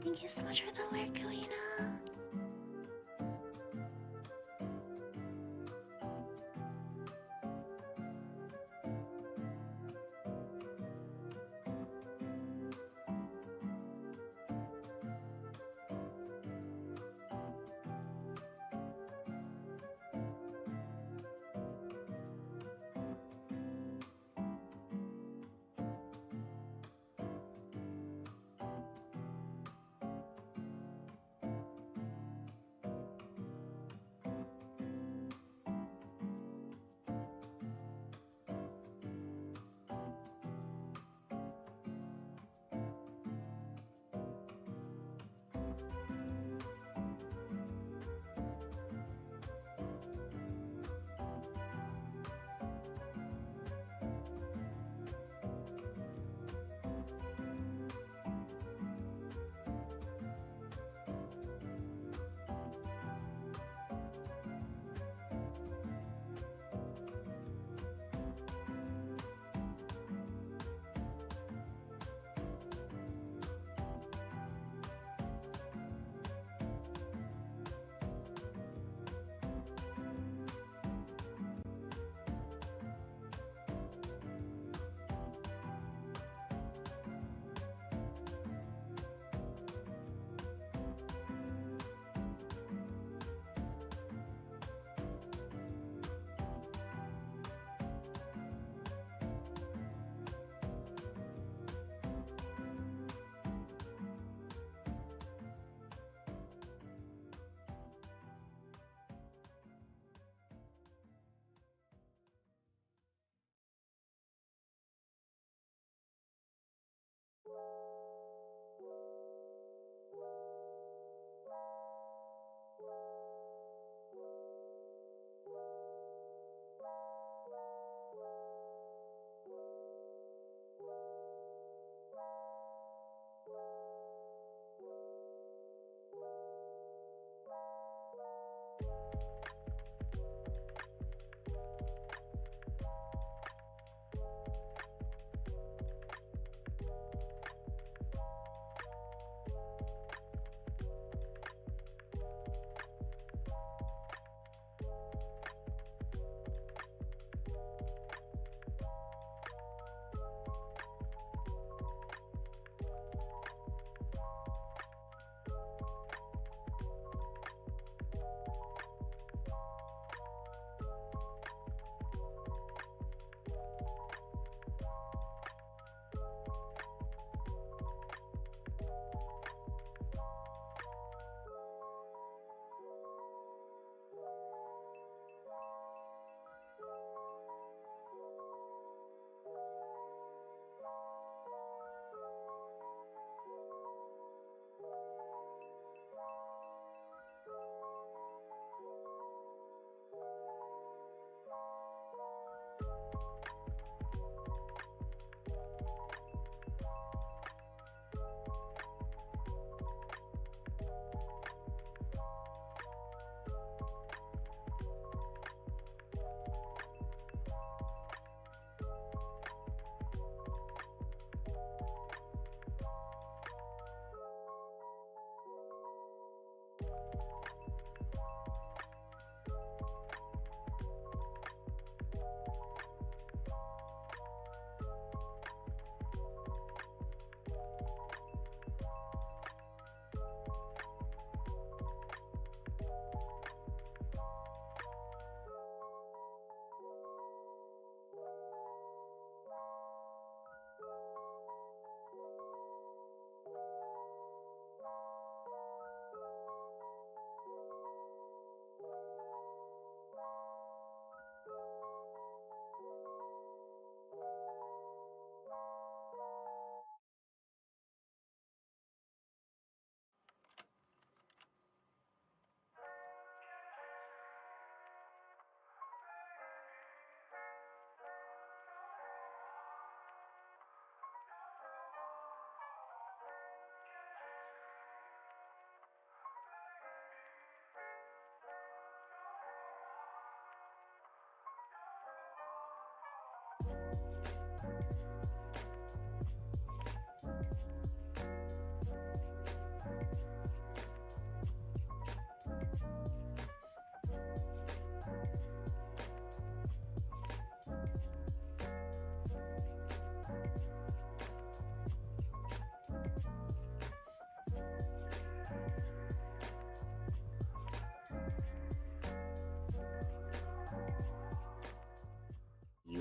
Thank you so much for the lurk, Kalina.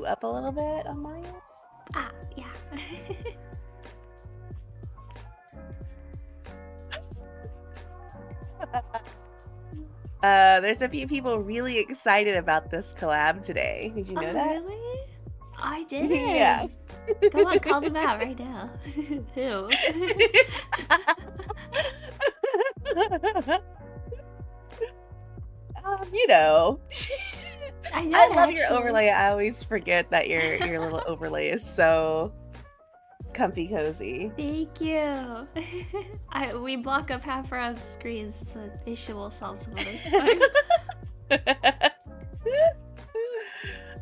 you up a little bit on my end? Ah, yeah. There's a few people really excited about this collab today. Did you know Oh, that? really? I Yeah. didn't. Come on, call them out right now. Who? You know. I I don't love your actually. overlay. I always forget that your little overlay is so comfy cozy. Thank you. We block up half our screens. It's an issue we'll solve some other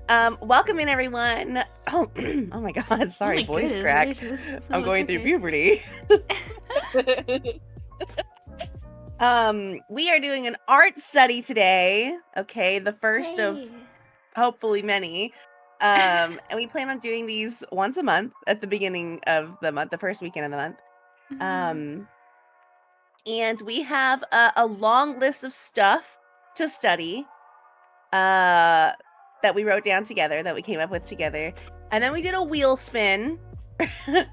time. Welcome in everyone. Oh, oh my god, sorry, my voice goodness crack. gracious. No, I'm it's going through okay. puberty. We are doing an art study today. Okay, the first of Yay. hopefully many. And we plan on doing these once a month at the beginning of the month, the first weekend of the month. Mhm. And we have a long list of stuff to study that we wrote down together, that we came up with together. And then we did a wheel spin. To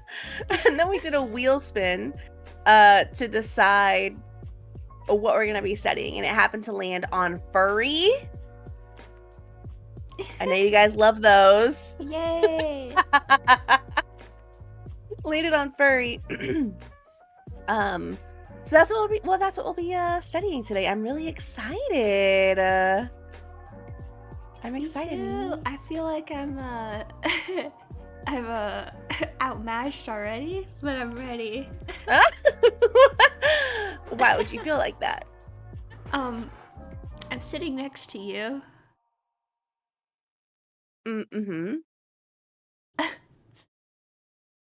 decide what we're going to be studying. And it happened to land on furry. I know you guys love those. Yay. Landed on furry. So that's what we'll be studying today. I'm really excited. I'm excited. Me too. I feel like I'm outmatched already, but I'm ready. Why would you feel like that? I'm sitting next to you. Mm-hmm.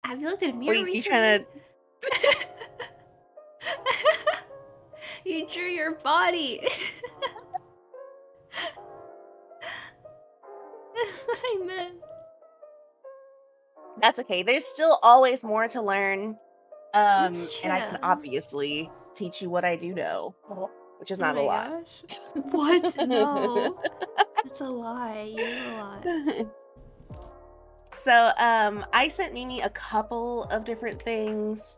Have you looked in a mirror You recently? trying to... You drew your body. That's what I meant. That's okay. There's still always more to learn. It's And I can true. obviously teach you what I do know, which is Oh not a my lot. gosh. What? No. That's a lie. You know a lot. So, I sent Mimi a couple of different things.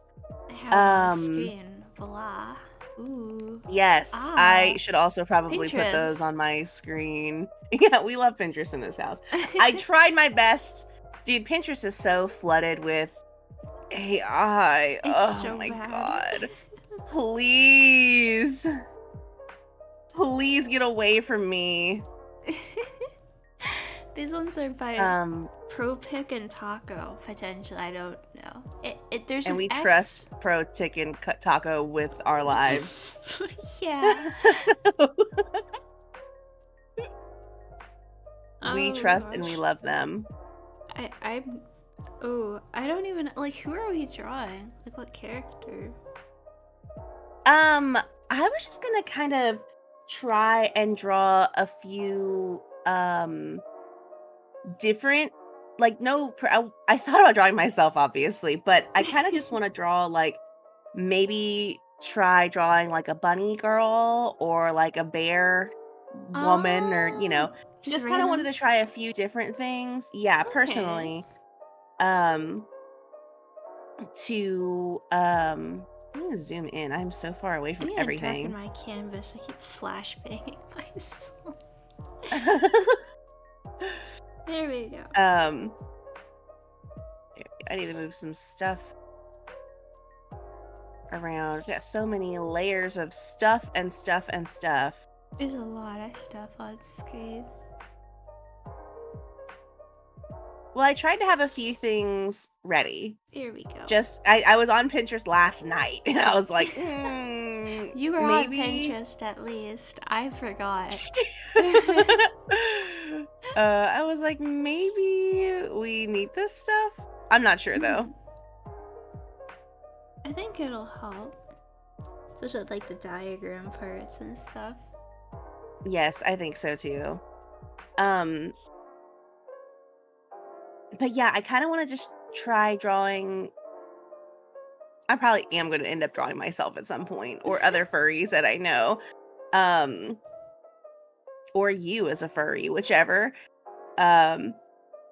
I have it on the screen. Voila. Ooh. Yes, I should also probably put those Pinterest. on my screen. Yeah, we love Pinterest in this house. I tried my best. Dude, Pinterest is so flooded with AI. It's Oh so my bad. god. Please. Please get away from me. These ones are by Pro Pick and Taco, potentially. I don't know. There's and an we X. trust Pro Chicken Taco with our lives. Yeah. We trust and we love them. I don't even like. Who are we drawing? Like, what character? I was just gonna kind of try and draw a few different, like, I thought about drawing myself obviously, but I kind of just want to draw, like, maybe try drawing like a bunny girl or like a bear woman, or just kind of wanted to try a few different things. Yeah, Okay. personally. I'm gonna zoom in. I'm so far away from everything. I need to darken my canvas. I keep flashbanging myself. There we go. I need to move some stuff around. We've got so many layers of stuff and stuff and stuff. There's a lot of stuff on screen. Well, I tried to have a few things ready. Here we go. I was on Pinterest last night, and I was like, you were maybe... on Pinterest at least. I forgot. I was like, maybe we need this stuff? I'm not sure, though. I think it'll help. Especially like the diagram parts and stuff. Yes, I think so, too. But yeah, I kind of want to just try drawing... I probably am going to end up drawing myself at some point, or other furries that I know. Or you as a furry, whichever.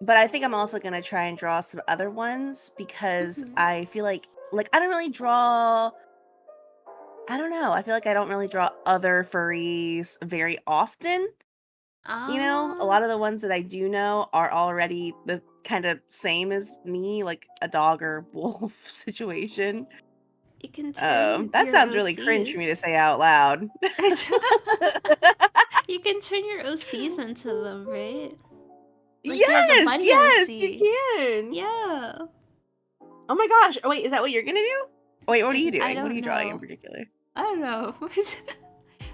but I think I'm also gonna try and draw some other ones because Mhm. I feel like I don't really draw. I don't know. I feel like I don't really draw other furries very often. You know, a Ah, lot of the ones that I do know are already the kind of same as me, like a dog or wolf situation. you can turn That your sounds really cringe for me to OCs. say out loud. You can turn your OCs into them, right? Like you have the Yes, bunny yes, you OC. can. Yeah. Oh my gosh. Oh wait, is that what you're gonna do? Wait, what are you I doing? What are don't you drawing in know. particular? I don't know.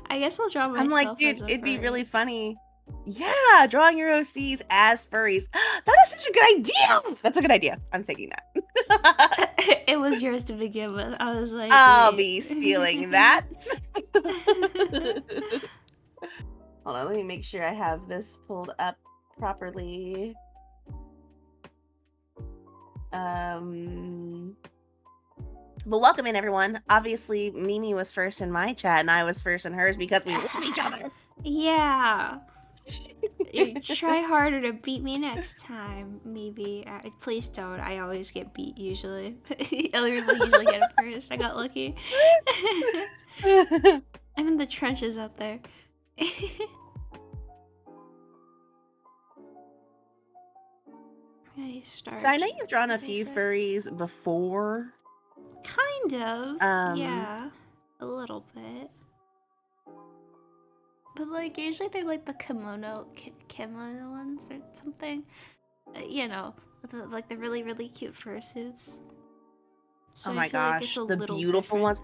I guess I'll draw I'm like, myself dude, as a it'd be really furry. funny. Yeah, drawing your OCs as furries. That is such a good idea. That's a good idea. I'm taking that. It was yours to begin with. I was like, I'll wait. be stealing that. Hold on, let me make sure I have this pulled up properly. But welcome in, everyone. Obviously, Mimi was first in my chat and I was first in hers because we listen to each other. Yeah. You try harder to beat me next time, maybe. Please don't. I always get beat, usually. Other people usually get it first. I got lucky. I'm in the trenches out there. I So I start. know you've drawn a Like I few said. furries before. Kind of. Um, Yeah. A little bit. But like usually they're like the kimono ones or something. You know, like the really cute fursuits. oh So I my feel like it's gosh, a the little beautiful different. ones.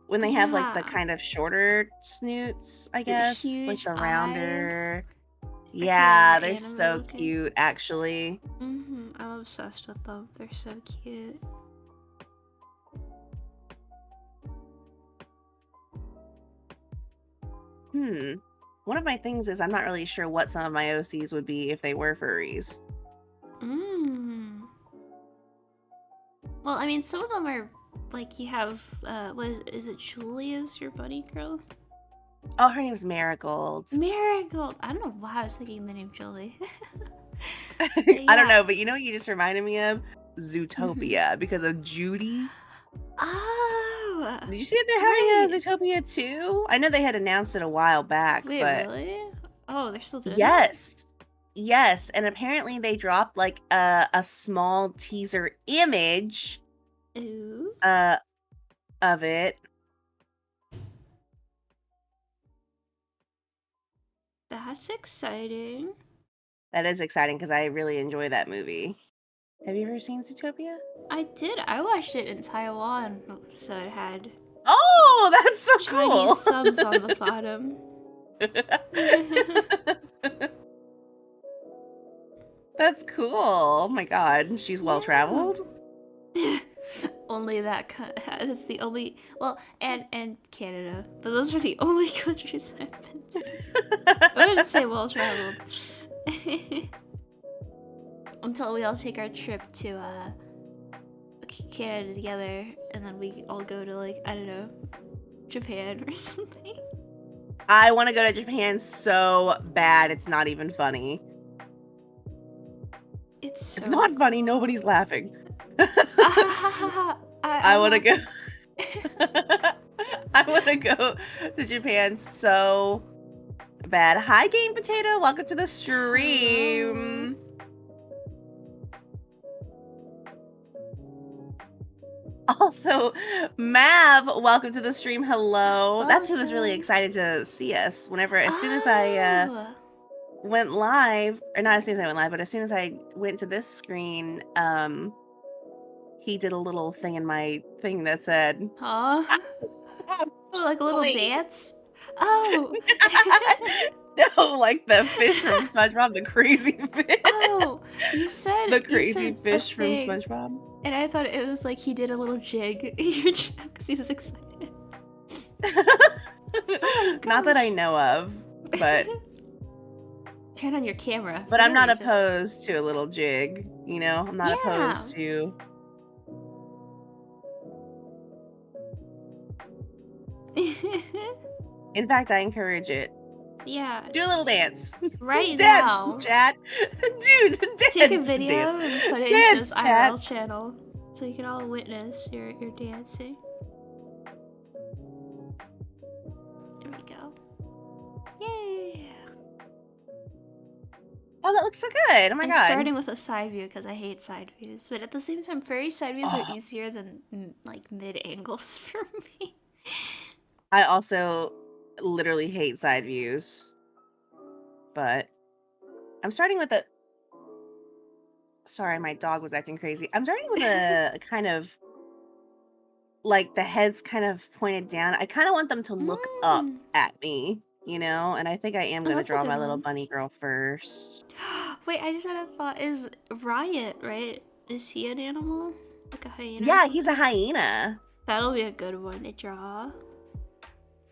When they have like the Yeah, kind of shorter snoots, I the guess, like huge the eyes. rounder. I feel like Yeah, they're they're anime so looking. cute, actually. I'm obsessed with them. They're so cute. One of my things is I'm not really sure what some of my OCs would be if they were furries. Mmm. Well, I mean, some of them are like you have. Is it Julie as your bunny girl? Oh, her name's Marigold. Marigold. I don't know why I was thinking the name Julie. I don't Yeah. know, but you know what you just reminded me of? Mhm. Zootopia because of Judy. Oh, Did you see that they're having right. a Zootopia 2? I know they had announced it a while back, Wait, but really? Oh, they're still doing that? yes. Yes, and apparently they dropped like a small teaser image Ooh, uh of it. that's exciting. That is exciting because I really enjoy that movie. Have you ever seen Zootopia? I did. I watched it in Taiwan, so it had Oh, that's so Chinese cool. subs on the bottom. That's cool. Oh my god, she's well Yeah. traveled. Only that. That's the only. Well, and Canada, but those are the only countries I've been to. I wouldn't say well traveled. Until we all take our trip to Canada together, and then we all go to like I don't know, Japan or something. I want to go to Japan so bad. It's not even funny. It's It's so not funny. cool. Nobody's laughing. I I'm want to go. laughing. I want to go to Japan so bad. Hi, Game Potato. Welcome to the Hello. stream. Also, Mav, welcome to the stream. Hello. That's who was really Welcome. excited to see us. As soon as I Oh. went live, or not as soon as I went live, but as soon as I went to this screen, he did a little thing in my thing that said, Huh? Like a little "Julie." dance? Oh. No, like the fish from SpongeBob, the crazy fish. Oh, The you crazy said a fish from thing, SpongeBob. and I thought it was like he did a little jig in your chat because he was excited. Oh Not that I gosh. know of, but Turn on your camera but for I'm no not reason. opposed to a little jig, you know? I'm not Yeah. opposed to In fact, I encourage it. Yeah, Do a little dance. right Dance, now. chat. Dude, Take a dance, dance. video and put it into this Dance, chat. IRL channel so you can all witness your dancing. There we go. Yay! Oh, that looks so good. Oh my I'm god. starting with a side view because I hate side views, but at the same time, furry side views are Oh, easier than like mid angles for me. I also literally hate side views, but I'm starting with a. Sorry, my dog was acting crazy. I'm starting with a kind of like the head's kind of pointed down. I kind of want them to look up Mm. at me, you know? And I think I am Oh, going to that's a draw good my little one. bunny girl first. Wait, I just had a thought. Is Riot, right? Is he an animal? Like a hyena or Yeah, he's a something? hyena. That'll be a good one to draw.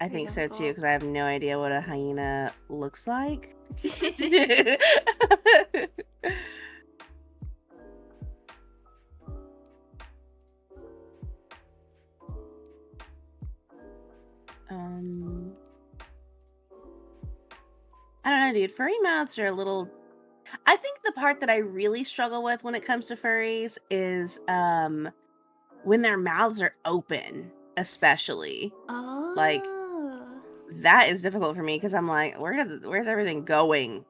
I Here you think go, so too, go. because I have no idea what a hyena looks like. um, I don't know, dude. Furry mouths are a little. I think the part that I really struggle with when it comes to furries is when their mouths are open, especially. Like Oh. that is difficult for me because I'm like, where's everything going?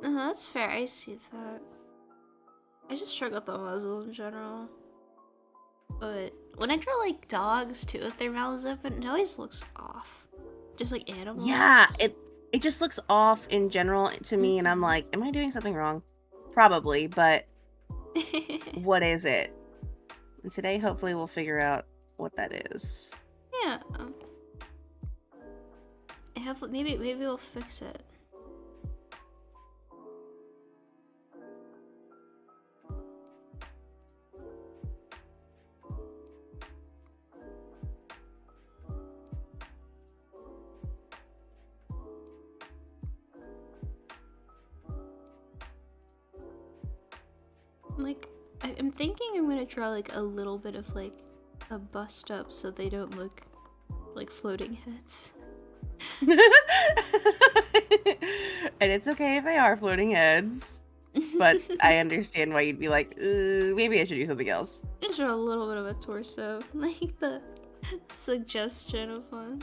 No, that's fair. I see that. I just struggle with the muzzle in general. But when I draw like dogs too with their mouths open, it always looks off. Just like Yeah, animals. it just looks off in general to me, and I'm Mhm. like, am I doing something wrong? Probably, but what is it? And today, hopefully, we'll figure out what that is. Yeah. Maybe we'll fix it. Like, I'm thinking I'm gonna draw like a little bit of like a bust up so they don't look like floating heads. And it's okay if they are floating heads, but I understand why you'd be like, maybe I should do something else. Just draw a little bit of a torso, like the suggestion of one.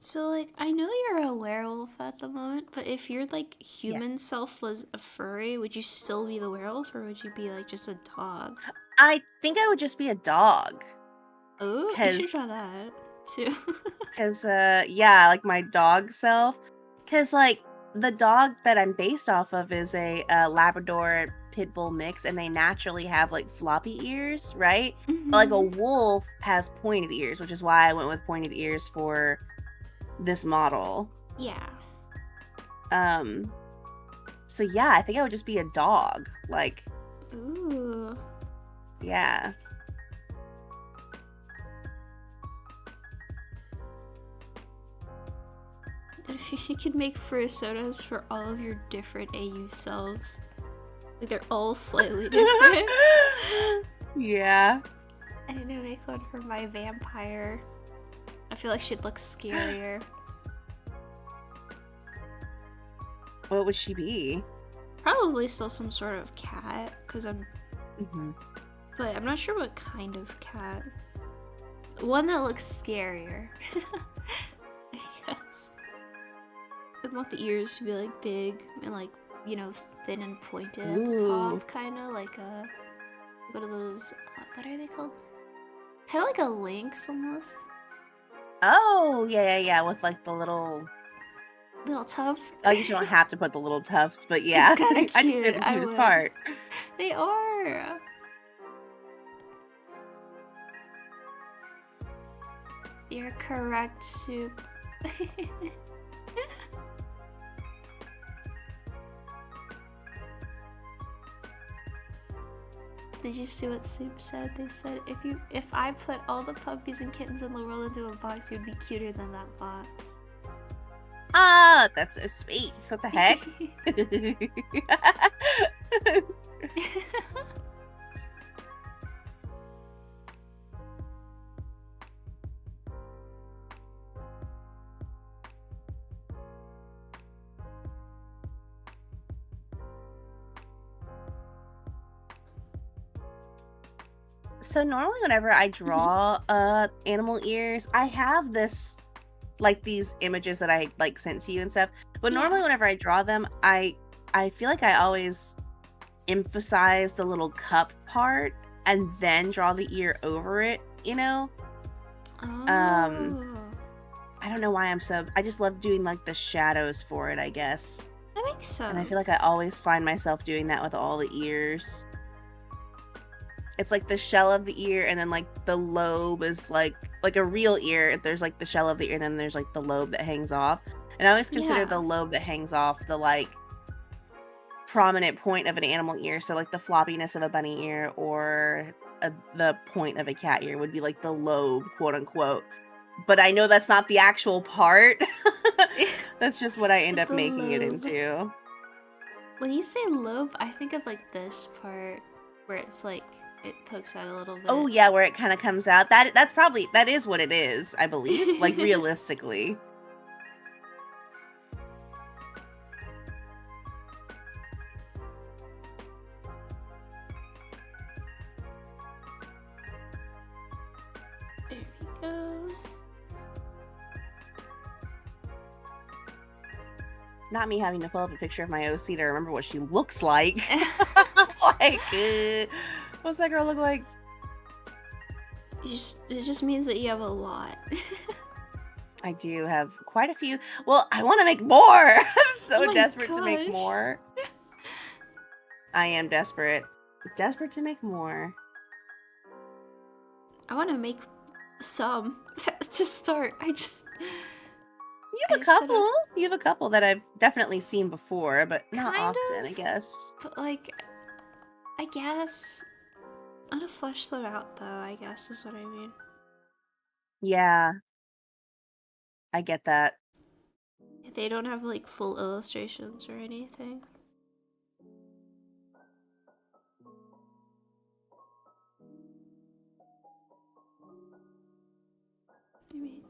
So, like, I know you're a werewolf at the moment, but if your, like, human Yes. self was a furry, would you still be the werewolf, or would you be, like, just a dog? I think I would just be a dog. Oh, you should Cause, draw that, too. cause, yeah, like my dog self. Cause, like, the dog that I'm based off of is a Labrador pit bull mix, and they naturally have like floppy ears, right? But like a Mm-hmm. wolf has pointed ears, which is why I went with pointed ears for this model. Yeah. Um, so yeah, I think I would just be a dog. Like, Ooh. yeah. If you could make fursonas for all of your different AU selves. Like, they're all slightly different. Yeah. I need to make one for my vampire. I feel like she'd look scarier. What would she be? Probably still some sort of cat, because Mm-hmm. but I'm not sure what kind of cat. One that looks scarier. I guess. I want the ears to be like big and like, you know, thin and pointed at the Ooh. top, kind of like one of those, what are they called? Kind of like a lynx almost. Oh, yeah, with like the little. Little tough. I guess you don't have to put the little tufts, but It's yeah, kind of I think they're cute. the I cutest would. part. They are. You're correct, Soup. Did you see what Soup said? They said if I put all the puppies and kittens in the world into a box, you'd be cuter than that box. That's so sweet. So what the heck? So normally whenever I Mhm. draw animal ears, I have this like these images that I like sent to you and stuff. But Yeah. normally whenever I draw them, I feel like I always emphasize the little cup part and then draw the ear over it, you know? Um Oh, I don't know why I just love doing like the shadows for it, I guess. that makes And I feel like I sense. always find myself doing that with all the ears. It's like the shell of the ear and then like the lobe is like a real ear. There's like the shell of the ear and then there's like the lobe that hangs off. And I always consider Yeah. the lobe that hangs off the like prominent point of an animal ear. So like the floppiness of a bunny ear or the point of a cat ear would be like the lobe, quote unquote. But I know that's not the actual part. That's just what I end up The making it lobe. into. When you say lobe, I think of like this part where it's like it pokes out a little Oh bit. yeah, where it kind of comes out. That's probably that is what it is, I believe. Like realistically. There we go. Not me having to pull up a picture of my OC to remember what she looks like. Like, what's that girl look like? It just means that you have a lot. I do have quite a few. Well, I want to make more. I'm Oh so my desperate to make gosh. more. I am desperate. Desperate to make more. I want to make some to start. You I have a just don't know. couple. You have a couple that I've definitely seen before, but not Kind often, I of, guess. but like, I guess I want to flesh them out though. I guess is what I mean. Yeah, I get that. They don't have like full illustrations or anything. Maybe.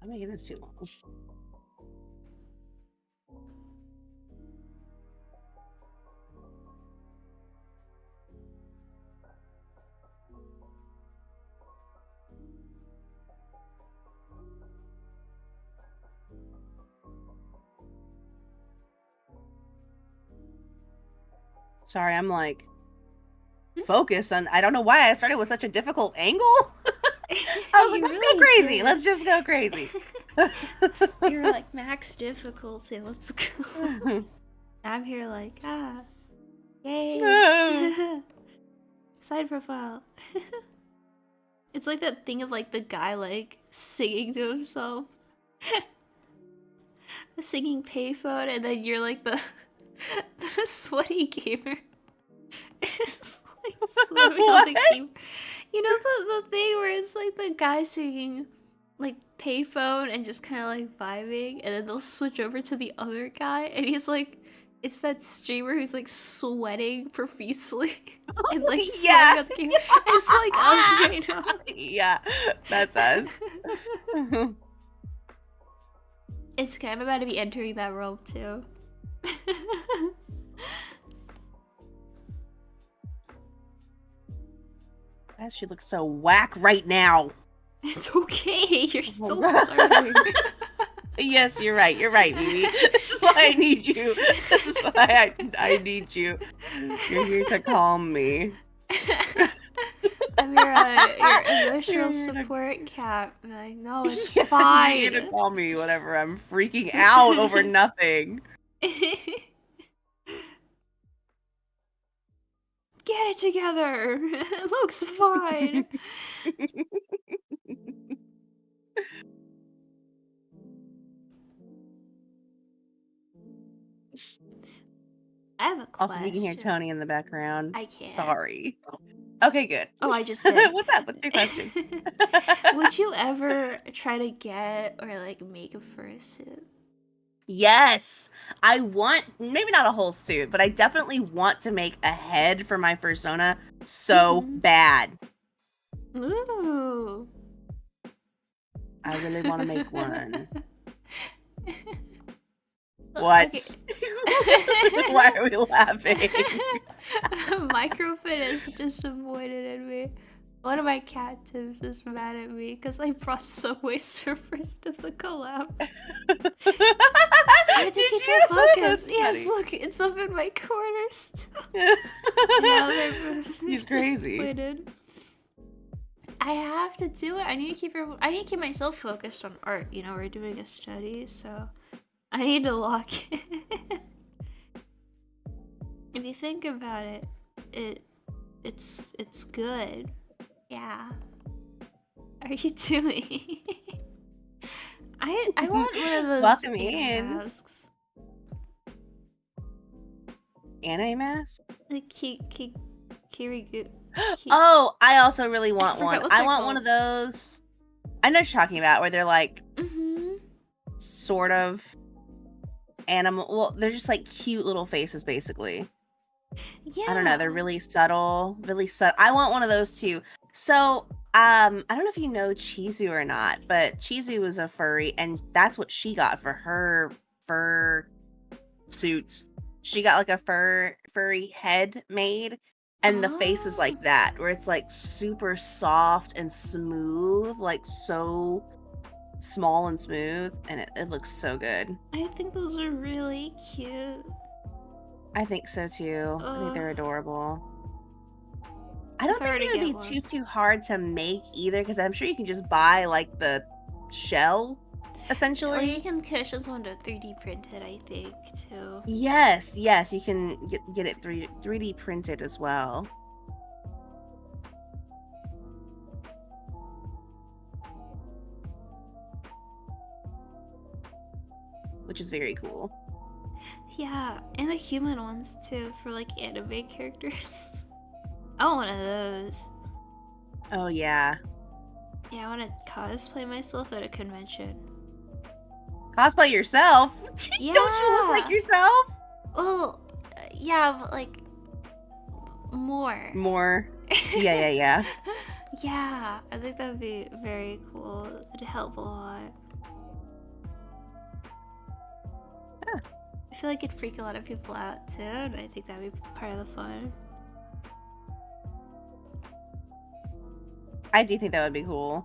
I'm making this too long. Sorry, I'm like focused on. I don't know why I started with such a difficult angle. I was like, You let's go really crazy. did. Let's just go crazy. You were like max difficulty. Let's go. I'm here like yay. Side profile. It's like that thing of like the guy like singing to himself, singing payphone, and then you're like the the sweaty gamer. It's like slamming on What? the keyboard. You know the thing where it's like the guy singing like payphone and just kind of like vibing, and then they'll switch over to the other guy, and he's like, it's that streamer who's like sweating profusely and like Yeah. slamming on the keyboard. It's like us right now. Yeah, that's us. It's kind of about to be entering that realm too. Why she looks so whack right now? It's okay, you're still starting. Yes, you're right. You're right, Mimi. This is why I need you. This is why I need you. You're here to calm me. I'm I'm your emotional You're gonna, support cat. I'm like, no, it's yes, you're gonna fine. call me whenever I'm freaking out over nothing. Get it together. It looks fine. I have a Also, if you can hear question. Tony in the background, I can't. sorry. Okay, good. Oh, I just did. What's up? What's your question? Would you ever try to get or like make a fursuit? Yes, I want maybe not a whole suit, but I definitely want to make a head for my fursona so Mhm. bad. Ooh. I really want to make one. What? Okay. Why are we laughing? Microfit is disappointed in me. One of my cat tips is mad at me because I brought Subway Surfers to the collab. I had to Did keep you? it focused. That's Yes, funny. look, it's up in my corner still. Now they're He's crazy. disappointed. I have to do it. I need to keep myself focused on art. You know, we're doing a study, so I need to lock in. If you think about it, it's good. Yeah. Are you doing? I want one of those Welcome anime in. masks. Anime mask? Like Kirigu. Oh, I also really want forgot one. what I they're want one called. of those. I know what you're talking about, where they're like Mhm. sort of animal. Well, they're just like cute little faces, basically. Yeah. I don't know. They're really subtle, really subtle. I want one of those too. So, I don't know if you know Chizu or not, but Chizu was a furry, and that's what she got for her fur suit. She got like a furry head made, and the face is like that, where it's like super soft and smooth, like so small and smooth, and it looks so good. I think those are really cute. I think so too. I think they're adorable. I If don't I think were to they would be get one. too hard to make either, because I'm sure you can just buy like the shell, Well, you essentially. can push this one to 3D printed, I think, too. Yes, you can get it 3D printed as well. Which is very cool. Yeah, and the human ones too, for like anime characters. I want one of those. Oh yeah. Yeah, I want to cosplay myself at a convention. Cosplay yourself? Yeah. Don't you look like yourself? Well, yeah, but like more. More. Yeah. Yeah, I think that'd be very cool. It'd help a lot. Huh. I feel like it'd freak a lot of people out too, and I think that'd be part of the fun. I do think that would be cool.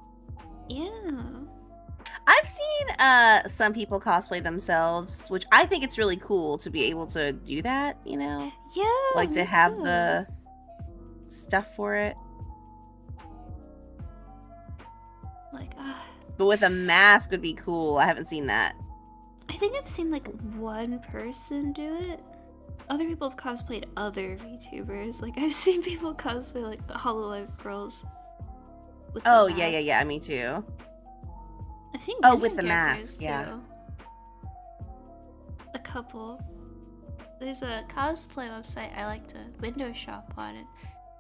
Yeah. I've seen some people cosplay themselves, which I think it's really cool to be able to do that, you know? Yeah. Like to me have too. the stuff for it. Like, But with a mask would be cool. I haven't seen that. I think I've seen like one person do it. Other people have cosplayed other VTubers. Like I've seen people cosplay like the Hololive girls. With Oh, the yeah, mask. me too. I've seen Oh, with Gundam the characters mask, yeah. too. A couple. There's a cosplay website I like to window shop on, and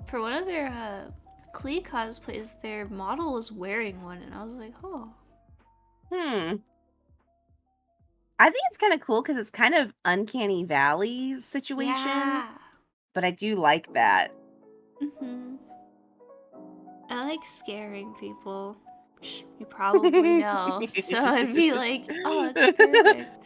for one of their Klee cosplays, their model was wearing one, and I was like, oh. I think it's kind of cool because it's kind of Uncanny Valley situation. Yeah. But I do like that. I like scaring people. Which you probably know. So I'd be like, oh, that's perfect.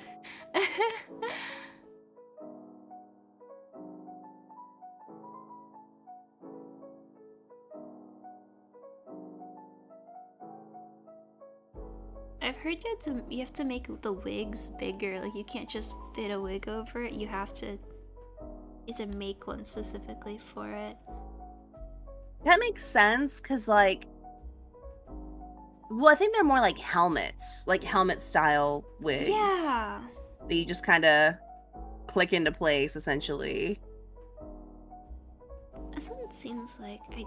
I've heard you have to make the wigs bigger. Like you can't just fit a wig over it. You have to make one specifically for it. That makes sense, cause like, well, I think they're more like helmets, like helmet style wigs Yeah. that you just kind of click into place, essentially. That's what it seems like. I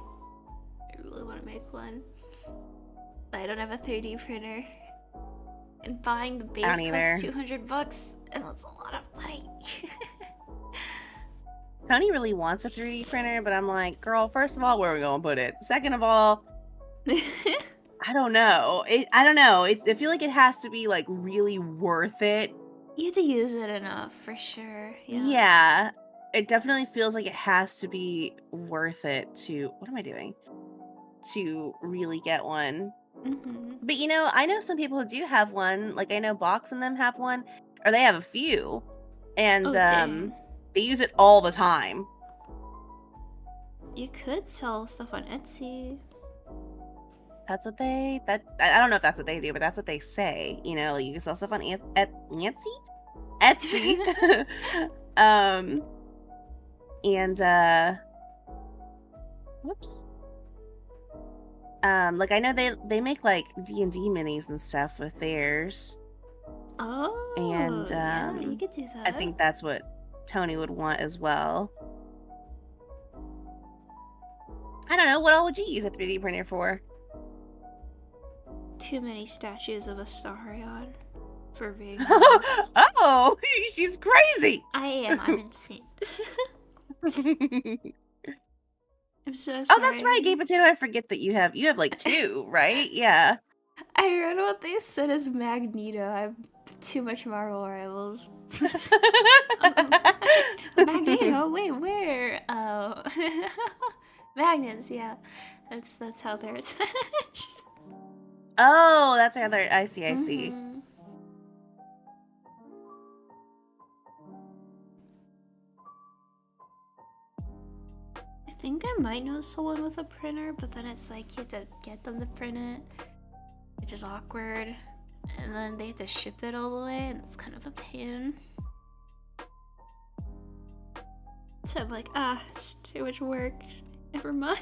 really want to make one. But I don't have a 3D printer. And buying the I base don't costs either. $200, and that's a lot of money. Tony really wants a 3D printer, but I'm like, girl, first of all, where are we gonna put it? Second of all, I don't know. I don't know. I feel like it has to be like really worth it. You have to use it enough, for sure. Yeah. Yeah, it definitely feels like it has to be worth it to. What am I doing? To really get one. Mm-hmm. But I know some people who do have one. Like I know Box and them have one, or they have a few, and Oh, dang. they use it all the time. You could sell stuff on Etsy. That's what I don't know if that's what they do, but that's what they say. Like you can sell stuff on Etsy. um, and whoops. Like I know they make like D&D minis and stuff with theirs, Oh, and yeah, you could do I that. think that's what Tony would want as well. I don't know, what all would you use a 3D printer for? Too many statues of Astarion for being honest. Oh, she's crazy. I am. I'm insane. I'm so sorry. Oh, that's right, Gay Potato. I forget that you have like two, right? Yeah. I read what they said as Magneto. I'm too much Marvel Rivals. Magneto? Wait, where? Oh, magnets. Yeah, that's how they're attached. Oh, that's another. I see. Mhm. I think I might know someone with a printer, but then it's like you have to get them to print it, which is awkward. And then they have to ship it all the way, and it's kind of a pain. So I'm like, it's too much work. Never mind.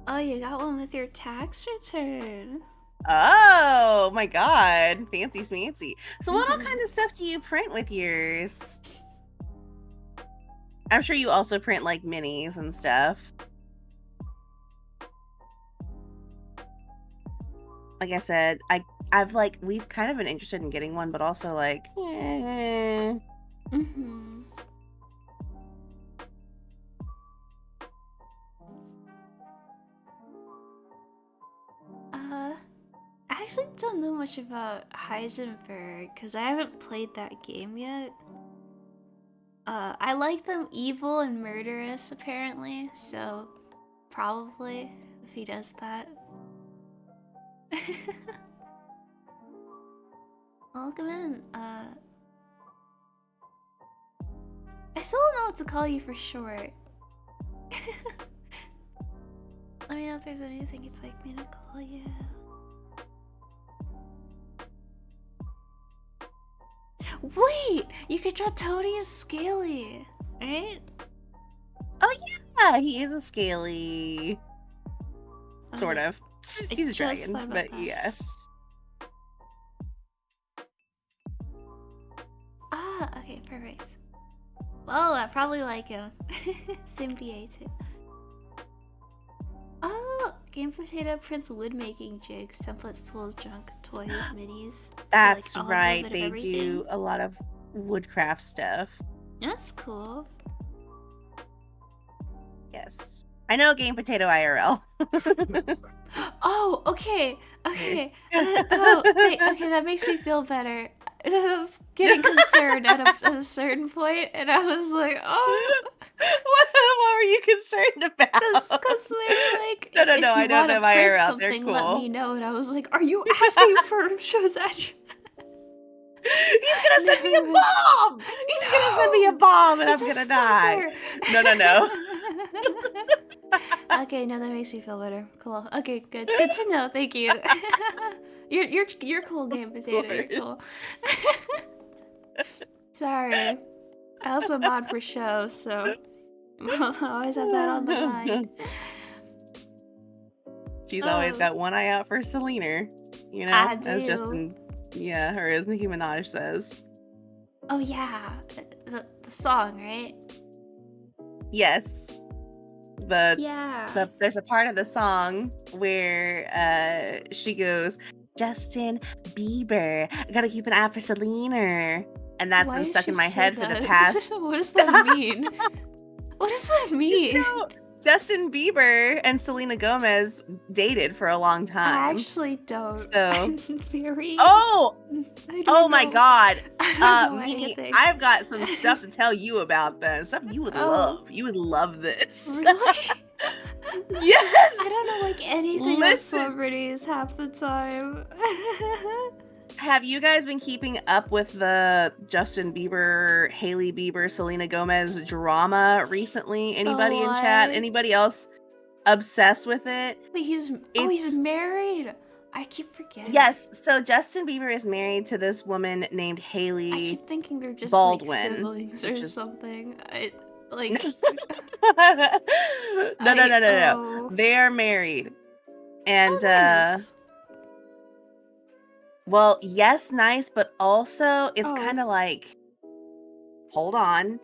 Oh, you got one with your tax return. Oh my god, fancy schmancy. So what all kind of stuff do you print with yours? I'm sure you also print like minis and stuff. Like I said, we've kind of been interested in getting one, but also like, I actually don't know much about Heisenberg because I haven't played that game yet. I like them evil and murderous apparently, so probably if he does that. Welcome in. I still don't know what to call you for short. Let me know if there's anything you'd like me to call you. Wait! You could draw Tony as Scaly, right? oh yeah, he is a scaly, sort of. He's a dragon, but that. yes. Ah, okay, perfect. Well, I probably like him. Same BA too. Oh, Game Potato prints wood making jigs, templates, tools, junk, toys, minis. That's so, like, right. They do a lot of woodcraft stuff. That's cool. Yes. I know Game Potato IRL. Oh, okay. Okay. Okay, that makes me feel better. I was getting concerned at a certain point, and I was like, oh. What were you concerned about? Because they were like, no, if you I don't know IRL. They're cool. Let me know. And I was like, are you asking for shows address? He's gonna send me a bomb! He's gonna send me a bomb and I'm gonna die. No. Okay, no, that makes me feel better. Cool. Okay, good. Good to know. Thank you. You're cool, Game Potato. You're cool. Sorry. I also mod for shows, so I'll always have that on the mind. She's always Oh, got one eye out for Selena, I as do. Justin, yeah, or as Nicki Minaj says. Oh yeah, the song, right? Yes, the Yeah. there's a part of the song where she goes, Justin Bieber, I gotta keep an eye for Selena, and that's Why been did stuck she in my say head for the that? past. What does that mean? What does that Because mean? Justin Bieber and Selena Gomez dated for a long I time. actually don't. So, I'm very. oh, I oh don't my know. God. I don't know Mimi, anything. I've got some stuff to tell you about them. Stuff you would Oh, love. You would love this. really? I Yes. don't know like anything on Listen. celebrities half the time. Have you guys been keeping up with the Justin Bieber, Hailey Bieber, Selena Gomez drama recently? The Anybody in chat? what? Anybody else obsessed with it? Wait, he's It's married. I keep forgetting. Yes, so Justin Bieber is married to this woman named I Hailey keep thinking they're just like Baldwin, siblings which or is something. I no, like no, no, no, no, no. oh, They are married. And nice. well, yes, nice, but also it's Oh, kind of like hold on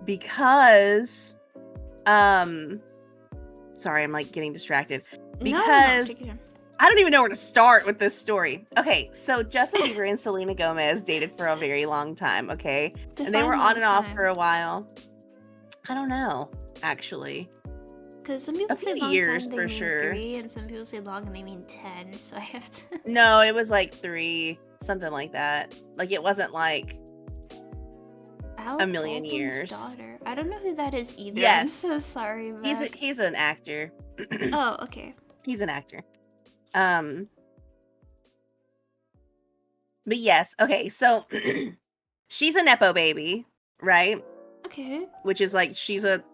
because sorry, I'm like getting distracted no, because take it in. I don't even know where to start with this story. Okay, so Justin Bieber and Selena Gomez dated for a very long time, okay? And they were Define on long and off for time. a while. I don't know, actually. Because some A people few say long years time they for mean sure. 3, and some people say long and they mean 10. So I have to. No, it was like 3, something like that. Like it wasn't like a Alec million Baldwin's years. daughter. I don't know who that is either. I'm Yes. so sorry, Beck. He's an actor. Oh, okay. He's an actor. Um but yes, okay, so she's a nepo baby, right? Okay. Which is like she's a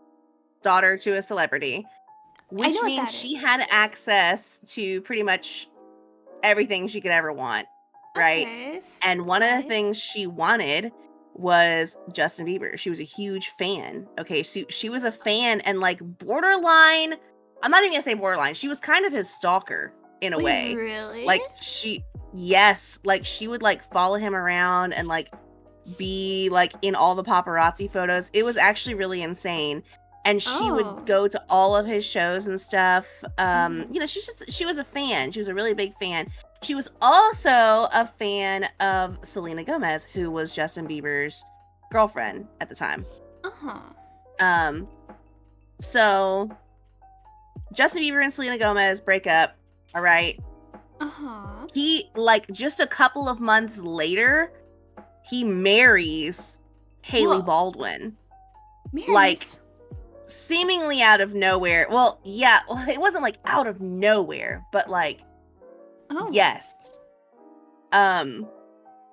daughter to a celebrity, I know which what means that she is. had access to pretty much everything she could ever want, right? Okay. And one of the Slide. things she wanted was Justin Bieber. She was a huge fan. Okay, so she was a fan and like borderline, I'm not even gonna say borderline, she was kind of his stalker in a Wait, way. really? Like yes, like she would like follow him around and like be like in all the paparazzi photos. It was actually really insane. And she would Oh. go to all of his shows and stuff. Mhm. She was a fan. She was a really big fan. She was also a fan of Selena Gomez, who was Justin Bieber's girlfriend at the time. Uh-huh. Um, so Justin Bieber and Selena Gomez break up. All right. Uh-huh. He like just a couple of months later, he marries Hailey Whoa. Baldwin. Like Marys. seemingly out of nowhere. Well, yeah, it wasn't like out of nowhere, but like Oh. yes.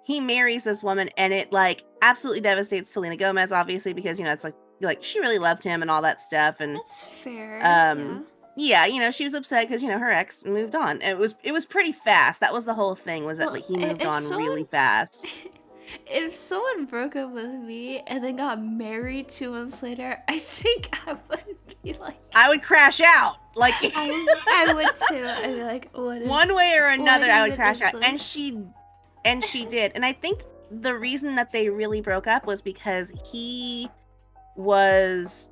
He marries this woman and it like absolutely devastates Selena Gomez, obviously, because it's like she really loved him and all that stuff. And That's fair. Yeah. yeah, she was upset because her ex moved on. It was pretty fast. That was the whole thing, was that Well, like he moved if on someone really fast. if someone broke up with me and then got married 2 months later, I think I would be like, I would crash out. Like I would too. I'd be like, what is one way or another, I would even crash is out. And this? she did. And I think the reason that they really broke up was because he was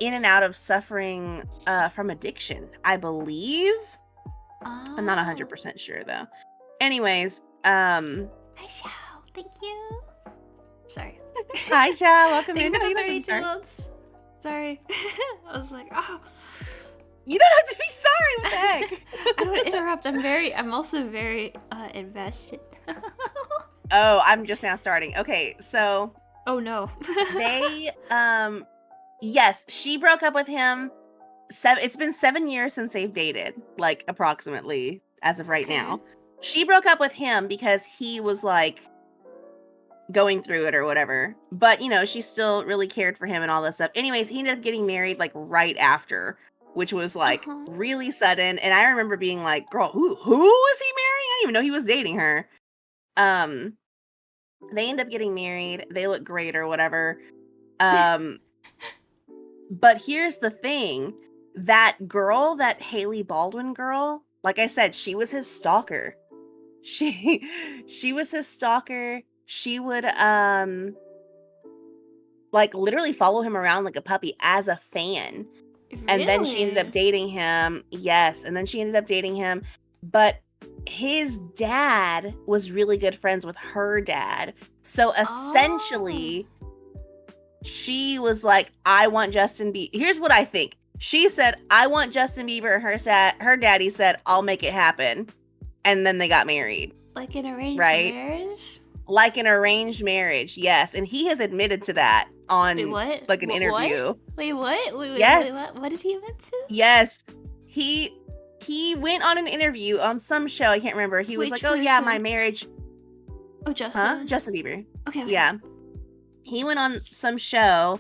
in and out of suffering from addiction, I believe. I'm not Oh. 100% sure though. Anyways, Nice job. Thank you. Sorry. hi Sha, welcome Thank in. you No, for you the don't have to be 32 sorry. months. Sorry. I was like, oh. You don't have to be sorry. What the heck? I don't interrupt. I'm also very invested. Oh, I'm just now starting. Okay, so Oh no. they yes, she broke up with him. It's been 7 years since they've dated, like approximately as of right Okay. now. She broke up with him because he was like going through it or whatever. But she still really cared for him and all this stuff. Anyways, he ended up getting married like right after, which was like Uh-huh. really sudden. And I remember being like, girl, who was he marrying? I didn't even know he was dating her. They end up getting married. They look great or whatever. But here's the thing. That girl, that Haley Baldwin girl, like I said, she was his stalker. She was his stalker. She would like literally follow him around like a puppy as a fan. And then she ended up Really? dating him. Yes, and then she ended up dating him. But his dad was really good friends with her dad. So Oh. essentially, she was like, I want Justin Bieber. Here's what I think. She said, I want Justin Bieber. Her daddy said, I'll make it happen. And then they got married, Like an arranged right? marriage? Like an arranged marriage, yes. And he has admitted to that Wait, on what? like an What? interview. Wait, what? Wait, Yes. what? What did he admit to? Yes. He went on an interview on some show, I can't remember. He was Which like, "Oh yeah, my person? marriage." Oh, Huh? Justin. Justin Bieber. Okay, okay. Yeah. He went on some show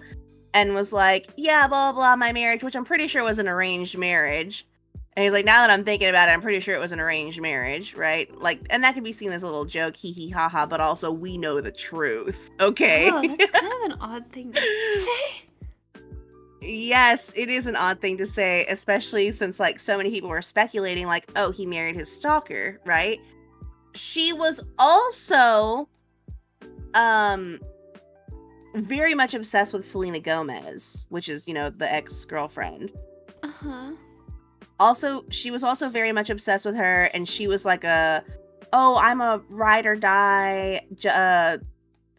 and was like, "Yeah, blah blah blah, my marriage," which I'm pretty sure was an arranged marriage. And he's like, "Now that I'm thinking about it, I'm pretty sure it was an arranged marriage, right?" Like, and that can be seen as a little joke, hee hee ha ha, but also we know the truth. Okay. Oh, that's kind of an odd thing to say. Yes, it is an odd thing to say, especially since like so many people were speculating like, "Oh, he married his stalker," right? She was also um very much obsessed with Selena Gomez, which is, the ex-girlfriend. Uh-huh. Also, she was also very much obsessed with her, and she was like oh, I'm a ride or die.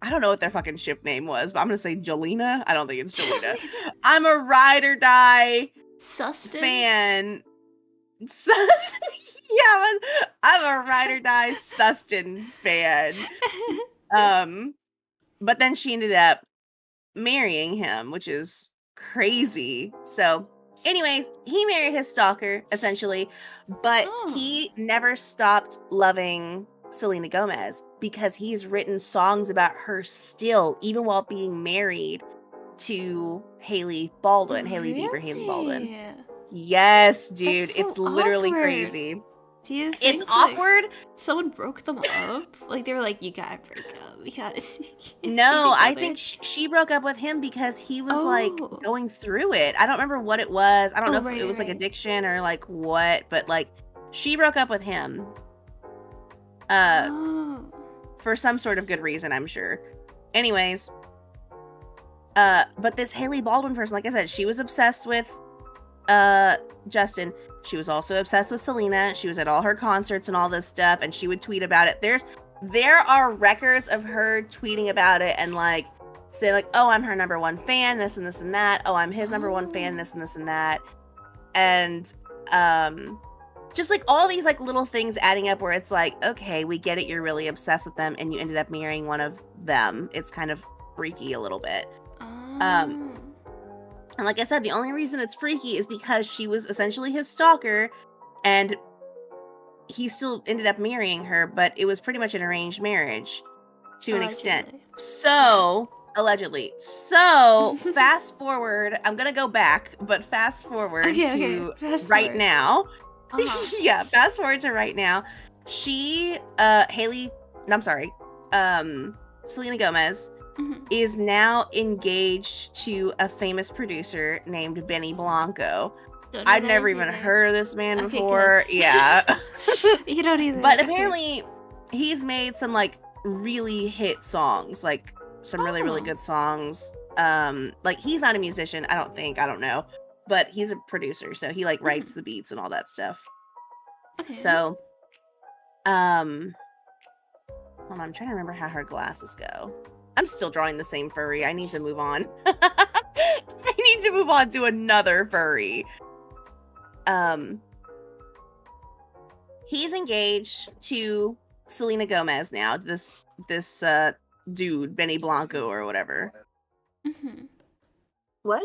I don't know what their fucking ship name was, but I'm gonna say Jelena. I don't think it's Jelena. I'm a ride or die Sustin? fan. Yeah, I'm a ride or die Sustin fan. But then she ended up marrying him, which is crazy. So, anyways, he married his stalker essentially, but Oh. he never stopped loving Selena Gomez because he's written songs about her still, even while being married to Haley Baldwin, Haley Bieber, Haley Baldwin. Really? Yes, dude, That's it's so literally awkward. crazy. Do you It's think like awkward. someone broke them up? Like they were like, you gotta break up. You gotta be No, I together. think she broke up with him because he was like Oh. going through it. I don't remember what it was. I don't Oh, know if right, it was like right. addiction or like what, but like she broke up with him uh Oh. for some sort of good reason, I'm sure. Anyways, but this Haley Baldwin person, like I said, she was obsessed with Justin. She was also obsessed with Selena. She was at all her concerts and all this stuff, and she would tweet about it. There are records of her tweeting about it and like say like, "Oh, I'm her number one fan, this and this and that. Oh, I'm his number one fan, this and this and that." And just like all these like little things adding up where it's like, okay, we get it, you're really obsessed with them and you ended up marrying one of them. It's kind of freaky a little bit. Oh. And like I said, the only reason it's freaky is because she was essentially his stalker and he still ended up marrying her, but it was pretty much an arranged marriage to an extent. Allegedly. So, allegedly. So, fast forward, I'm going to go back, but fast forward to Fast right forward. now. Uh-huh. Yeah, fast forward to right now. Selena Gomez Mhm. is now engaged to a famous producer named Benny Blanco. Don't know I'd that never is even either. heard of this man Okay, before. good. Yeah. You don't either. But Okay. apparently he's made some like really hit songs, like some really, really Oh. good songs. Like he's not a musician, I don't know. But he's a producer, so he like writes the beats and all that stuff. Okay. So hold on, I'm trying to remember how her glasses go. I'm still drawing the same furry. I need to move on. I need to move on to another furry. He's engaged to Selena Gomez now. This dude, Benny Blanco or whatever. Mhm. What?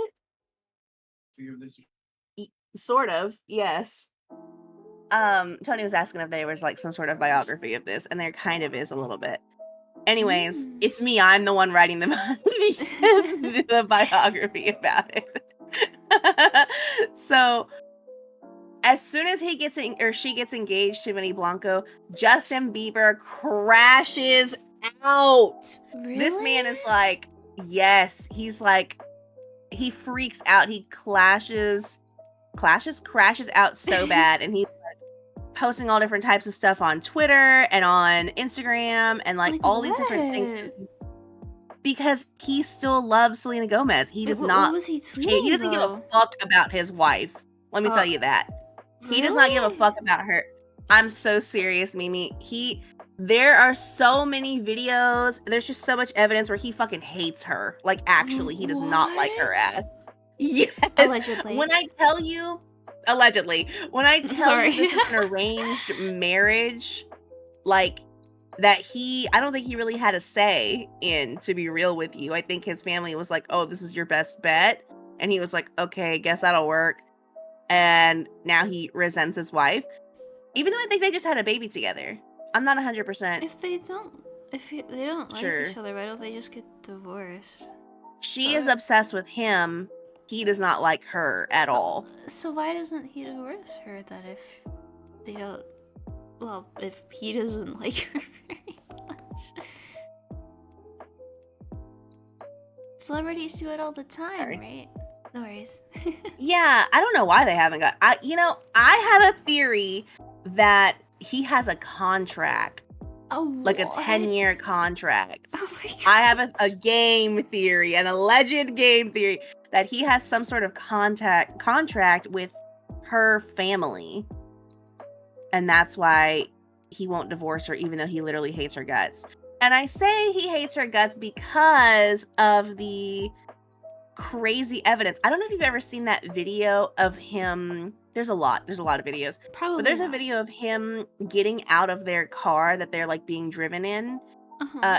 Sort of, yes. Tony was asking if there was like some sort of biography of this, and there kind of is a little bit. Anyways, it's me. I'm the one writing the biography about it. So, as soon as he gets or she gets engaged to Benny Blanco, Justin Bieber crashes out. Really? This man is like, Yes, he's like, he freaks out. He crashes out so bad, and he's posting all different types of stuff on Twitter and on Instagram and like Like all these different things what? because he still loves Selena Gomez. He Wait, does what not was he he tweeting doesn't give a though? fuck about his wife. Let me tell you that. He does not give a Really? fuck about her. I'm so serious, Mimi. There are so many videos. There's just so much evidence where he fucking hates her. Like, actually, he does not like her What? ass. Yes. Allegedly. When I tell you, allegedly, when I I'm tell you sorry. this is an arranged marriage, like, I don't think he really had a say in, to be real with you. I think his family was like, oh, this is your best bet. And he was like, okay, guess that'll work. And now he resents his wife. Even though I think they just had a baby together. I'm not 100% If they don't, they don't like sure. each other, why don't they just get divorced? She is obsessed with him. He does not like her at all. So why doesn't he divorce her then if they don't? Well, if he doesn't like her very much. Celebrities do it all the time, Sorry. right? No worries. Yeah, I don't know why they haven't got. I have a theory that he has a contract, Oh, like a what? 10-year contract. Oh my god. I have a game theory, an alleged game theory, that he has some sort of contract with her family. And that's why he won't divorce her, even though he literally hates her guts. And I say he hates her guts because of the crazy evidence. I don't know if you've ever seen that video of him. There's a lot of videos. Probably. But there's a not. video of him getting out of their car that they're like being driven in.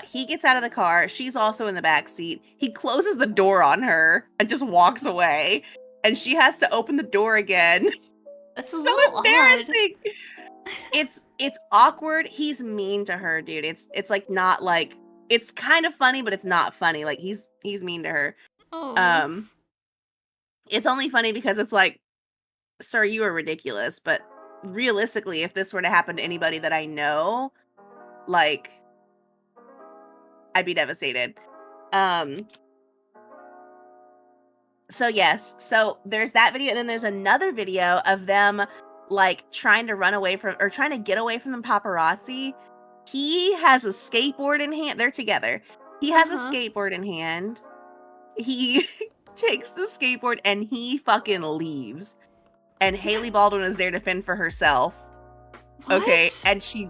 He gets out of the car. She's also in the back seat. He closes the door on her and just walks away. And she has to open the door again. That's so little embarrassing. It's awkward. He's mean to her, dude. It's like not like, it's kind of funny, but it's not funny. Like he's mean to her. Oh. It's only funny because it's like, sir, you are ridiculous. But realistically, if this were to happen to anybody that I know, like, I'd be devastated. So yes, so there's that video, and then there's another video of them like trying to run away from, or trying to get away from the paparazzi. He has a skateboard in hand. They're together. He has a skateboard in hand. He takes the skateboard and he fucking leaves. And Hailey Baldwin is there to fend for herself. What? Okay, and she's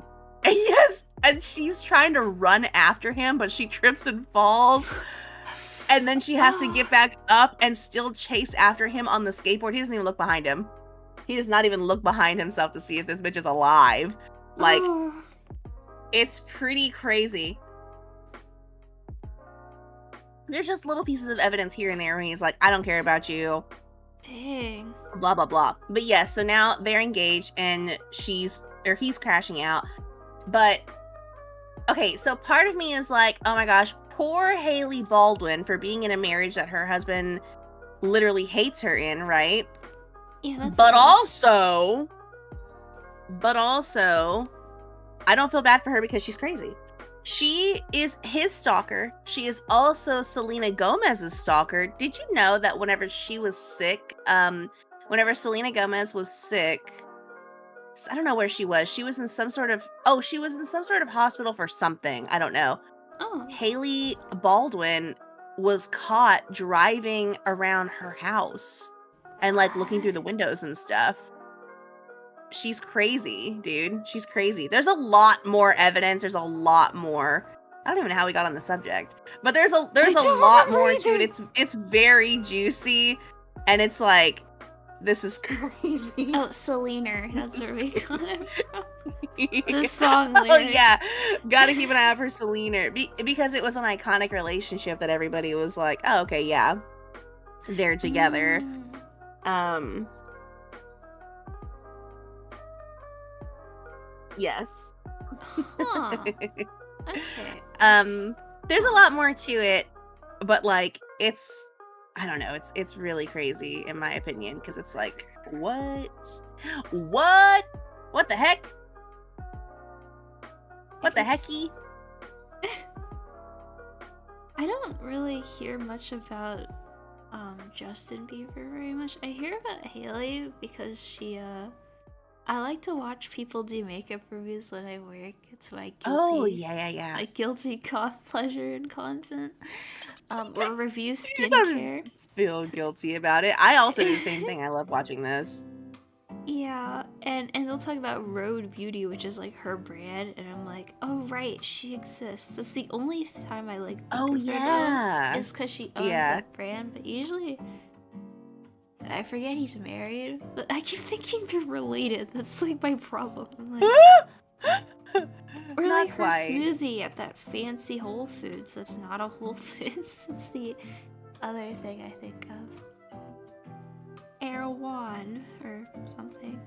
trying to run after him, but she trips and falls. And then she has to get back up and still chase after him on the skateboard. He doesn't even look behind him. He does not even look behind himself to see if this bitch is alive. Like, it's pretty crazy. There's just little pieces of evidence here and there where he's like, I don't care about you. Dang. Blah, blah, blah. But yes, so now they're engaged and he's crashing out. But, okay, so part of me is like, oh my gosh, poor Hailey Baldwin for being in a marriage that her husband literally hates her in, right? Yeah, that's But nice. also, I don't feel bad for her because she's crazy. She is his stalker. She is also Selena Gomez's stalker. Did you know that whenever she was sick, whenever Selena Gomez was sick, I don't know where she was. She was in some sort of hospital for something. I don't know. Oh. Hailey Baldwin was caught driving around her house and like looking through the windows and stuff. She's crazy, dude. She's crazy. There's a lot more evidence. There's a lot more. I don't even know how we got on the subject, but there's a lot more to it. It's very juicy, and it's like, this is crazy. Oh, Selena. That's where we got it from. The song lyric. Oh yeah, gotta keep an eye out for Selena because it was an iconic relationship that everybody was like, oh okay, yeah, they're together. Yes. Huh. Okay. There's a lot more to it, but like I don't know, it's really crazy in my opinion, because it's like, what the heck? What the hecky? I don't really hear much about Justin Bieber very much. I hear about Haley because I like to watch people do makeup reviews when I work. It's my Oh, guilty yeah, yeah, yeah. my guilty pleasure and content. Or review You don't skincare. feel guilty about it. I also do the same thing. I love watching this. Yeah, and they'll talk about Rhode Beauty, which is like her brand, and I'm like, oh right, she exists. That's the only time I like think Oh, of her though, yeah. is because she owns Yeah. that brand. But usually, I forget he's married. But I keep thinking they're related. That's like my problem. I'm like, or Not like her quite. smoothie at that fancy Whole Foods. That's not a Whole Foods. It's the other thing I think of. Erewhon or something.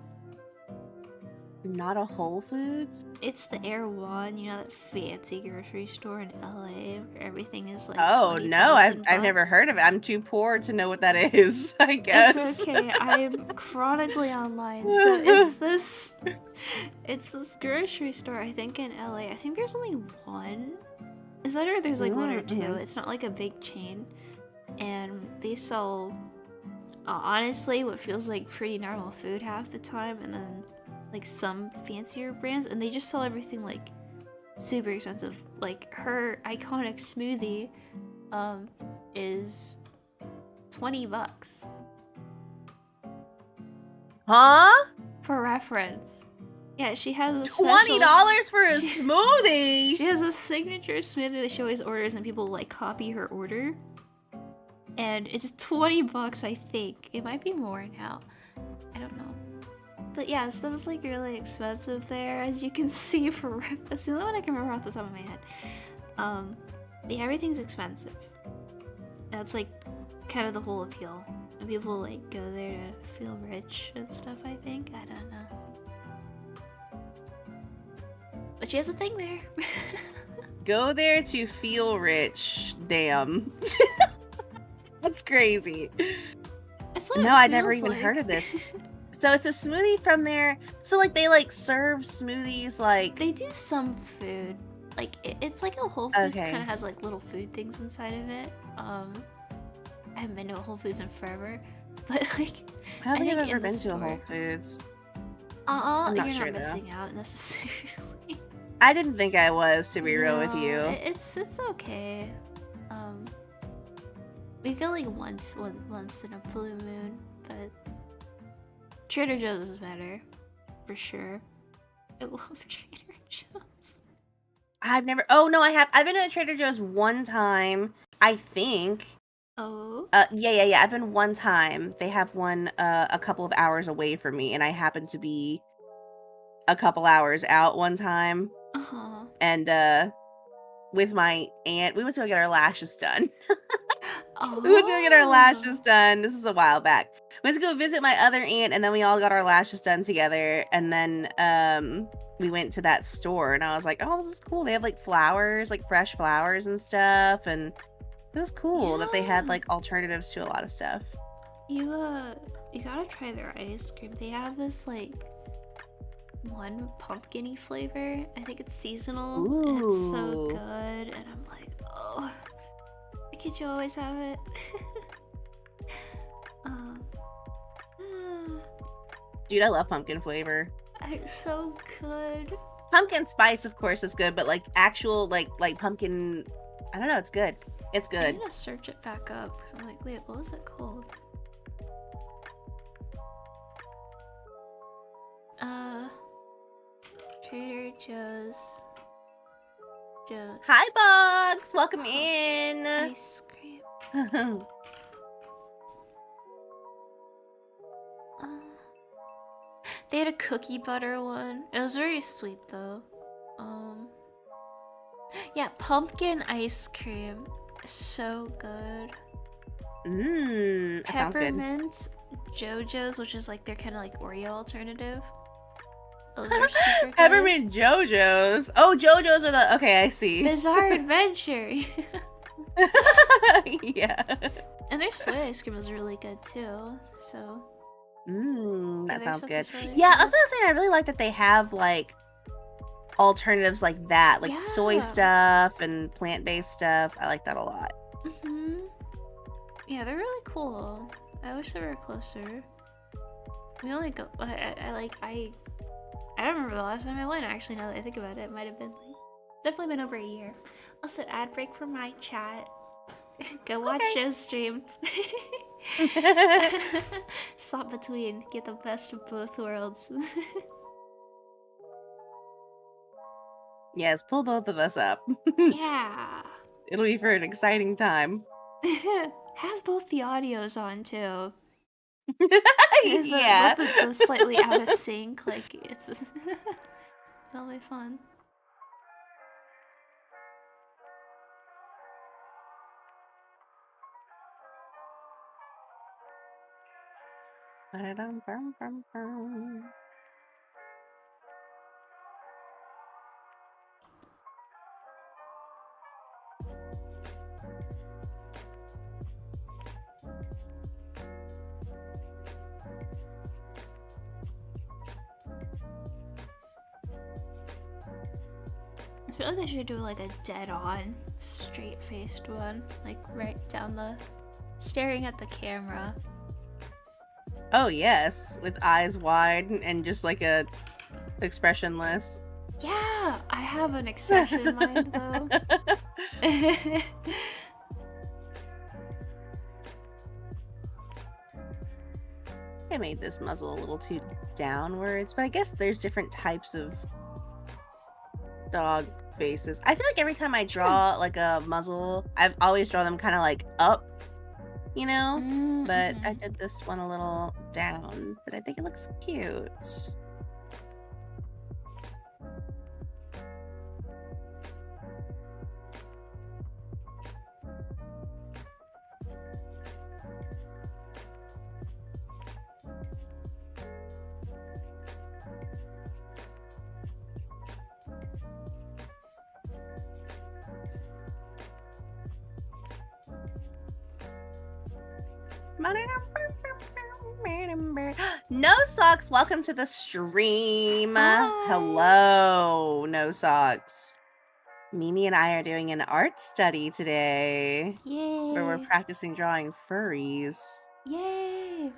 Not a Whole Foods? It's the Erewhon, you know, that fancy grocery store in LA where everything is like Oh, no, 20,000 I've never bucks. heard of it. I'm too poor to know what that is, I It's guess. okay. I'm chronically online. So it's this grocery store I think in LA. I think there's only one. Is that or there's like one or two? It's not like a big chain. And they sell honestly what feels like pretty normal food half the time, and then like some fancier brands, and they just sell everything like super expensive. Like her iconic smoothie is $20 Huh? for reference. Yeah, she has a special $20 for a smoothie? She has a signature smoothie that she always orders, and people like copy her order. And it's $20, I think. It might be more now. I don't know. But yeah, stuff was like really expensive there, as you can see for that's the only one I can remember off the top of my head. Yeah, everything's expensive. That's like kind of the whole appeal. And people like go there to feel rich and stuff, I think. I don't know. But she has a thing there. Go there to feel rich. Damn. That's crazy. That's what No, it I never feels even like. heard of this. So it's a smoothie from there. So like they like serve smoothies like They do some food. Like it's like a Whole Foods Okay. kind of has like little food things inside of it. I haven't been to a Whole Foods in forever, but like I don't think I've think ever in the been to a Whole store- Foods. I'm not you're sure, not though. missing out necessarily. I didn't think I was, to be real with No, you. it's okay. We go like once in a blue moon, but Trader Joe's is better, for sure. I love Trader Joe's. I've never. Oh no, I have. I've been to a Trader Joe's one time. I think. Oh. Yeah. I've been one time. They have one a couple of hours away from me, and I happened to be a couple hours out one time. Uh-huh. And with my aunt, we went to go get our lashes done. Oh. We went to go get our lashes done. This is a while back. Went to go visit my other aunt, and then we all got our lashes done together. And then we went to that store, and I was like, "Oh, this is cool. They have like flowers, like fresh flowers and stuff." And it was cool that they had Yeah. like alternatives to a lot of stuff. You gotta try their ice cream. They have this like one pumpkin-y flavor. I think it's seasonal. And it's so Ooh. good. And I'm like, oh, why can't you always have it? um, Dude, I love pumpkin flavor. it's so good. Pumpkin spice, of course, is good, but like actual like pumpkin, I don't know, it's good. It's I'm good. gonna search it back up because I'm like, wait, what was it called? Trader Joe's. Hi, Bugs. Welcome in. Ice cream. They had a cookie butter one. It was very sweet though. Yeah, pumpkin ice cream is so good. That sounds good. Peppermint JoJo's, which is like their kind of like Oreo alternative. Those are super good. Peppermint JoJo's. Oh, JoJo's are the okay. I see. Bizarre Adventure. Yeah. And their soy ice cream is really good too. So That their sounds stuff good. is really Yeah, good. that's what I was saying. I really like that they have like alternatives like that, like soy Yeah. stuff and plant-based stuff. I like that a lot. Yeah, they're really cool. I wish they were closer. We only go. I don't remember the last time I went. Actually, now that I think about it, it might have been like definitely been over a year. Also, ad break for my chat. Go watch show stream. Okay. Swap between. Get the best of both worlds. Yes, pull both of us up. Yeah. It'll be for an exciting time. Have both the audios on too. Yeah. Let the slightly out of sync, like it's it'll be fun. Ba-da-dum-bum-bum-bum. I feel like I should do like a dead-on, straight-faced one, like right down the, staring at the camera. Oh yes, with eyes wide and just like a expressionless. Yeah, I have an expression in mind though. I made this muzzle a little too downwards, but I guess there's different types of dog faces. I feel like every time I draw like a muzzle, I've always drawn them kind of like up, you know? But I did this one a little down, but I think it looks cute. No Socks, welcome to the stream. Hi. Hello, No Socks. Mimi and I are doing an art study today where we're Yay. practicing drawing furries. Yay.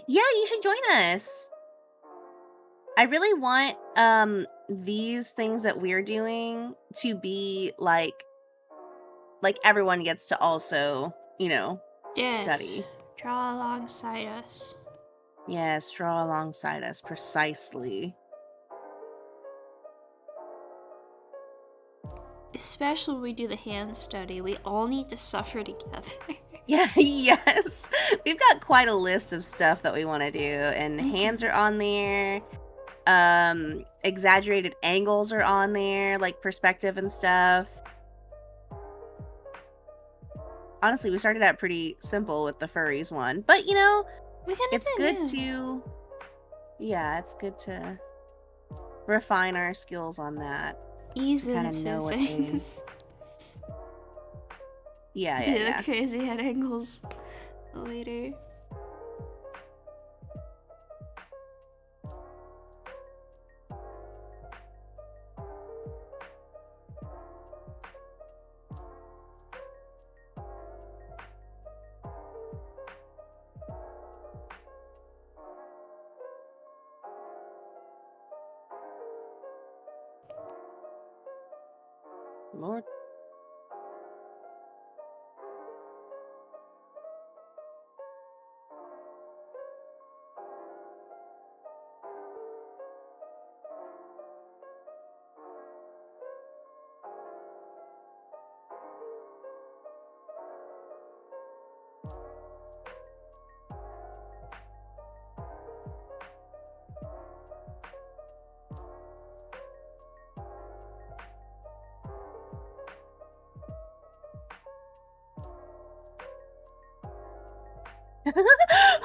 Yeah, you should join us. I really want these things that we're doing to be like everyone gets to also, Yes. study. Draw alongside us. Yes, draw alongside us precisely. Especially when we do the hand study, we all need to suffer together. Yeah, yes. We've got quite a list of stuff that we want to do, and hands are on there. Exaggerated angles are on there, like perspective and stuff. Honestly, we started out pretty simple with the furries one, but it's good to it's good to refine our skills on that. Ease Kind into of know what things. Yeah, Do yeah. the crazy head angles later. Lord.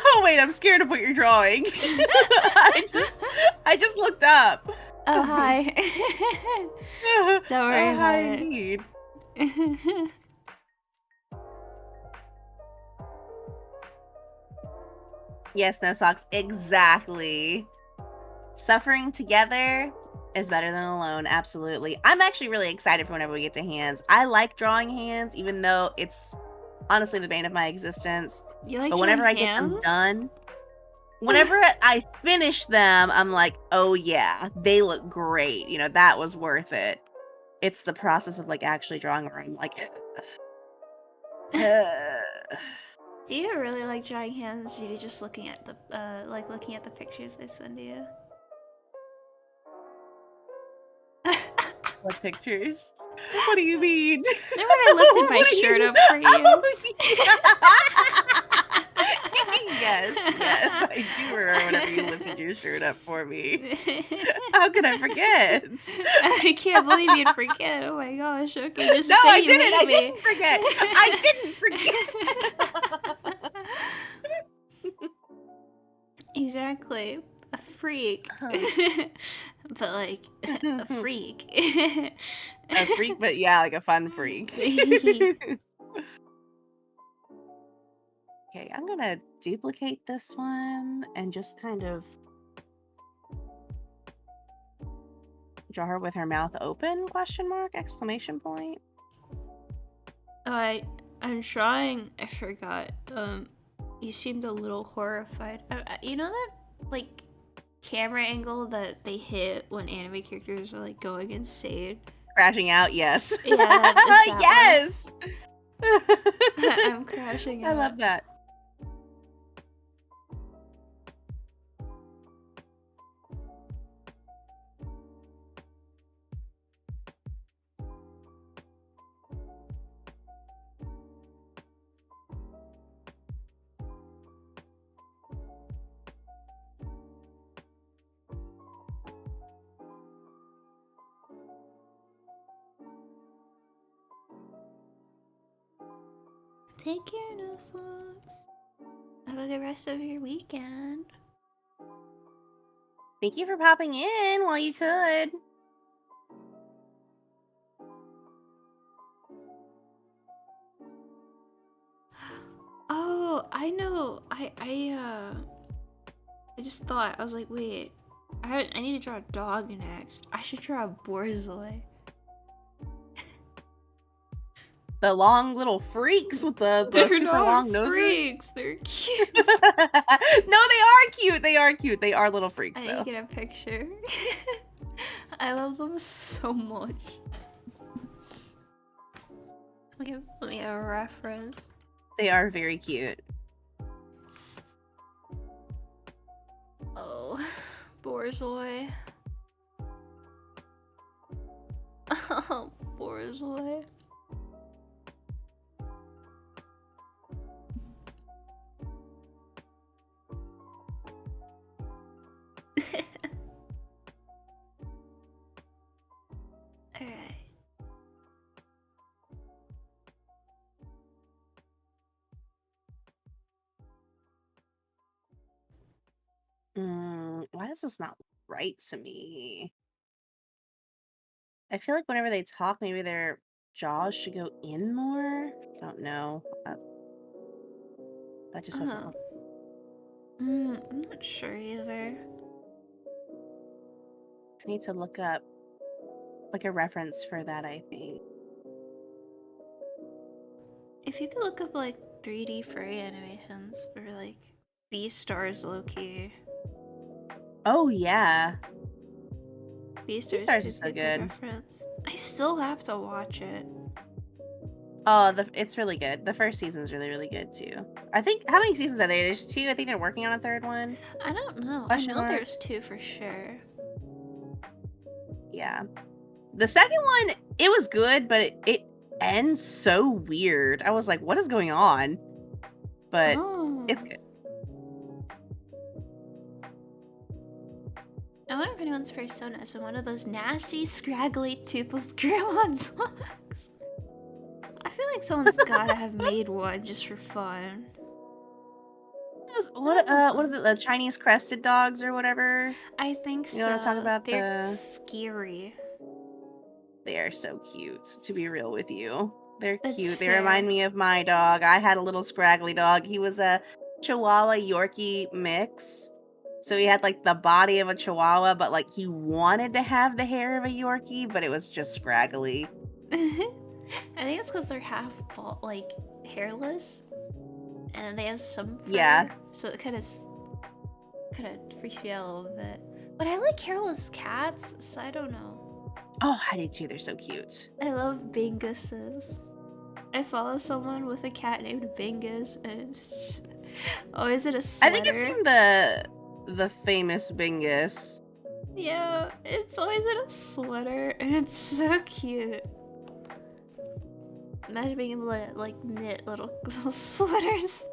Oh wait, I'm scared of what you're drawing. I just looked up. Oh, hi. Don't worry Oh, hi about indeed. it. Yes, no socks. Exactly. Suffering together is better than alone. Absolutely. I'm actually really excited for whenever we get to hands. I like drawing hands, even though it's honestly the bane of my existence. You like But drawing whenever I get them hands? done, whenever I finish them, I'm like, oh yeah, they look great. You know, that was worth it. It's the process of like actually drawing where I'm like, Do you really like drawing hands, or are you just looking at the like looking at the pictures I send you? what pictures? What do you mean? Remember when I lifted my What do shirt you- up for you? Oh, yes, yes, I do remember whenever you lifted your shirt up for me. How could I forget? I can't believe you'd forget. Oh my gosh. Okay, just No, say I you didn't. hate I me. didn't forget. I didn't forget. Exactly. A freak. But like a freak. A freak, but yeah, like a fun freak. Okay, I'm gonna duplicate this one and just kind of draw her with her mouth open, question mark, exclamation point. Oh, I'm trying. I forgot. You seemed a little horrified. You know that like camera angle that they hit when anime characters are like going insane? Crashing out, yes. Yeah, that yes. I'm crashing I out. love that. Take care, no slugs. Have a good rest of your weekend. Thank you for popping in while you could. Oh, I know. I just thought, I was like, wait, I need to draw a dog next. I should draw a borzoi. The long little freaks with the They're super not long noses. freaks. They're cute. No, they are cute. They are cute. They are little freaks, I need though. to get a picture. I love them so much. Let me have a reference. They are very cute. Oh, borzoi. Oh, borzoi. Alright. Why does this not look right to me? I feel like whenever they talk, maybe their jaws should go in more. I don't know. That just doesn't look. I'm not sure either. I need to look up like a reference for that, I think. If you could look up like 3D furry animations or like Beastars low-key. Oh, yeah. Beastars Beastars is could so be a good good. reference. I still have to watch it. Oh, it's really good. The first season's really, really good too. I think how many seasons are there? There's 2. I think they're working on a 3rd one. I don't know. I Question know mark. there's 2 for sure. Yeah. The second one, it was good, but it ends so weird. I was like, what is going on? But Oh. it's good. I wonder if anyone's persona has been one of those nasty, scraggly, toothless grandma dogs. I feel like someone's gotta have made one just for fun. What are the Chinese crested dogs or whatever? I think You know what I'm talking so. about? They're scary. They are so cute, to be real with you. They're That's cute. They fair. remind me of my dog. I had a little scraggly dog. He was a Chihuahua Yorkie mix. So he had like the body of a Chihuahua, but like he wanted to have the hair of a Yorkie, but it was just scraggly. I think it's because they're half like hairless, and they have some fur, Yeah. so it kind of freaks me out a little bit. But I like hairless cats, so I don't know. Oh, I do too. They're so cute. I love Binguses. I follow someone with a cat named Bingus, and it's always in a sweater. I think I've seen the famous Bingus. Yeah, it's always in a sweater, and it's so cute. Imagine being able to like knit little sweaters.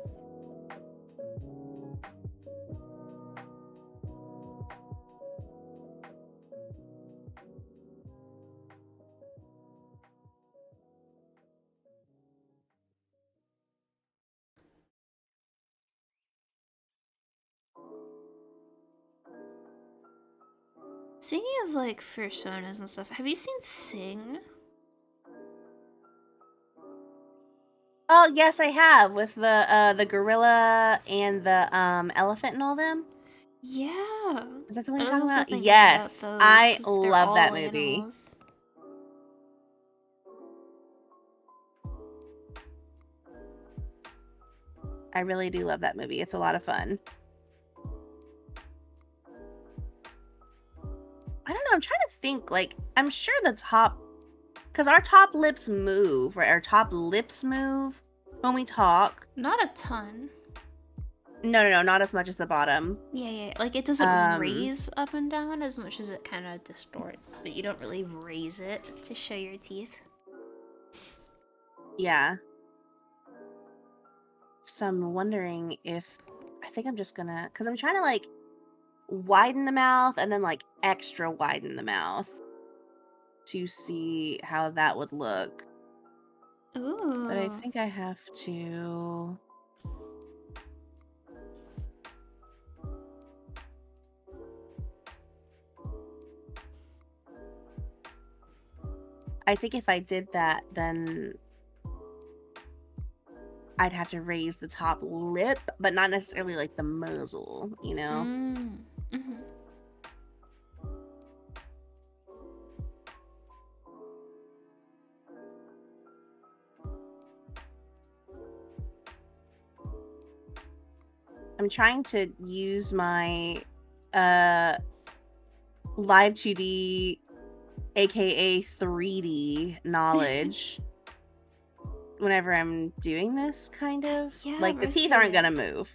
Speaking of like personas and stuff, have you seen Sing? Oh yes, I have, with the gorilla and the elephant and all them. Yeah. Is that the one I you're was talking also about? thinking about Yes, those I because they're love that all movie. animals. I really do love that movie. It's a lot of fun. I don't know. I'm trying to think. Like, I'm sure the top, because our top lips move, right? Our top lips move when we talk. Not a ton. No, not as much as the bottom. Yeah. Like it doesn't raise up and down as much as it kind of distorts, but you don't really raise it to show your teeth. Yeah. So I'm wondering if, I think I'm just gonna, because I'm trying to like widen the mouth and then like extra widen the mouth to see how that would look. Ooh. But I think I have to. I think if I did that, then I'd have to raise the top lip, but not necessarily like the muzzle, you know? Mm-hmm. I'm trying to use my live 2D, aka 3D knowledge whenever I'm doing this, kind of. Yeah, like the teeth aren't gonna move.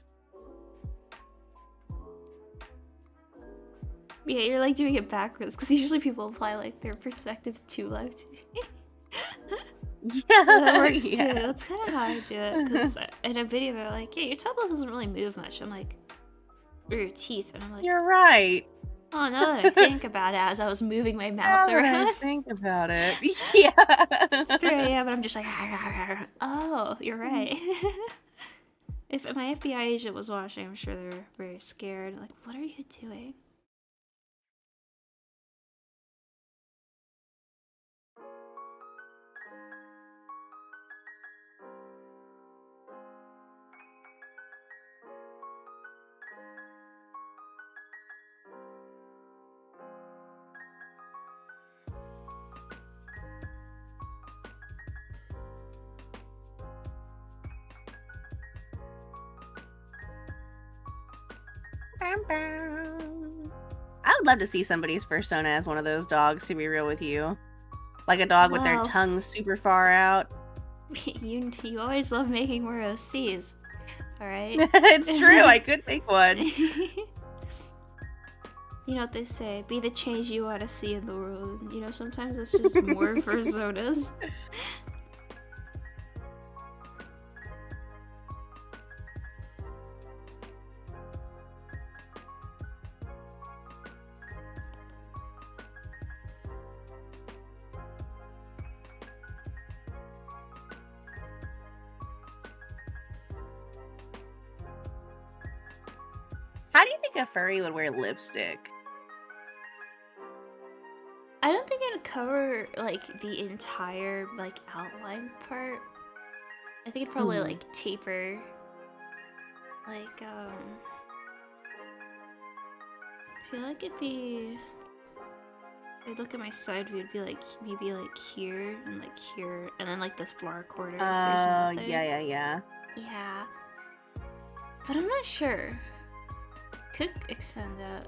Yeah, you're like doing it backwards because usually people apply like their perspective to live 2D. Yeah, that works too. yeah. That's kind of how I do it. Because in a video, they're like, "Yeah, your top lip doesn't really move much." I'm like, "Or your teeth," and I'm like, You're right. "Oh, now that I think about it," as I was moving my mouth Now that around. I think about it, yeah. It's 3 a.m. and I'm just like, "Oh, you're right." If my FBI agent was watching, I'm sure they were very scared. Like, what are you doing? I would love to see somebody's persona as one of those dogs, to be real with you. Like a dog with their Well, tongue super far out. you always love making more OCs, all right? It's true, I could make one. You know what they say, be the change you want to see in the world. You know, sometimes it's just more personas. How do you think a furry would wear lipstick? I don't think it'd cover like the entire like outline part. I think it'd probably Mhm. like taper like I feel like it'd be if I look at my side view, it'd be like maybe like here and then like this floor quarters, there's Oh, nothing. yeah. Yeah. But I'm not sure. Could extend that.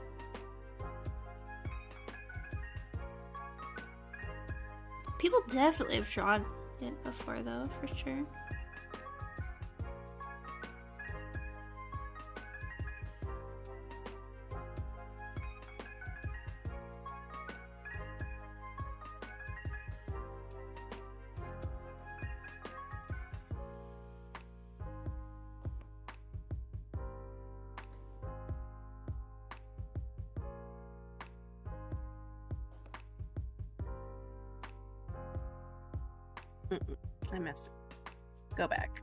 People definitely have drawn it before though, for sure. Mm-mm. I missed it. Go back.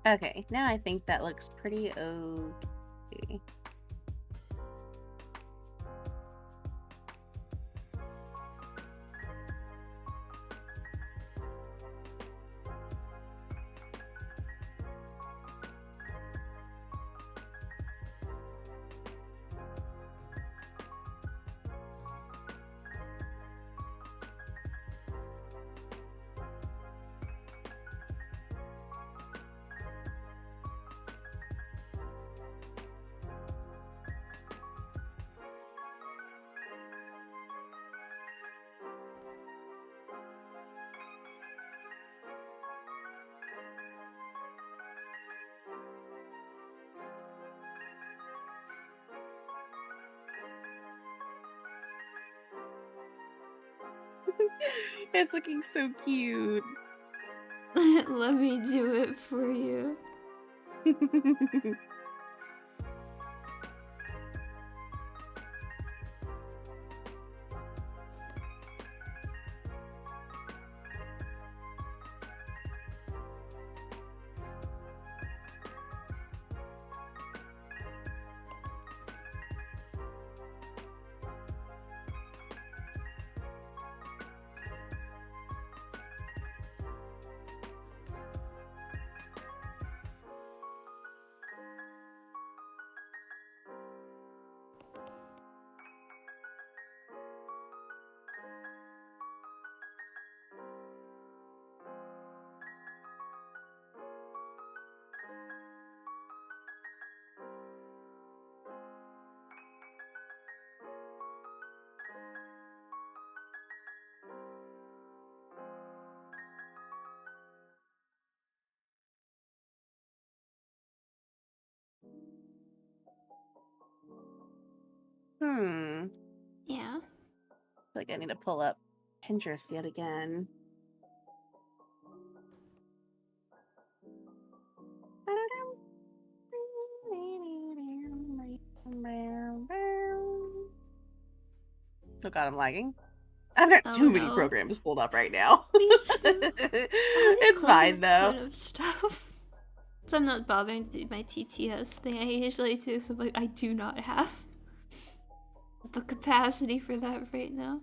Okay, now I think that looks pretty okay. It's looking so cute. Let me do it for you. Hmm. Yeah. Feel like I need to pull up Pinterest yet again. Oh god, I'm lagging. I've got Oh too many no. programs pulled up right now. Me too. I had to It's close a fine though. ton of stuff. So I'm not bothering to do my TTS thing I usually do, so like I do not have the capacity for that right now.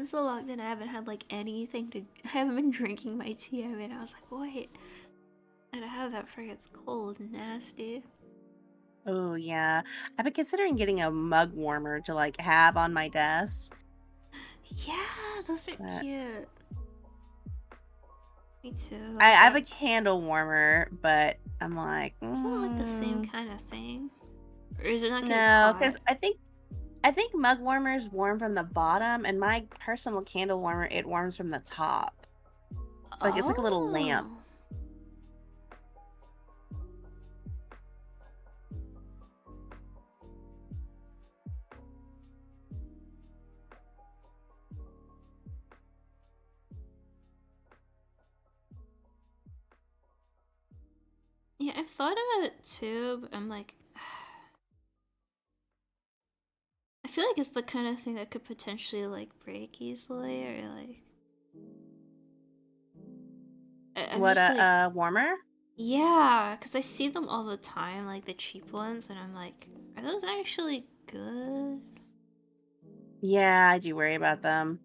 since the lockdown, I haven't had like anything to. I haven't been drinking my tea. I mean, I was like, wait, and I have that for it's cold and nasty. Oh yeah. I've been considering getting a mug warmer to like have on my desk. Yeah, those are But cute. Me too. I I have got. a candle warmer, but I'm like, Is that like the same kind of thing, or is it not get as no, hot? because I think mug warmers warm from the bottom, and my personal candle warmer, it warms from the top. It's like a little lamp. Oh. Yeah, I've thought about it too, but I'm like, I feel like it's the kind of thing that could potentially like break easily, or like, I'm What just a like, warmer? yeah, because I see them all the time, like the cheap ones, and I'm like, are those actually good? Yeah, I do worry about them.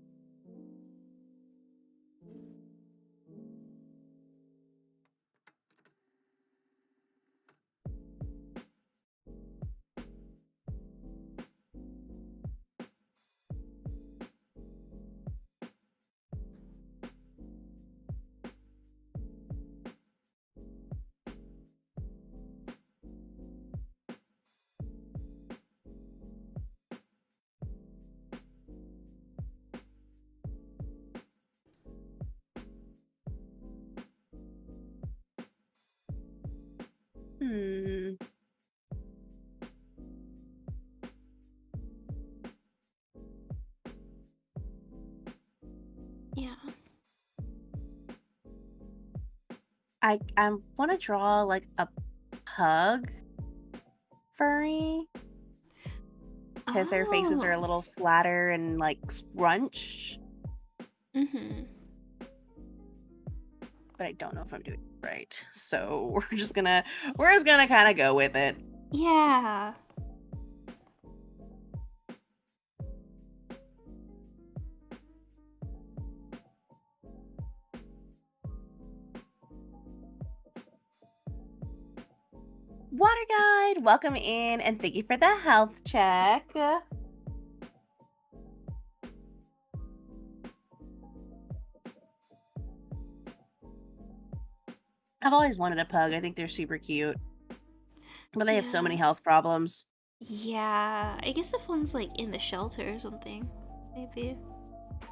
Hmm. Yeah. I want to draw like a pug furry because their faces are a Oh. little flatter and like scrunched, Mm-hmm. but I don't know if I'm doing it right. So we're just gonna kind of go with it. Yeah. Water guide, welcome in and thank you for the health check. I've always wanted a pug. I think they're super cute, but they have so many Yeah. health problems. Yeah. I guess if one's like in the shelter or something, maybe.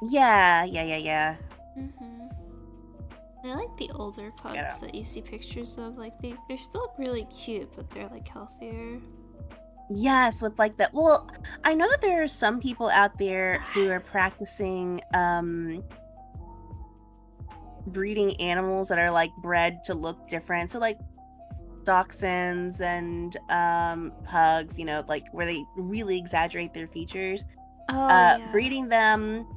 Yeah, yeah, yeah, yeah. Mm-hmm. I like the older Get pugs 'em. that you see pictures of. Like they're still really cute, but they're like healthier. Yes, with like the well, I know that there are some people out there who are practicing breeding animals that are like bred to look different. So like dachshunds and pugs, like where they really exaggerate their features. Oh yeah. Breeding them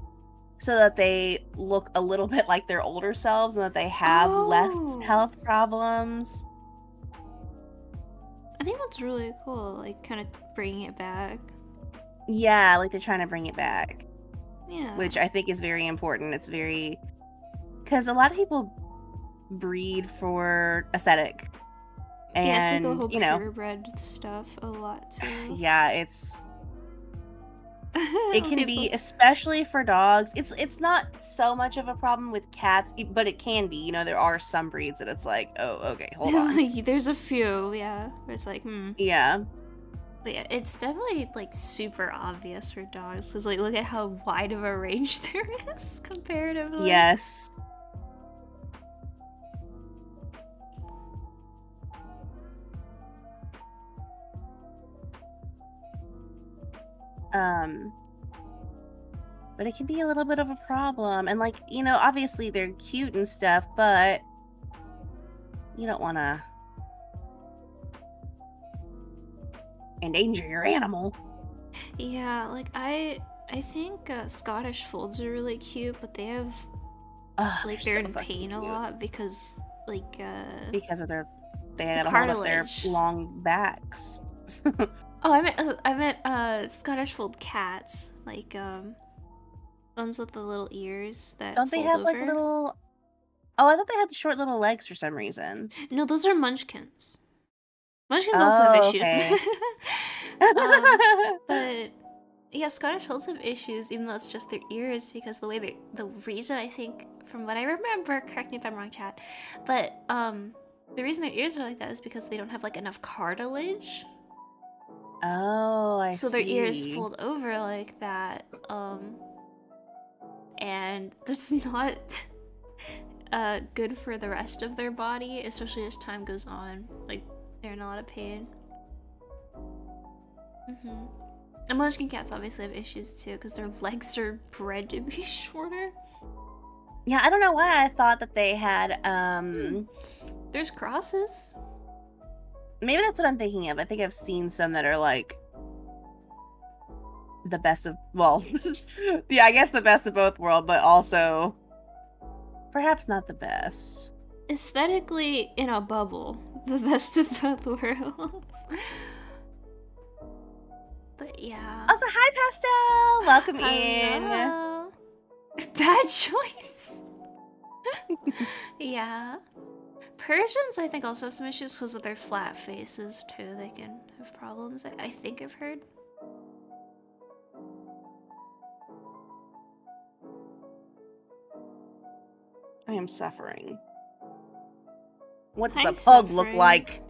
so that they look a little bit like their older selves and that they have less Oh, health problems. I think that's really cool. Like kind of bringing it back. Yeah, like they're trying to bring it back, Yeah. which I think is very important. It's very because a lot of people breed for aesthetic Yeah, it's like the and whole purebred stuff a lot too. yeah, it When can be, people, especially for dogs. It's not so much of a problem with cats, but it can be. There are some breeds that it's like, oh, okay, hold on. like, there's a few, yeah, where it's like, hmm. Yeah. But yeah, it's definitely like super obvious for dogs because like look at how wide of a range there is comparatively. Yes. Um, but it can be a little bit of a problem. And like, obviously they're cute and stuff, but you don't want to endanger your animal. Yeah, like I think Scottish folds are really cute, but they have Oh, they're like they're so in fucking pain a cute lot because like because of they the gotta hold up their cartilage. long backs. Oh, I meant Scottish fold cats, like Ones with the little ears that Don't they fold have like over. little? Oh, I thought they had the short little legs for some reason. No, those are munchkins. Munchkins also have Oh, issues. okay. But yeah, Scottish Folds have issues, even though it's just their ears, because the reason I think, from what I remember, correct me if I'm wrong, chat, but the reason their ears are like that is because they don't have like enough cartilage, Oh, I so their ears see. fold over like that, and that's not good for the rest of their body, especially as time goes on. Like, they're in a lot of pain. And Munchkin cats obviously have issues too, because their legs are bred to be shorter. Yeah, I don't know why I thought that they had There's crosses. maybe that's what I'm thinking of. I think I've seen some that are like the best of, well, yeah, I guess the best of both worlds, but also perhaps not the best. Aesthetically in a bubble. The best of both worlds. But yeah. Also, hi Pastel! Welcome in. Hello. Bad choice. Yeah. Persians, I think, also have some issues because of their flat faces, too. They can have problems, I think I've heard. I am suffering. What does I'm a pug look suffering. like?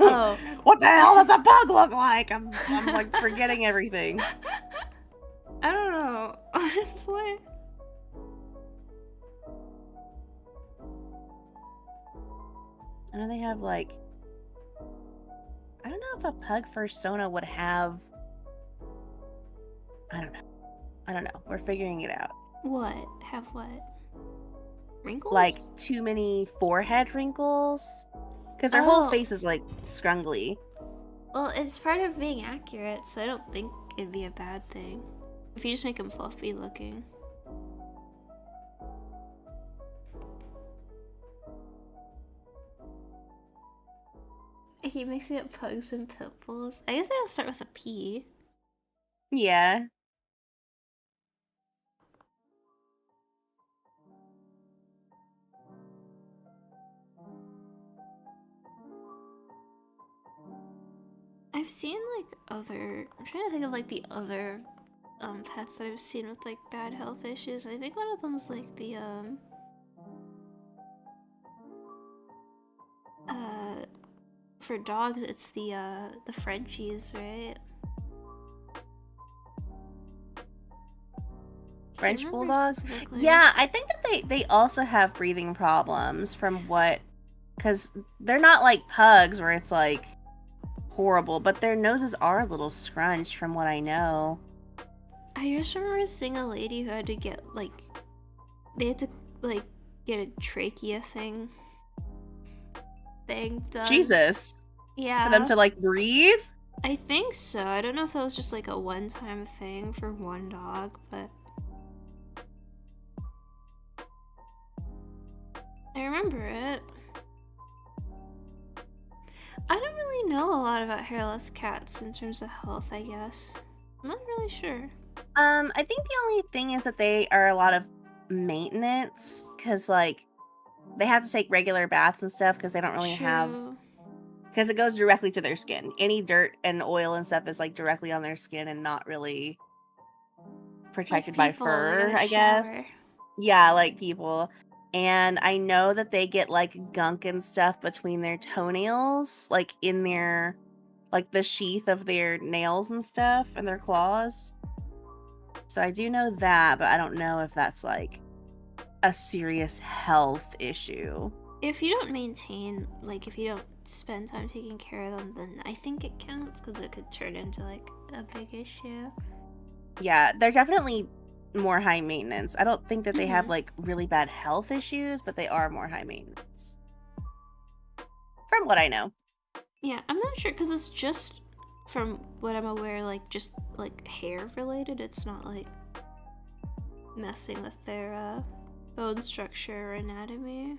Oh. What the hell does a pug look like? I'm like forgetting everything. I don't know, honestly. I know they have like, I don't know if a pug fursona would have, I don't know. We're figuring it out. What? Have what? Wrinkles? Like too many forehead wrinkles? Because their whole face is like scrungly. Well, it's part of being accurate, so I don't think it'd be a bad thing. If you just make them fluffy looking. I keep mixing up pugs and pit bulls. I guess I'll start with a P. Yeah. I've seen like other. I'm trying to think of like the other pets that I've seen with like bad health issues. I think one of them's like the for dogs it's the Frenchies, right? French bulldogs. Yeah, I think that they also have breathing problems from what, because they're not like pugs where it's like horrible, but their noses are a little scrunched from what I know. I just remember seeing a lady who had to get like, they had to like get a trachea thing done. Jesus. Yeah. For them to like breathe? I think so. I don't know if that was just like a one-time thing for one dog, but I remember it. I don't really know a lot about hairless cats in terms of health, I guess. I'm not really sure. I think the only thing is that they are a lot of maintenance, because like they have to take regular baths and stuff because they don't really have, because it goes directly to their skin. Any dirt and oil and stuff is like directly on their skin and not really protected by fur, I guess. Yeah, like people. And I know that they get like gunk and stuff between their toenails, like in their, like the sheath of their nails and stuff and their claws. So I do know that, but I don't know if that's like a serious health issue. If you don't maintain, like if you don't spend time taking care of them, then I think it counts because it could turn into like a big issue. Yeah, they're definitely more high maintenance. I don't think that they have like really bad health issues, but they are more high maintenance. From what I know. Yeah, I'm not sure because it's just, from what I'm aware, like just like hair related. It's not like messing with their bone structure or anatomy.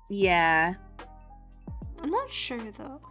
Yeah. I'm not sure though.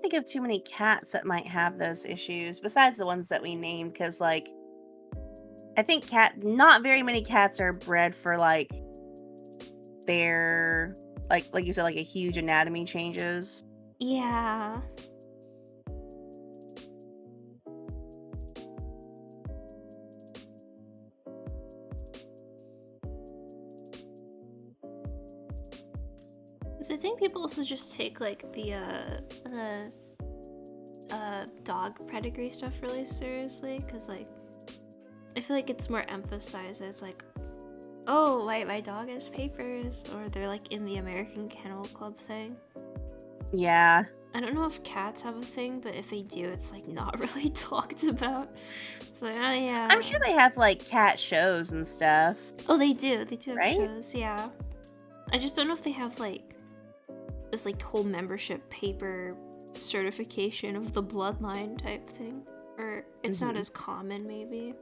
think of too many cats that might have those issues besides the ones that we named. Because like, I think not very many cats are bred for, like, their like you said, like, a huge anatomy changes. Yeah. So I think people also just take like the dog pedigree stuff really seriously, because like I feel like it's more emphasized as like, oh, my dog has papers, or they're like in the American Kennel Club thing. Yeah. I don't know if cats have a thing, but if they do, it's like not really talked about. So yeah. I'm sure they have, like, cat shows and stuff, Oh, they do. They do have right? shows. Yeah. I just don't know if they have like this like whole membership paper certification of the bloodline type thing, or it's not Mhm. as common maybe.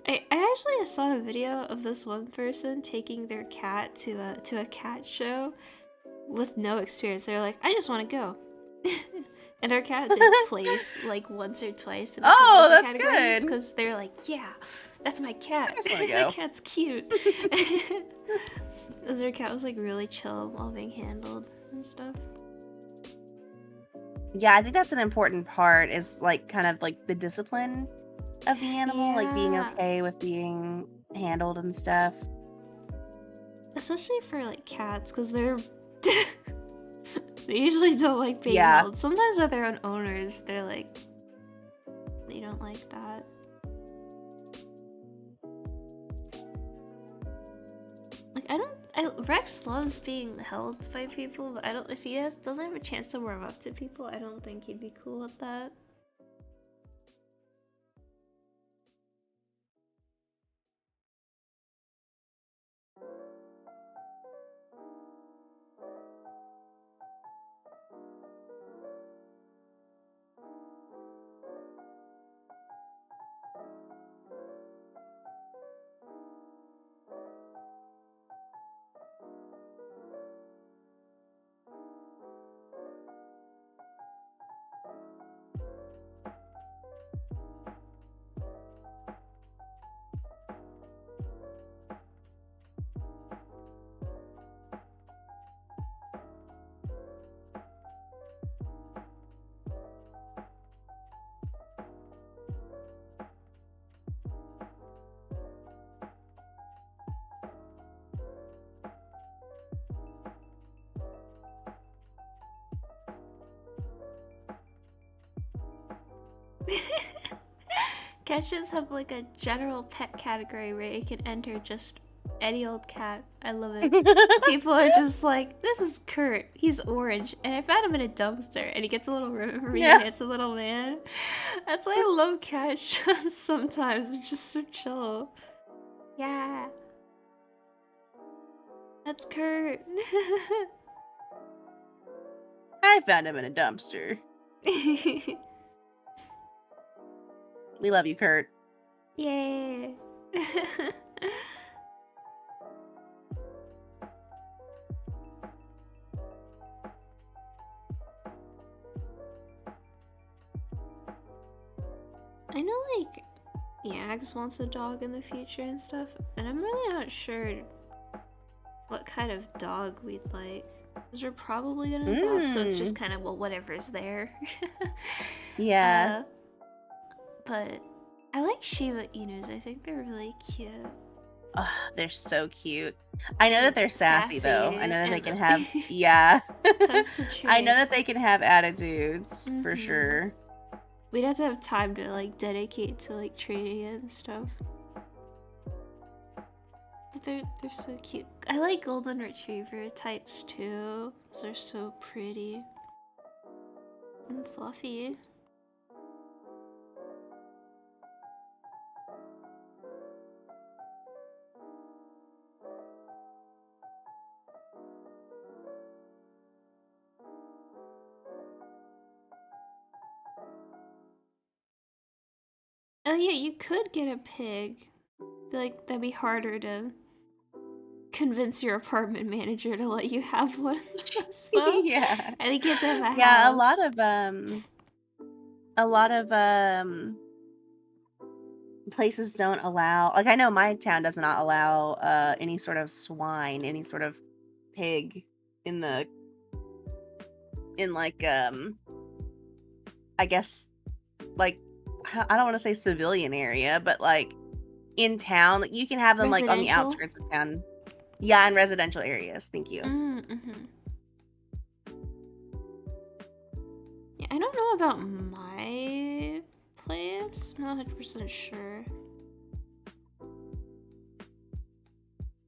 I actually saw a video of this one person taking their cat to a cat show with no experience. They're like, I just want to go. And their cat did place like once or twice in a couple Oh, different that's categories, good. because they're like, yeah, that's my I cat. just wanna My go. cat's cute. Because their cat was like really chill while being handled and stuff. Yeah, I think that's an important part is, like, kind of, like, the discipline of the animal, like, being Yeah, okay with being handled and stuff. especially for like cats, because they're they usually don't like being Yeah. held. Sometimes with their own owners, they're like, they don't like that. Like Rex loves being held by people, but I don't. If doesn't have a chance to warm up to people, I don't think he'd be cool with that. Cats just have like a general pet category where it can enter just any old cat. I love it. People are just like, this is Kurt. He's orange, and I found him in a dumpster, and he gets a little ribbon for me, Yeah. and it's a little man. That's why I love cat shows sometimes. They're just so chill. Yeah, that's Kurt. I found him in a dumpster. We love you, Kurt. Yay. I know, like, Yags wants a dog in the future and stuff, and I'm really not sure what kind of dog we'd like. Because we're probably gonna adopt, so it's just Mm. kind of, well, whatever's there. Yeah. uh, but I like Shiba Inus. I think they're really cute. Ugh, they're so cute. I know that they're sassy, though. I Sassy know that they and can have yeah. tough to I know train. that they can have attitudes, for Mhm. sure. We'd have to have time to like dedicate to like training it and stuff. But they're so cute. I like golden retriever types too. 'Cause they're so pretty and fluffy. Oh yeah, you could get a pig. But, like that'd be harder to convince your apartment manager to let you have one of those, though. Yeah. I think you have to have a Yeah, house. a lot of places don't allow, like, I know my town does not allow any sort of swine, any sort of pig in the in like I guess, like, I don't want to say civilian area, but like in town, like you can have them like on the Residential? outskirts of town. Yeah, in residential areas. Thank you. Mm-hmm. Yeah, I don't know about my place. I'm not 100% sure.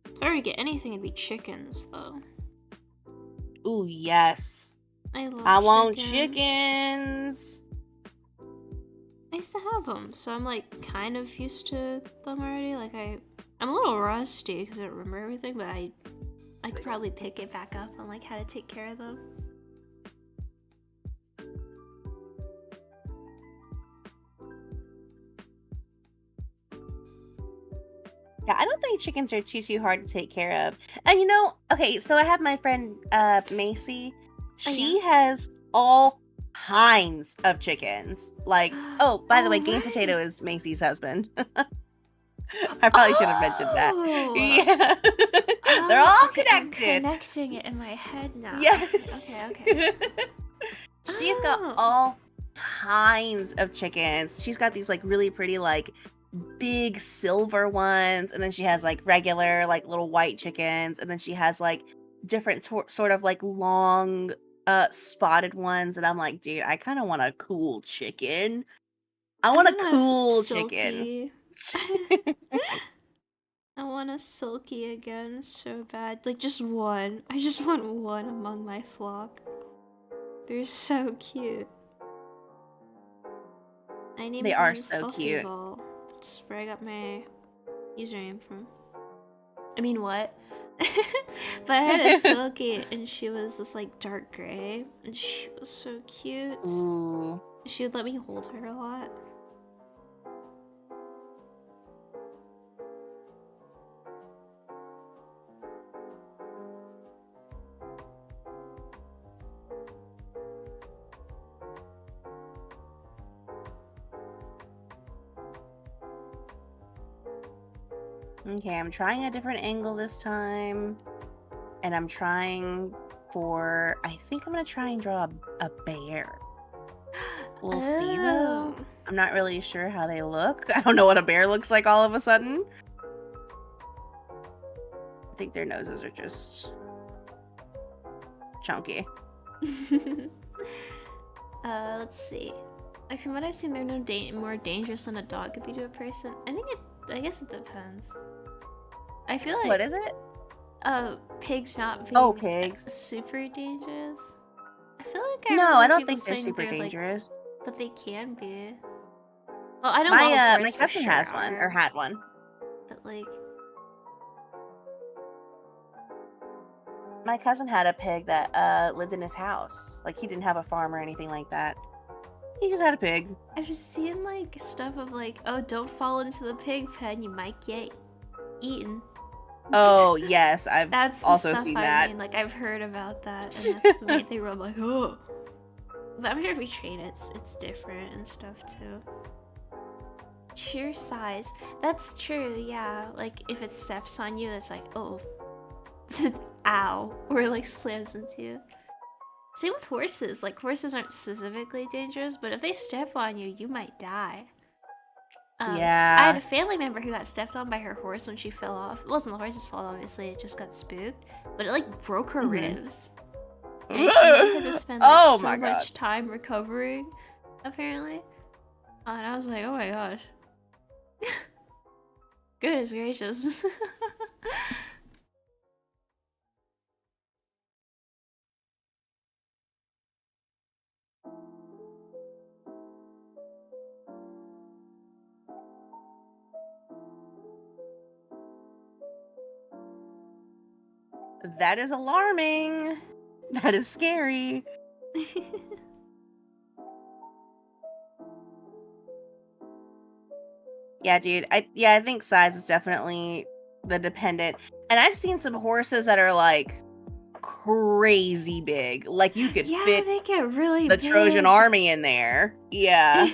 If I were to get anything, it'd be chickens, though. Ooh, yes. I love I want chickens. chickens. I used to have them, so I'm like kind of used to them already. Like I'm a little rusty because I don't remember everything, but I could probably pick it back up on like how to take care of them. Yeah, I don't think chickens are too hard to take care of. And okay, so I have my friend Macy. Oh yeah. She has all kinds of chickens. Like, oh, by the way, Oh Game Potato right. is Macy's husband. I probably should have mentioned that. Oh. Yeah. They're Oh. all Okay. I'm connected. connecting it in my head now. Okay. Yes. Okay. Okay. She's got Oh. all kinds of chickens. She's got these like really pretty like big silver ones, and then she has like regular like little white chickens, and then she has like different sort of like long spotted ones, and I'm like, dude, I kind of want a cool chicken. I I want a want a cool chicken. silky. I want a silky again so bad. Like just one. I just want one among my flock. They're so cute. I They named are mine so Fluffy cute. Ball. That's where I got my username from. I mean, what? But I had a silky, and she was this like dark gray, and she was so cute. Ooh. She would let me hold her a lot. Okay, I'm trying a different angle this time. And I'm trying for, I think I'm going to try and draw a bear. We'll see though. Oh. I'm not really sure how they look. I don't know what a bear looks like all of a sudden. I think their noses are just chunky. Let's see. Like from what I've seen, they're no more dangerous than a dog could be to a person. I guess it depends. I feel like What is it? pigs not Oh, being pigs. super dangerous. I feel like I No, I remember don't people think they're saying super they're like, dangerous. but they can be. Well, I know wild My boars for cousin sure has one, or are, had one. but like, My cousin had a pig that lived in his house. Like, he didn't have a farm or anything like that. He just had a pig. I've just seen like stuff of like, oh, don't fall into the pig pen, you might get eaten. Oh, yes, I've That's the also stuff seen I that. mean. Like I've heard about that, and that's the main thing where I'm like, oh. But I'm sure if we train it, it's different and stuff too. Sheer size. That's true. Yeah. Like if it steps on you, it's like, oh, ow, or it like slams into you. Same with horses. Like horses aren't specifically dangerous, but if they step on you, you might die. I had Yeah. a family member who got stepped on by her horse when she fell off. It wasn't the horse's fault, obviously. It just got spooked, but it like broke her Mhm. ribs, and she had to spend like Oh so my God. much time recovering, apparently. And I was like, oh my gosh, goodness gracious. That is alarming. That is scary. Yeah, dude. I think size is definitely the dependent. And I've seen some horses that are like crazy big. Like you could Yeah, fit they get really the big. Trojan army in there. Yeah.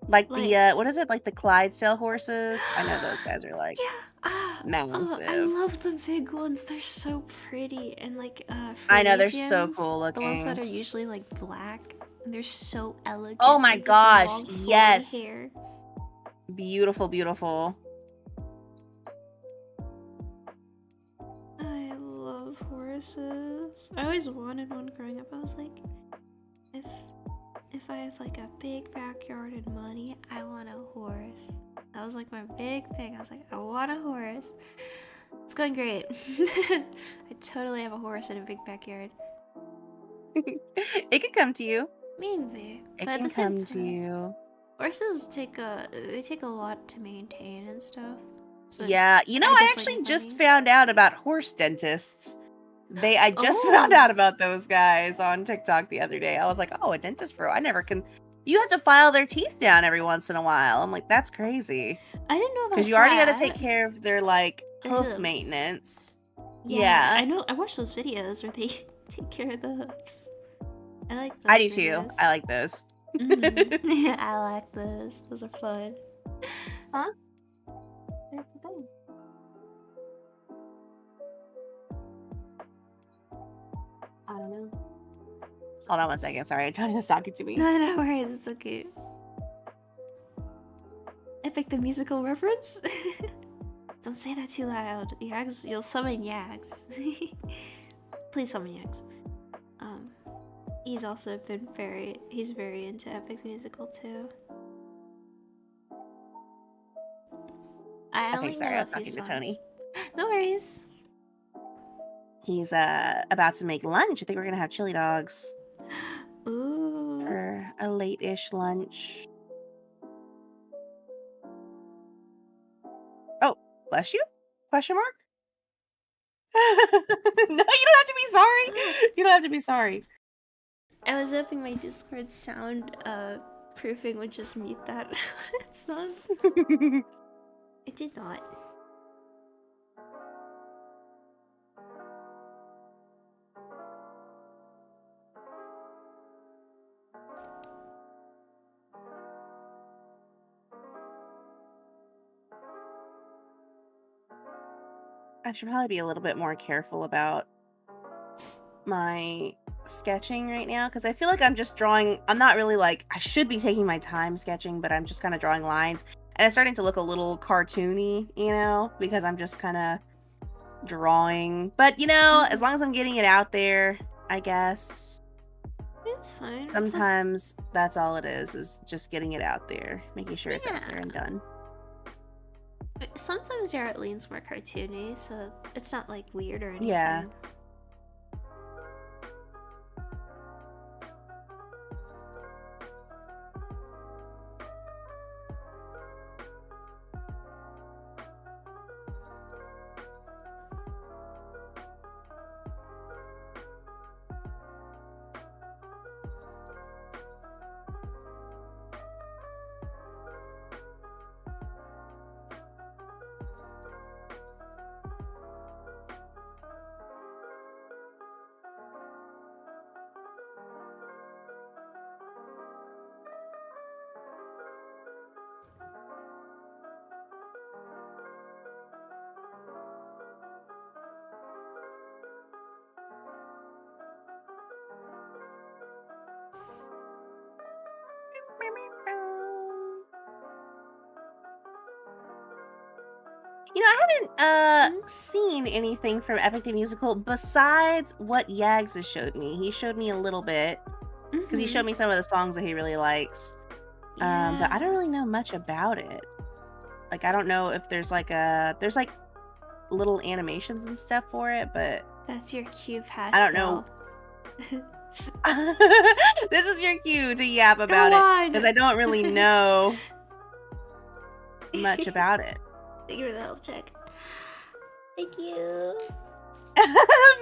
Like Like, the what is it? Like the Clydesdale horses? I know those guys are like yeah. Oh, I massive. love the big ones. They're so pretty. And like I know they're so Frisians, cool the ones that looking. are usually like black, and they're so elegant Oh my with this gosh, long flowy yes. hair. Beautiful, beautiful. I love horses. I always wanted one growing up. I was like, if I have like a big backyard and money, I want a horse. That was like my big thing. I was like, I want a horse. It's going great. I totally have a horse in a big backyard. It can come to you. Maybe, It but at can the same come to time, you. horses take a lot to maintain and stuff. So Yeah, you know, I I definitely actually need just money. found out about horse dentists. I just found Oh, out about those guys on TikTok the other day. I was like, oh, a dentist bro. I never can. You have to file their teeth down every once in a while. I'm like, that's crazy. I didn't know Because about you already got to that. take care of their like The hoof hooves. maintenance. Yeah, Yeah, I know. I watched those videos where they take care of the hooves. I like I those do too. videos. I like those. Mhm. I like those. Those are fun. Huh? There's the thing. I don't know. Hold on one second. Sorry, Tony's talking to me. No worries. It's okay. Epic the musical reference? Don't say that too loud. Yags, you'll summon Yags. Please summon Yags. He's also been he's very into Epic the Musical too. I Okay, only sorry, know I a was few talking to songs. Tony. No worries. He's about to make lunch. I think we're gonna have chili dogs Ooh. for a late-ish lunch. Oh, bless you? Question mark? No, you don't have to be sorry. You don't have to be sorry. I was hoping my Discord sound proofing would just mute that on its own. It did not. I should probably be a little bit more careful about my sketching right now because I feel like I'm just drawing. I'm not really like I should be taking my time sketching, but I'm just kind of drawing lines, and it's starting to look a little cartoony, you know, because I'm just kind of drawing. But you know, as long as I'm getting it out there, I guess It's fine. sometimes that's all it is just getting it out there, making sure it's out there and done. Sometimes your art leans more cartoony, so it's not like weird or anything. Yeah. You know, I haven't seen anything from Epic the Musical besides what Yags has showed me. He showed me a little bit because he showed me some of the songs that he really likes. Yeah. But I don't really know much about it. Like, I don't know if there's like little animations and stuff for it, but That's your cue pastel. I don't know. This is your cue to yap about it because I don't really know much about it. Thank you for the health check. Thank you.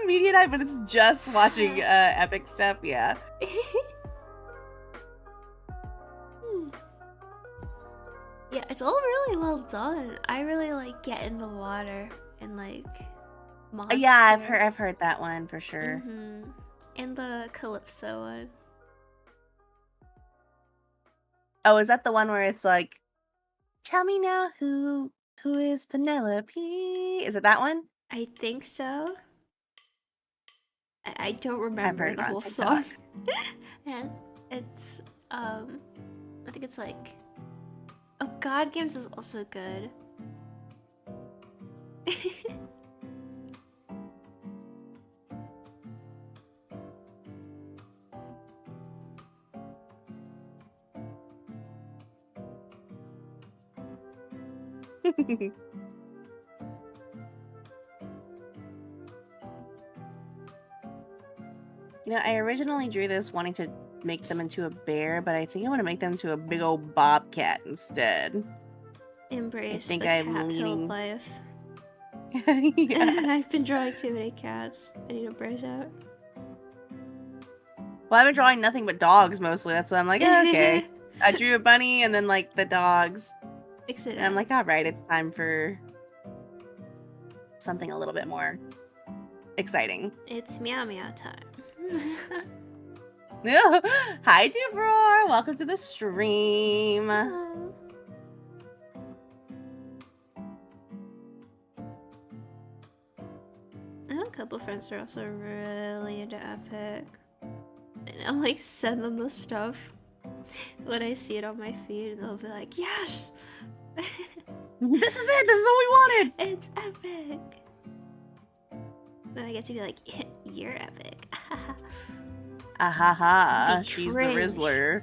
Media night, but it's just watching Epic stuff, yeah. Yeah, it's all really well done. I really like get in the water and like Yeah, Monster. I've heard that one for sure. And the Calypso one. Oh, is that the one where it's like, tell me now who is Penelope? Is it that one? I think so. I don't I've remember heard the it on whole TikTok. song. And it's I think it's like, oh, God Games is also good. You know, I originally drew this wanting to make them into a bear, but I think I want to make them into a big old bobcat instead. I Embrace think the I'm cat-pilled leaning. life. Yeah. I've been drawing too many cats. I need to branch out. Well, I've been drawing nothing but dogs mostly. That's why I'm like, oh, okay. I drew a bunny and then like the dogs. Mix it And I'm up. like, all right, it's time for something a little bit more exciting. It's meow meow time. Hi, Duvror. Welcome to the stream. Hello. I have a couple friends who are also really into Epic. And I'll like send them the stuff when I see it on my feed, and they'll be like, yes! This is it. This is what we wanted. It's Epic! Then I get to be like, you're Epic. Ahaha. Be She's the cringe. Rizzler.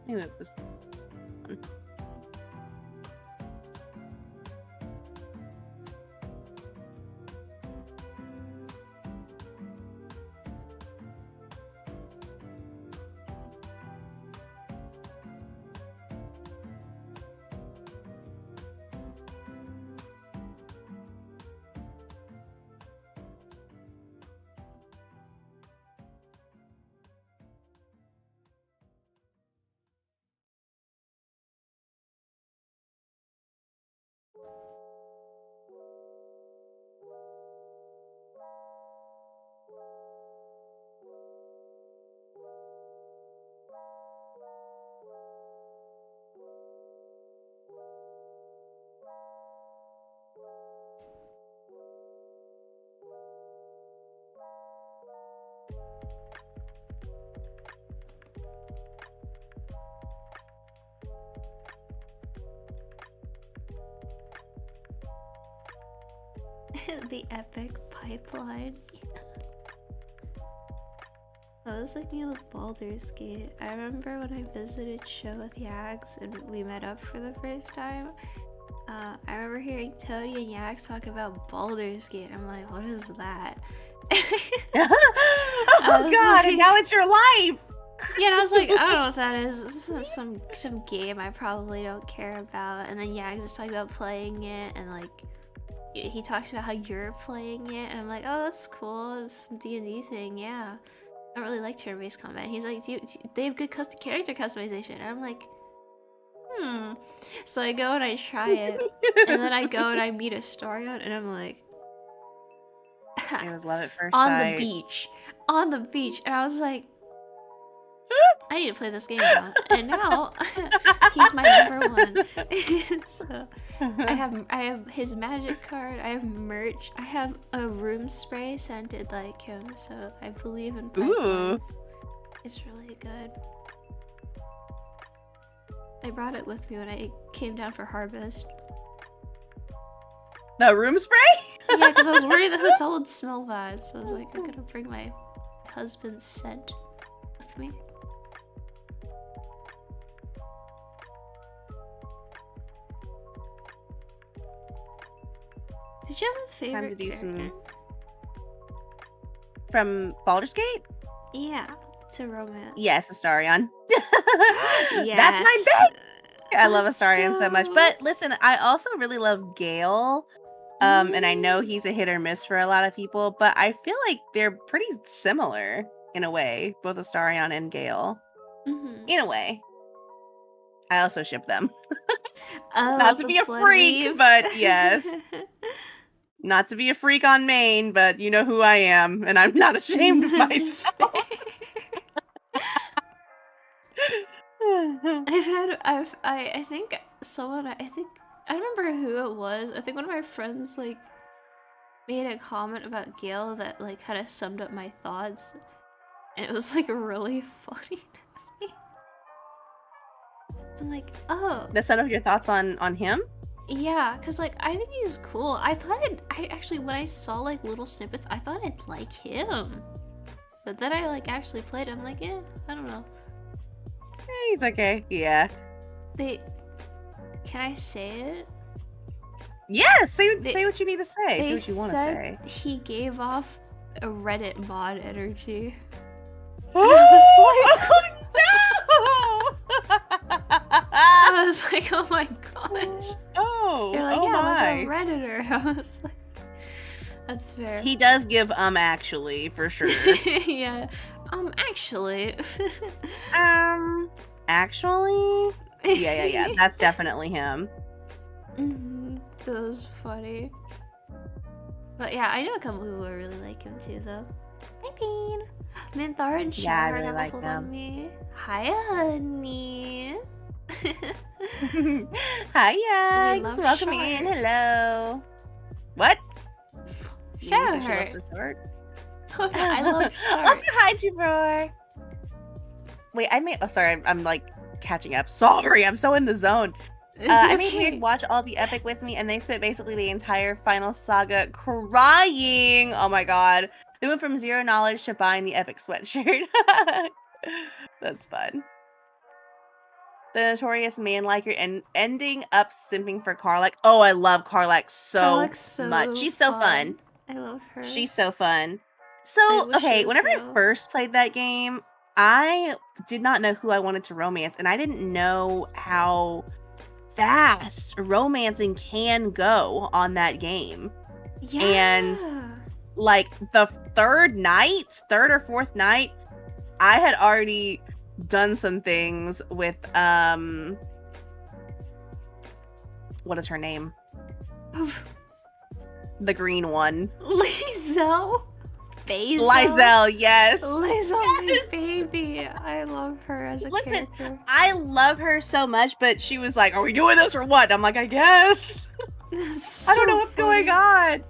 Maybe it was one. The Epic pipeline. I was thinking of Baldur's Gate. I remember when I visited show with Yags and we met up for the first time. I remember hearing Toady and Yags talk about Baldur's Gate. I'm like, what is that? Oh god, like, and now it's your life! Yeah, and I was like, I don't know what that is. This is some game I probably don't care about. And then Yags is talking about playing it, and like he talks about how you're playing it, and I'm like, oh, that's cool. It's some D&D thing, yeah. I really like turn-based combat. And he's like, they have good character customization. And I'm like, So I go and I try it, and then I go and I meet Astarion, and I'm like, It was love at first on sight. the beach, and I was like, I need to play this game now. And now he's my number one. So I have his magic card, I have merch, I have a room spray scented like him, so I believe in pipelines. It's really good. I brought it with me when I came down for Harvest. The room spray? Yeah, because I was worried the hotel would smell bad, so I was like, I'm gonna bring my husband's scent with me. Did you have a Time to favorite do character? some from Baldur's Gate? Yeah, to romance. Yes, Astarion. That's my Yes. baby. I love Let's Astarion so much. go. But listen, I also really love Gale. And I know he's a hit or miss for a lot of people, but I feel like they're pretty similar in a way, both Astarion and Gale. Mm-hmm. In a way. I also ship them. I Not love to the be a blood freak, weave. but yes. Not to be a freak on main, but you know who I am, and I'm not ashamed of That's myself. fair. I think someone, I remember who it was. I think one of my friends, like, made a comment about Gale that, like, kind of summed up my thoughts. And it was, like, really funny to me. I'm like, oh. That's some of your thoughts on him? Yeah, because, like, I think he's cool. I actually, when I saw, like, little snippets, I thought I'd like him. But then I, like, actually played him. I'm like, I don't know. He's okay. Yeah. Can I say it? Yes, say what you need to say. Say what you want to say. He gave off a Reddit mod energy. Oh, I was like, oh my gosh. Oh, They're like, oh yeah, my. like a Redditor. I was like, that's fair. He does give actually, for sure. Yeah. Actually. Actually? Yeah. That's definitely him. That was funny. But yeah, I know a couple people who really like him too, though. Hi, Bean. Minthara and Yeah, I Shower really have like a hold them. on me. Hi, honey. Hi, We Yags. love Welcome in. Shart. Hello. What? Shout You said she her. loves the short? Oh, yeah, I love Shart. Also, hi, Jabroor. Wait, oh, sorry. I'm like catching up. Sorry, I'm so in the zone. I made Weird watch all the epic with me, and they spent basically the entire final saga crying. Oh my god. They went from zero knowledge to buying the epic sweatshirt. That's fun. The notorious man liker and ending up simping for Karlach. Oh, I love Karlach so much. She's so fun. I love her. She's so fun. So, okay, whenever I first played that game, I did not know who I wanted to romance, and I didn't know how fast romancing can go on that game. Yeah. And like the third or fourth night, I had already done some things with what is her name? The green one. Lizelle? Lizelle, yes. Lizelle, my baby. I love her as a character. I love her so much, but she was like, are we doing this or what? And I'm like, I guess. So I don't know what's going on.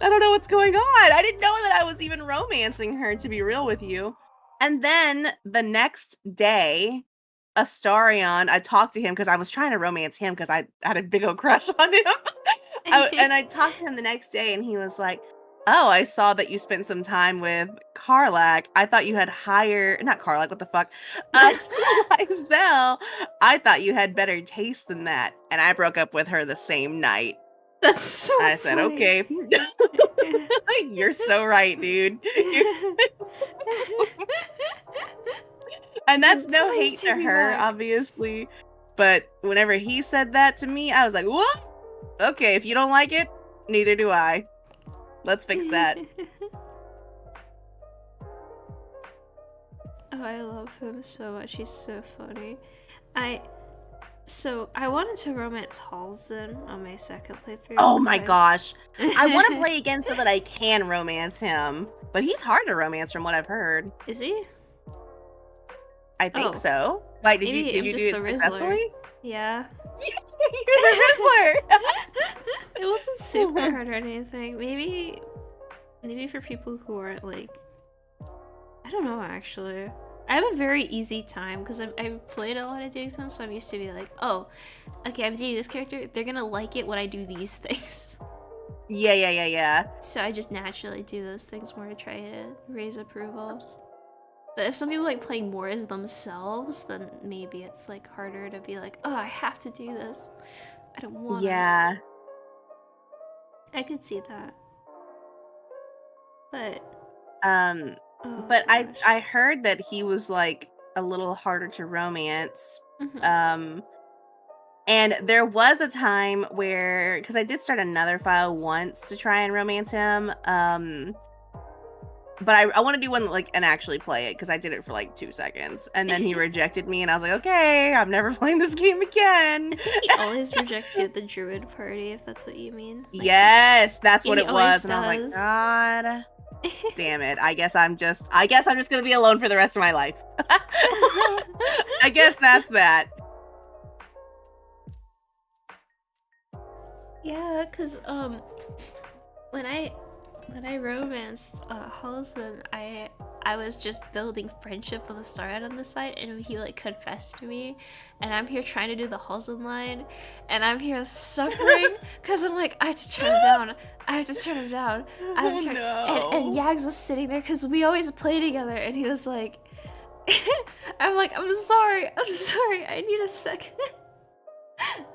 I don't know what's going on. I didn't know that I was even romancing her, to be real with you. And then the next day, Astarion, I talked to him because I was trying to romance him because I had a big old crush on him. And I talked to him the next day, and he was like, oh, I saw that you spent some time with Karlach. I thought you had not Karlach, what the fuck? Lizelle, I thought you had better taste than that. And I broke up with her the same night. That's so I said, funny. okay. You're so right, dude. And that's no hate to her, obviously. But whenever he said that to me, I was like, what? Okay, if you don't like it, neither do I. Let's fix that. Oh, I love him so much. He's so funny. So I wanted to romance Halston on my second playthrough. Oh my gosh. I want to play again so that I can romance him. But he's hard to romance from what I've heard. Is he? I think so. Like, did you do it successfully? Yeah. You're the Rizzler! It wasn't super hard or anything. Maybe for people who aren't like, I don't know actually. I have a very easy time because I've played a lot of dating sims, so I'm used to be like, oh, okay, I'm dating this character. They're gonna like it when I do these things. Yeah. So I just naturally do those things more to try to raise approval. But if some people like playing more as themselves, then maybe it's like harder to be like, oh, I have to do this. I don't want to. Yeah. I could see that. But Um, oh but gosh. I heard that he was like a little harder to romance. Mhm. Um, and there was a time where because I did start another file once to try and romance him. But I want to do one like and actually play it because I did it for like 2 seconds and then he rejected me and I was like, okay, I'm never playing this game again. I think he always rejects you at the druid party, if that's what you mean. Like Yes, that's yeah, what he it was, always and I was like, does. God damn it. I guess I'm just gonna be alone for the rest of my life. I guess that's that. Yeah, cause when I romanced Halson, I was just building friendship with a start on the side, and he like confessed to me, and I'm here trying to do the Halson line, and I'm here suffering because I'm like I have to turn him down, I have to turn him down, I have Oh to turn, and no. Yags was sitting there because we always play together, and he was like, I'm like I'm sorry, I need a second,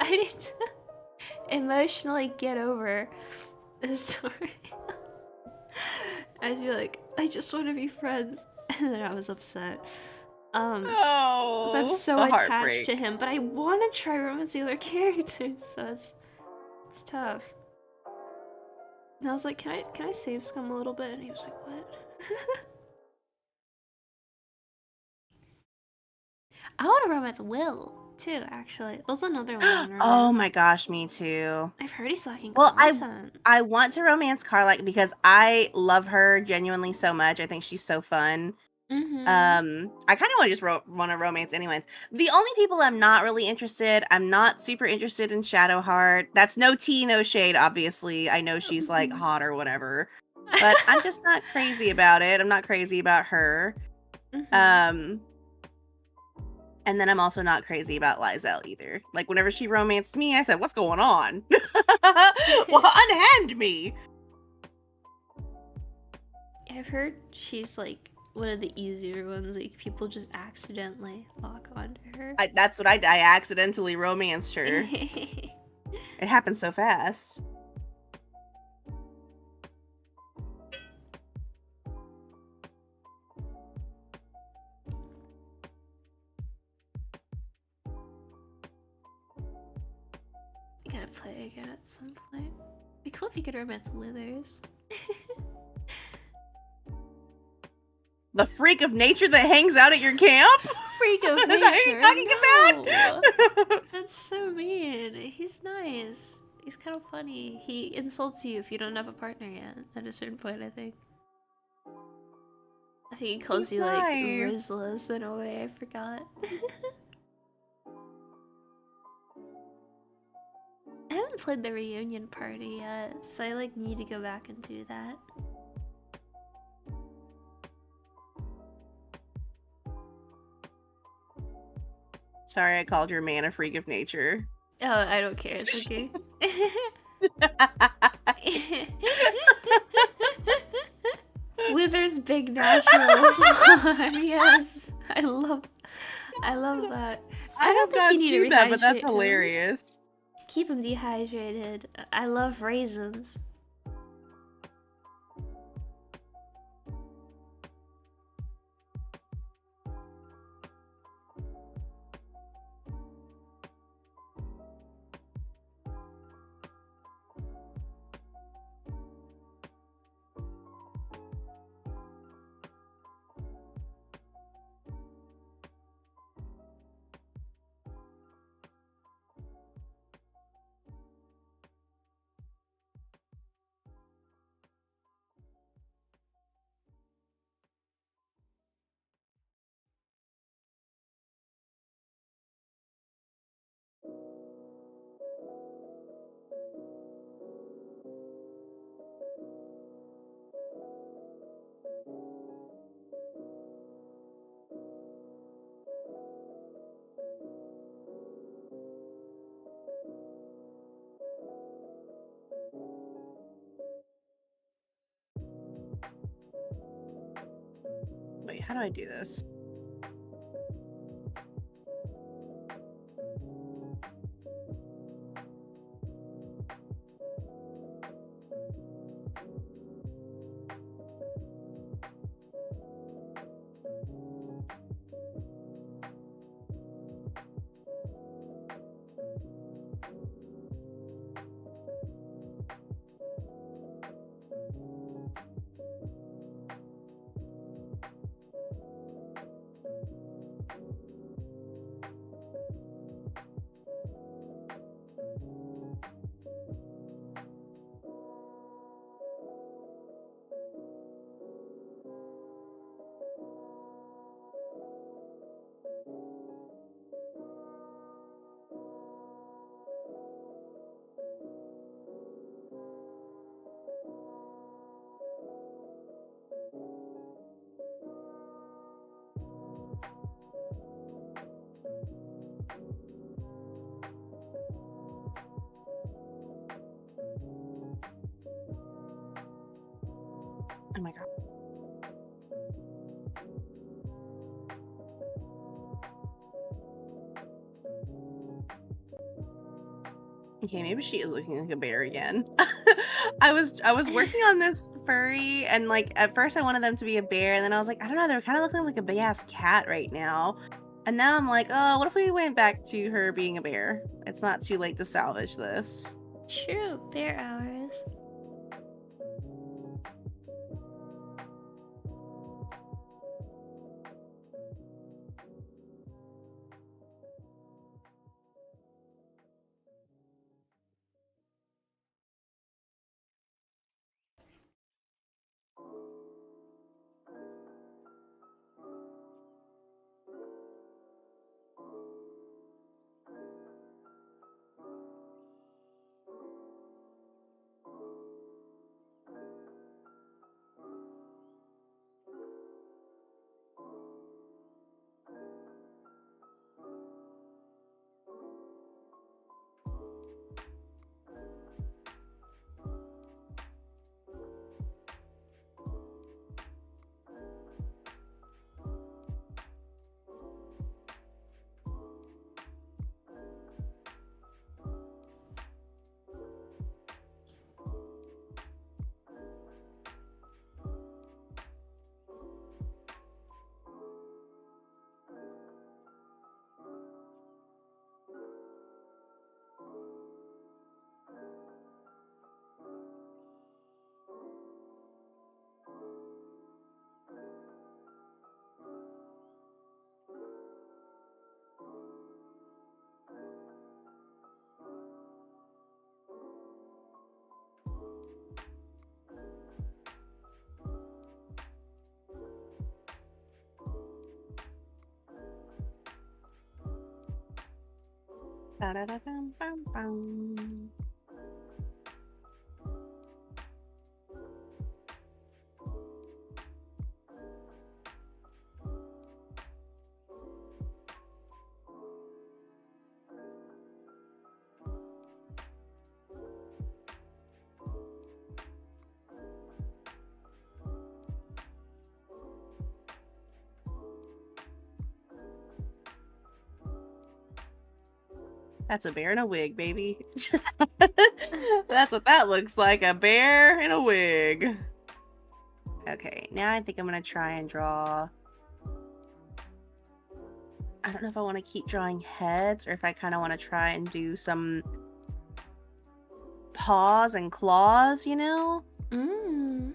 I need to emotionally get over this story. I'd be like, I just want to be friends. And then I was upset. So I'm Oh, so the attached to heartbreak. him, but I want to try romancing other characters, so it's tough. And I was like, can I save Scum a little bit? And he was like, what? I want to romance Will too, actually. That's another one I want to Oh my romance. gosh, me too. I've heard he's lacking Well, content. I want to romance Carla because I love her genuinely so much. I think she's so fun. Mm-hmm. I kind of want to just want to romance anyways. The only people I'm not super interested in Shadowheart. That's no tea, no shade, obviously. I know she's like hot or whatever, but I'm just not crazy about it. I'm not crazy about her. Mm-hmm. Um, and then I'm also not crazy about Lizelle either. Like whenever she romanced me, I said, "What's going on? Well, unhand me." I've heard she's like one of the easier ones. Like people just accidentally lock onto her. That's what I accidentally romanced her. It happened so fast. I gotta play again at some point. Be cool if you could romance Withers. The freak of nature that hangs out at your camp? Freak of Is that what nature. you're talking No, about? that's so mean. He's nice. He's kind of funny. He insults you if you don't have a partner yet. At a certain point, I think. I think he calls He's you like nice. Rizless in a way. I forgot. I haven't played the reunion party yet, so I like need to go back and do that. Sorry, I called your man a freak of nature. Oh, I don't care. It's okay. Withers big naturals. Yes, I love that. I I don't have think you not need to seen that, but that's rehydrate him. hilarious. Keep him dehydrated. I love raisins. Wait, how do I do this? Oh my god. Okay, maybe she is looking like a bear again. I was working on this furry and like at first I wanted them to be a bear and then I was like, I don't know, they're kind of looking like a big ass cat right now. And now I'm like, oh, what if we went back to her being a bear? It's not too late to salvage this. True, bear hours. Ba-da-da-dum-bum-bum. That's a bear in a wig, baby. That's what that looks like, a bear in a wig. Okay, now I think I'm gonna try and draw. I don't know if I want to keep drawing heads or if I kind of want to try and do some paws and claws, you know? Mmm.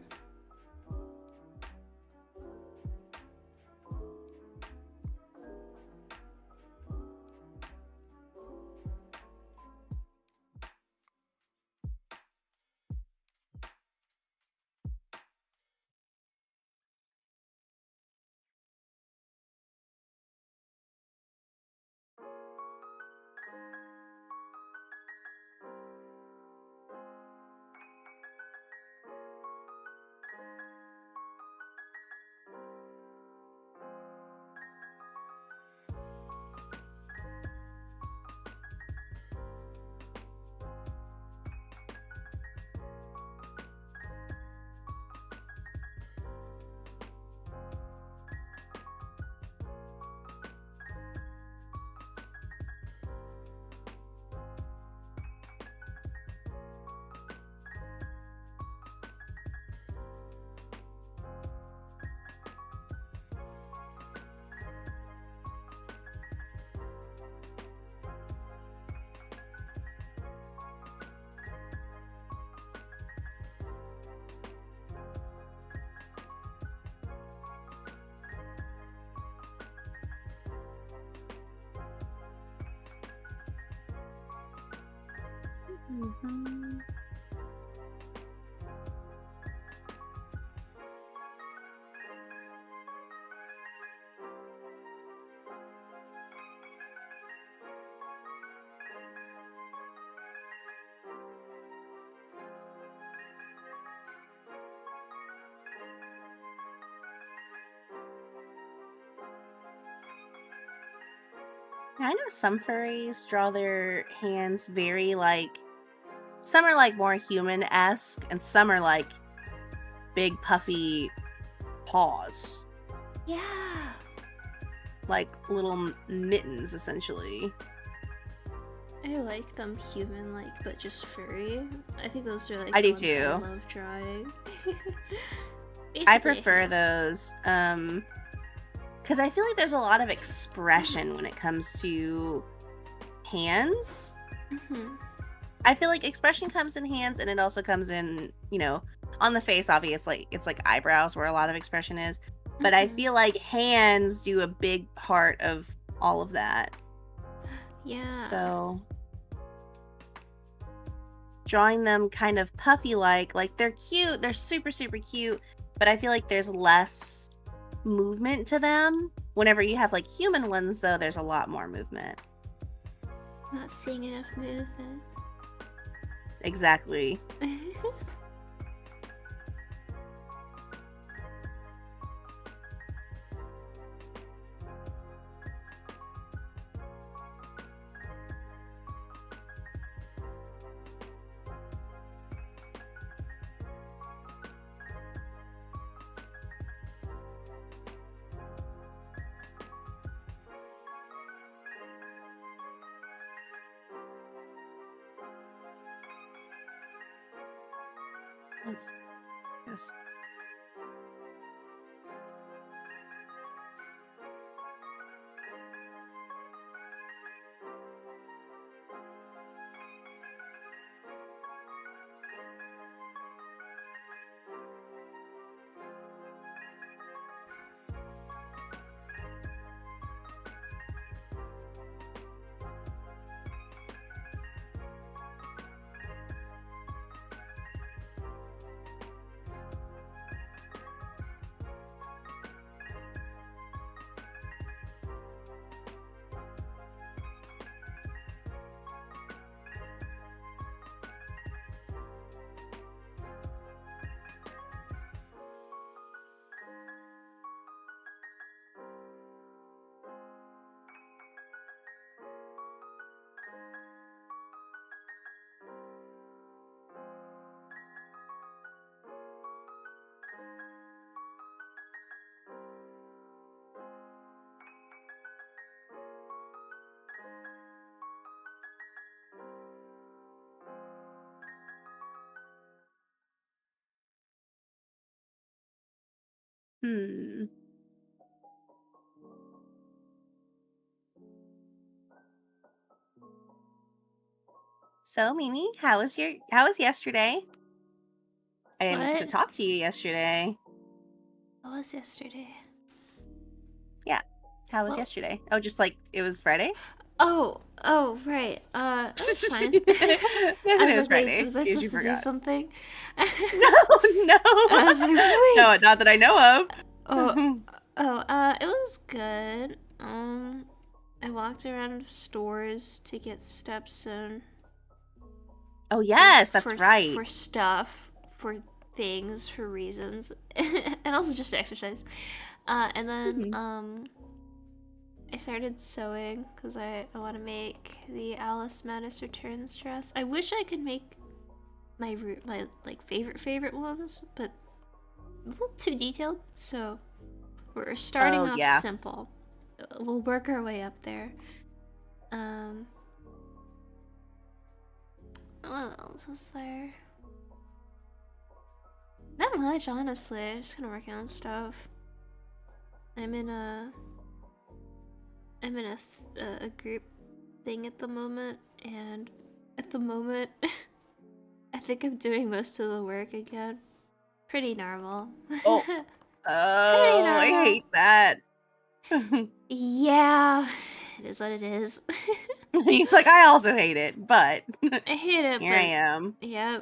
Mhm. Yeah, I know some furries draw their hands very like some are like more human-esque and some are like big puffy paws, Yeah. like little mittens, essentially. I like them human-like, but just furry. I think those are like I the do ones I too. love drawing. I Basically, prefer yeah. those, because I feel like there's a lot of expression when it comes to hands. Mm-hmm. I feel like expression comes in hands, and it also comes in, on the face. Obviously, it's like eyebrows where a lot of expression is. But I Mm-hmm. feel like hands do a big part of all of that. Yeah. So drawing them kind of puffy like they're cute, they're super, super cute, but I feel like there's less movement to them. Whenever you have like human ones, though, there's a lot more movement. Not seeing enough movement. Exactly. Yes. Yes. Hmm. So, Mimi, how was yesterday? I didn't get to What? talk to you yesterday. What was yesterday? Yeah. How was Well, yesterday? Oh, just like it was Friday? oh, right. It was fine. I Yesterday was was like, wait, Friday, was I in case you supposed to do forgot. something? No, no. I was like, No, wait. not that I know Oh, of. it was good. I walked around stores to get steps in Oh, yes, for that's right. for stuff, for things, for reasons, and also just to exercise. And then Mhm. I started sewing because I want to make the Alice Madness Returns dress. I wish I could make my like favorite ones, but a little too detailed. So we're starting Oh, off yeah. simple. We'll work our way up there. Um, what else is there? Not much, honestly. Just gonna work on stuff. I'm in a I'm in a group thing at the moment, and at the moment, I think I'm doing most of the work again. Pretty normal. Oh, Pretty oh, I normal. hate that. Yeah, it is what it is. It's like I also hate it, but I hate it, here I but am. yeah.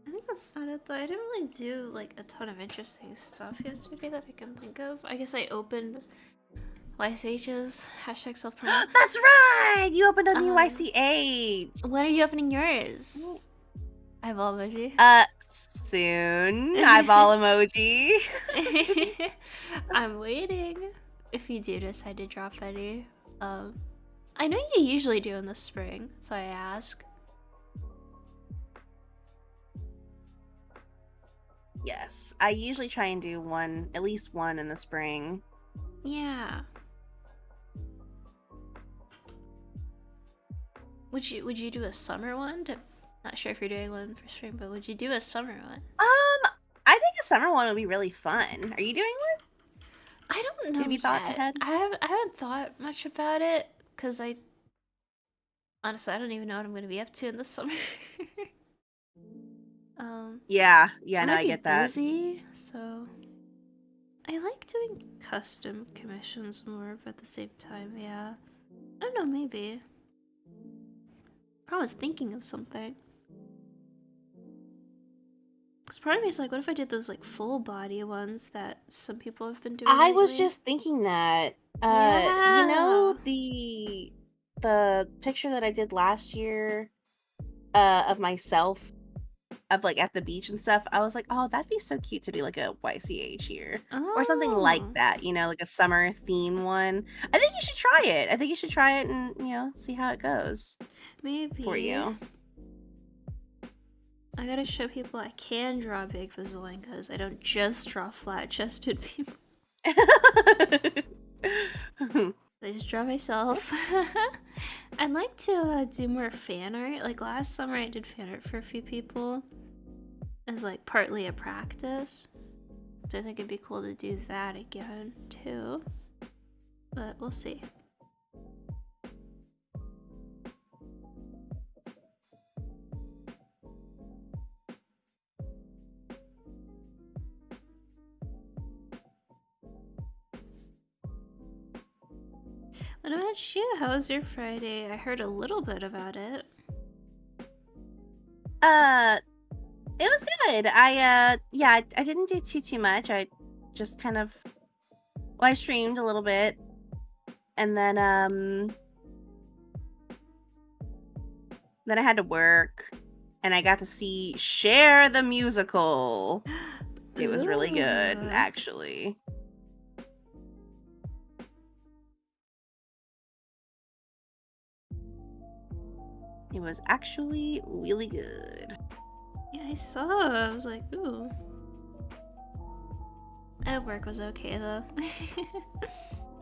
I think that's about it though. I didn't really do like a ton of interesting stuff yesterday that I can think of. I guess I opened YSH's hashtag self promo. That's right. You opened a new Um, YCH. when are you opening yours? Eyeball emoji. Soon. Eyeball emoji. I'm waiting. If you do decide to drop any, I know you usually do in the spring, so I ask. Yes, I usually try and do one, at least one in the spring. Yeah. Would you do a summer one? Not sure if you're doing one for spring, but would you do a summer one? I think a summer one would be really fun. Are you doing one? I don't Have know you thought yet. ahead? I haven't thought much about it because I honestly I don't even know what I'm gonna be up to in the summer. um, Yeah, I no, might I be get that. busy, so I like doing custom commissions more, but at the same time, yeah. I don't know, maybe. I was thinking of something. Because part of me is like, what if I did those like full body ones that some people have been doing I was lately? just thinking that, you know, Yeah. the picture that I did last year, of myself, of like at the beach and stuff. I was like, oh, that'd be so cute to do like a YCH here or something like Oh, that. You know, like a summer theme one. I think you should try it. I think you should try it and see how it goes for maybe. you. I gotta show people I can draw big Vazoinkas. I don't just draw flat chested people. I just draw myself. I'd like to do more fan art. Like last summer, I did fan art for a few people as like partly a practice. So I think it'd be cool to do that again too. But we'll see. What about you? How was your Friday? I heard a little bit about it. uh, it was good. Yeah, I didn't do too much. I just kind of, well, I streamed a little bit, and then I had to work, and I got to see Share the musical. It was really good, Ooh. actually. It was actually really good. Yeah, I saw. I was like, ooh. Work was okay though.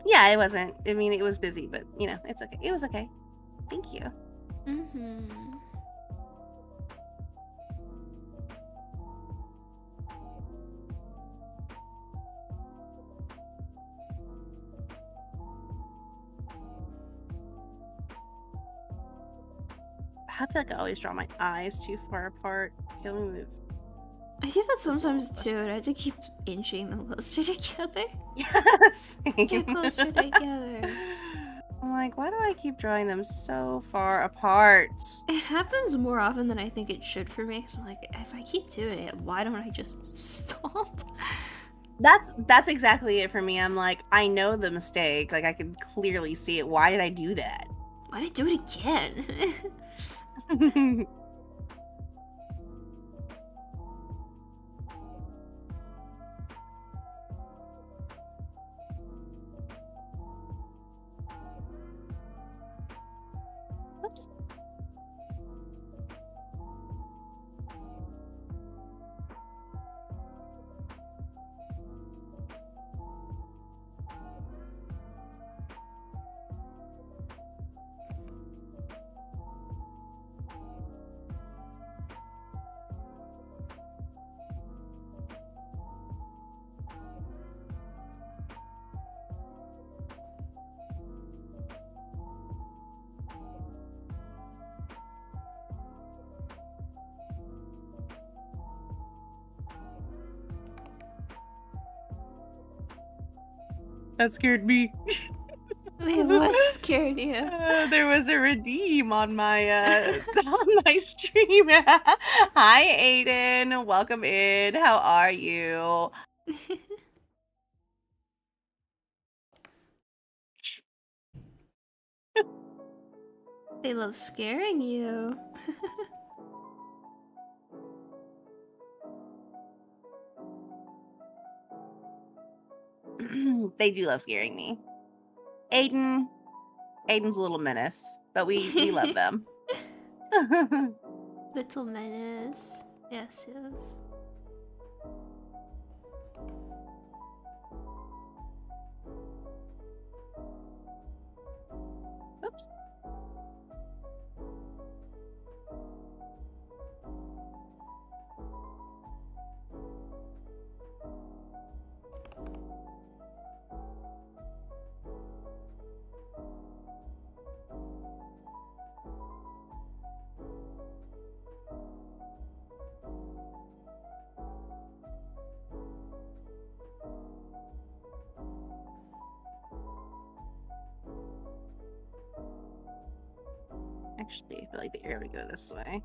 Yeah, it wasn't. I mean, it was busy, but it's okay. It was okay. Thank you. Mm-hmm. I feel like I always draw my eyes too far apart. Okay, let me move I do that this a little sometimes closer. too, and I have to keep inching them closer together. Yes. Get closer together. I'm like, why do I keep drawing them so far apart? It happens more often than I think it should for me, because I'm like, if I keep doing it, why don't I just stop? That's exactly it for me. I'm like, I know the mistake. Like I can clearly see it. Why did I do that? Why did I do it again? Oops. That scared me. Wait, what scared you? There was a redeem on my on my stream. Hi Aiden, welcome in. How are you? They love scaring you. They do love scaring me. Aiden's a little menace, but we love them. Little menace. Yes, yes. Actually, I feel like the air would go this way.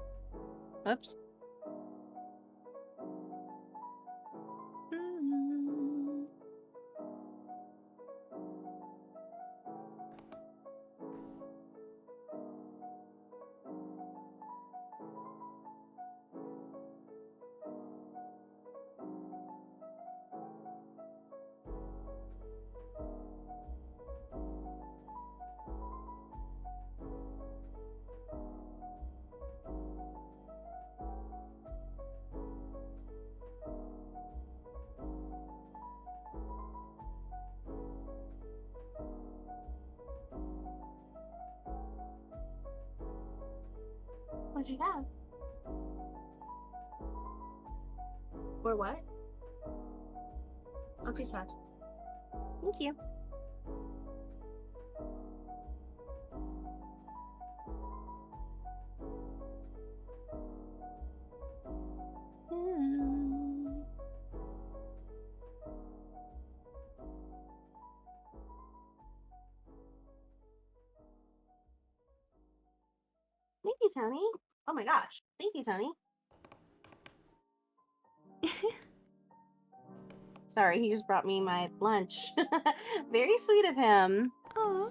Oops. What'd you have? Or what? Okay, scraps. Thank you. Thank you, Tony. Oh my gosh. Thank you, Tony. Sorry, he just brought me my lunch. Very sweet of him. Oh.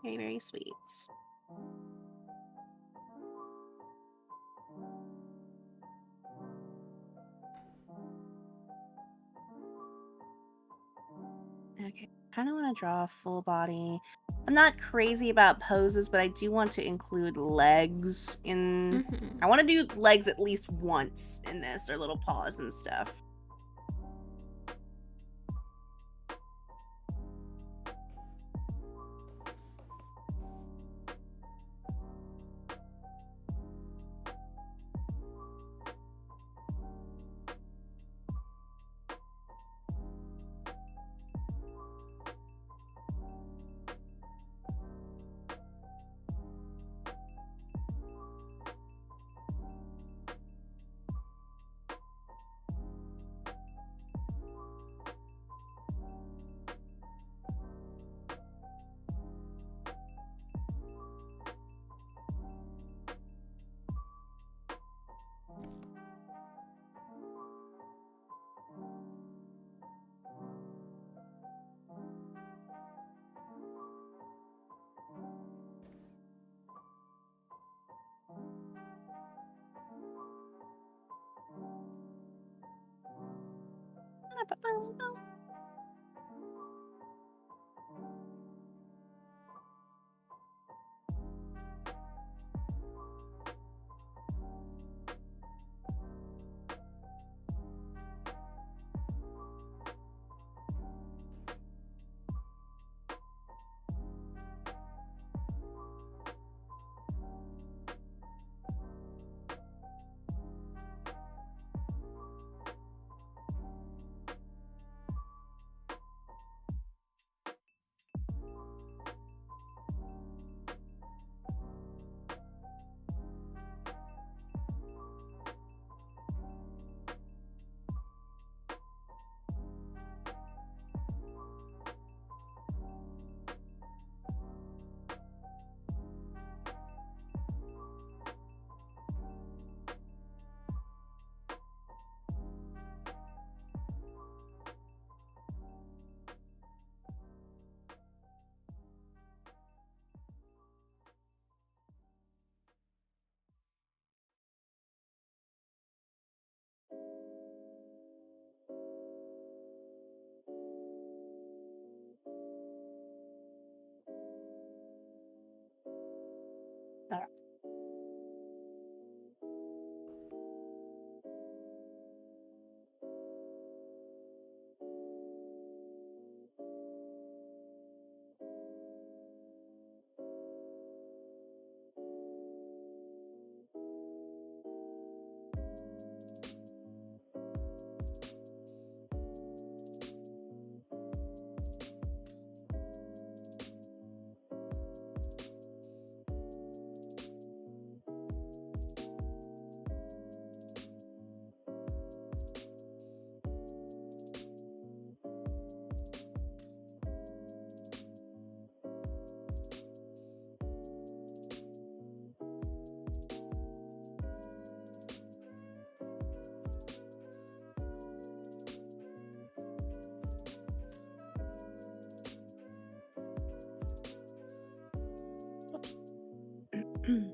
Very, very sweet. Okay, kind of want to draw a full body. I'm not crazy about poses, but I do want to include legs in. I want to do legs at least once in this, or little paws and stuff. Mm.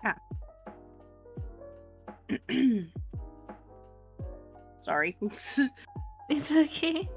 Ah. Sorry. It's okay.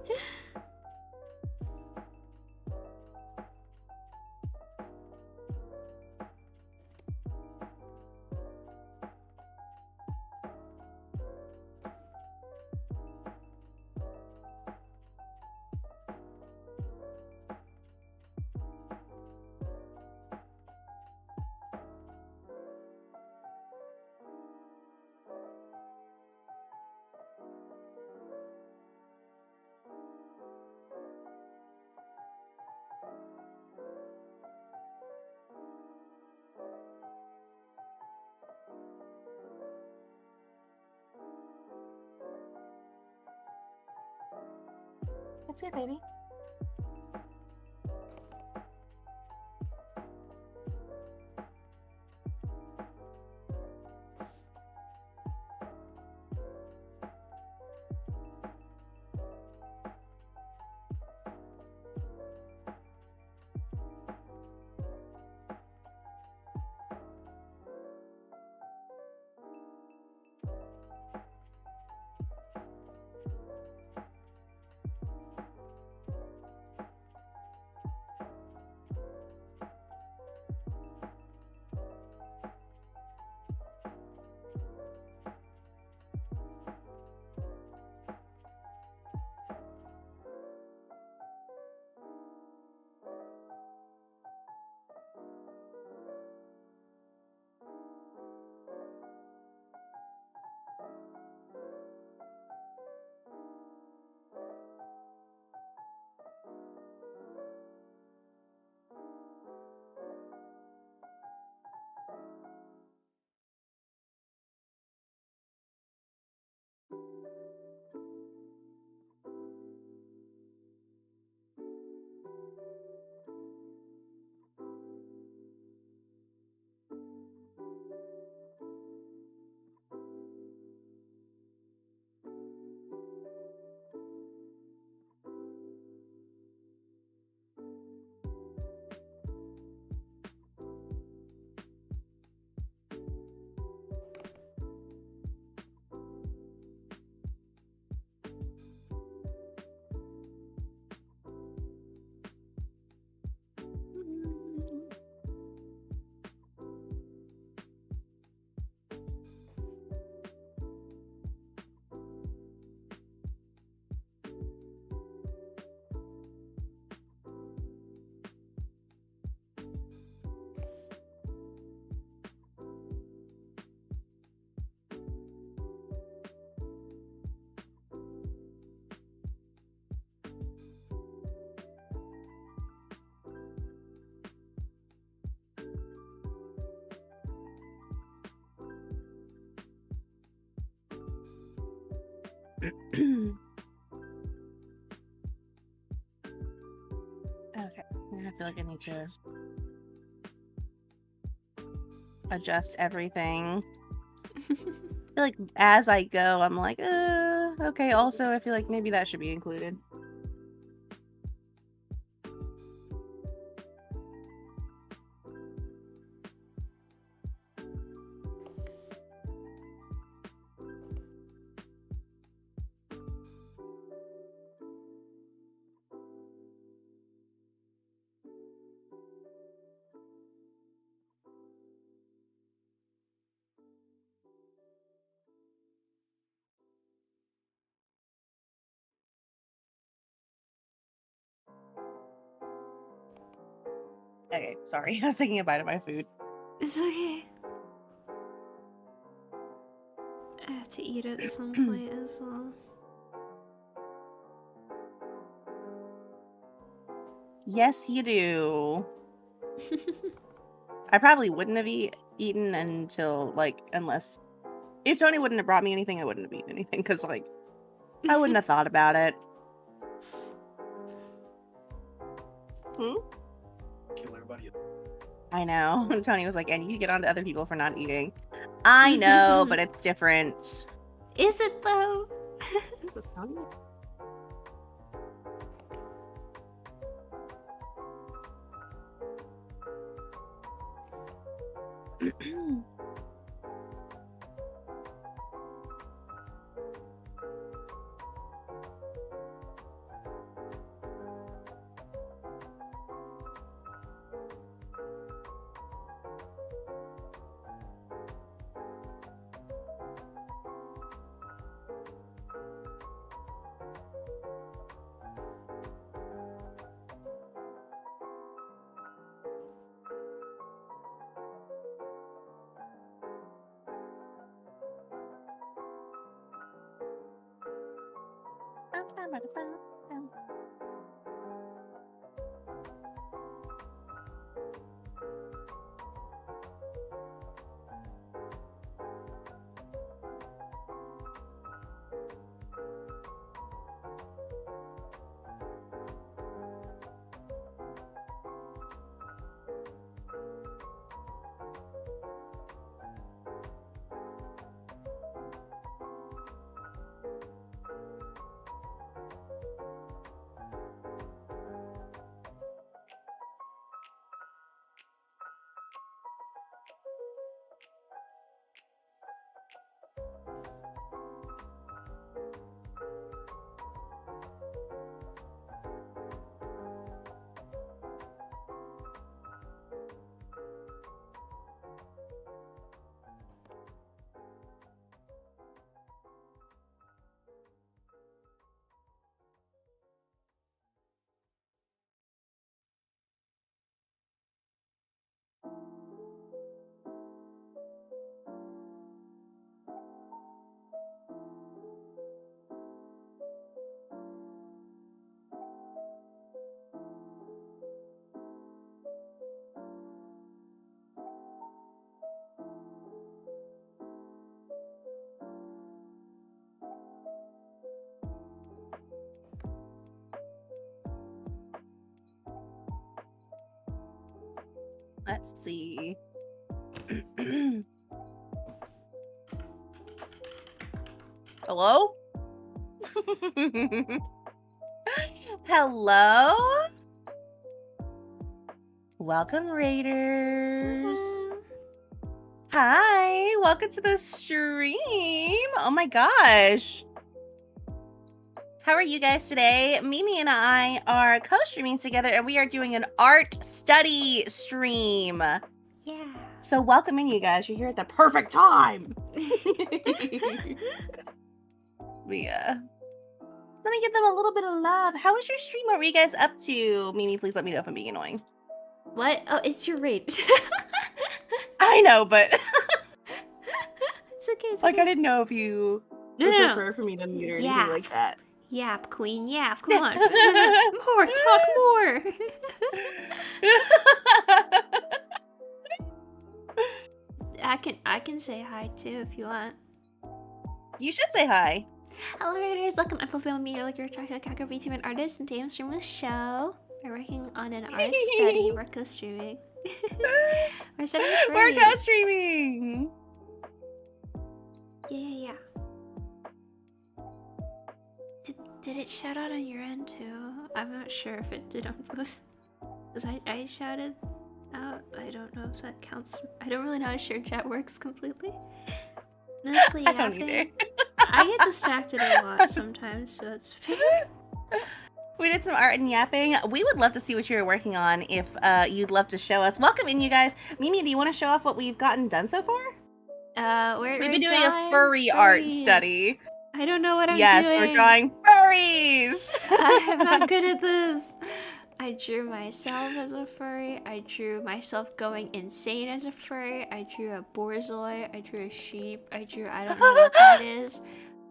That's it, baby. Okay, I feel like I need to adjust everything. I feel like as I go, I'm like, okay. Also, I feel like maybe that should be included. Okay, sorry. I was taking a bite of my food. It's okay. I have to eat at some point as well. Yes, you do. I probably wouldn't have eaten until, like, unless... If Tony wouldn't have brought me anything, I wouldn't have eaten anything, because, like, I wouldn't have thought about it. Kill everybody. I know. Tony was like, and you get on to other people for not eating. I know, but it's different. Is it though? Is this Tony? Let's see. Hello? Hello? Welcome, Raiders. Hi, welcome to the stream. Oh my gosh. How are you guys today? Mimi and I are co-streaming together and we are doing an art study stream. Yeah. So welcome in, you guys. You're here at the perfect time. Let me give them a little bit of love. How was your stream? What were you guys up to? Mimi, please let me know if I'm being annoying. What? Oh, it's your raid. I know, but It's okay. It's like okay. I didn't know if you would prefer for me to mute or anything like that. Yap, queen, yap. Come on. More, talk more. I can say hi too if you want. You should say hi. Hello, Raiders. Welcome. I'm fulfilling me. You're like your chocolate cacker VTuber artist and day I'm streaming the show. We're working on an art study. We're co-streaming. We're studying We're furries. co-streaming. Yeah. Did it shout out on your end too? I'm not sure if it did on both. Because I shouted out. I don't know if that counts. I don't really know how share chat works completely. Honestly, I don't either. I get distracted a lot sometimes, so it's fair. We did some art and yapping. We would love to see what you're working on if you'd love to show us. Welcome in, you guys. Mimi, do you want to show off what we've gotten done so far? We've been doing a furry art study. I don't know what I'm doing. Yes, we're drawing furries. I'm not good at this. I drew myself as a furry. I drew myself going insane as a furry. I drew a borzoi. I drew a sheep. I don't know what that is.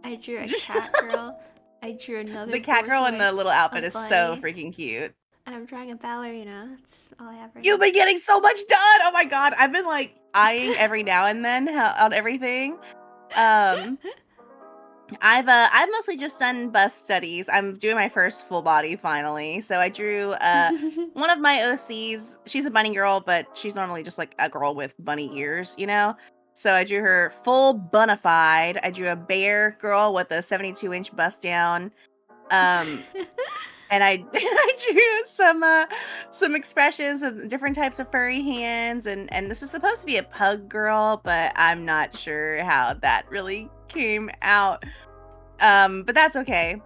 I drew a cat girl. I drew another. The cat girl in the little outfit is bunny. so freaking cute. And I'm drawing a ballerina. That's all I have right You've now. been getting so much done. Oh my god, I've been like eyeing every now and then on everything. I've mostly just done bust studies. I'm doing my first full body finally. So I drew one of my OCs. She's a bunny girl, but she's normally just like a girl with bunny ears, you know? So I drew her full bunified. I drew a bear girl with a 72-inch bust down. And I drew some expressions of different types of furry hands, and this is supposed to be a pug girl, but I'm not sure how that really came out. But that's okay.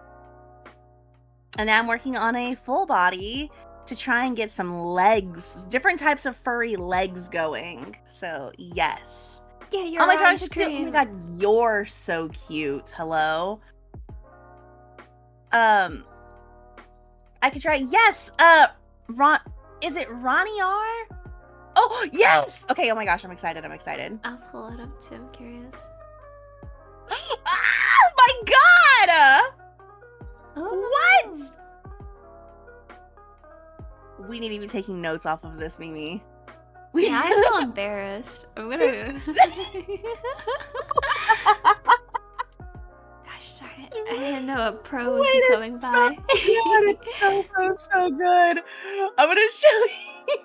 And now I'm working on a full body to try and get some legs, different types of furry legs going. So yes. Yeah, you're oh my ice god, cream. oh my god, you're so cute. Hello. I could try. Yes. Is it Ronnie R? Oh yes. Okay. Oh my gosh, I'm excited. I'll pull it up too. I'm curious. Oh my god. Oh. What? We need to be taking notes off of this, Mimi. Yeah, I feel embarrassed. I'm gonna. Gosh darn it! I didn't know a pro would be coming by. It's so good. I'm gonna show you.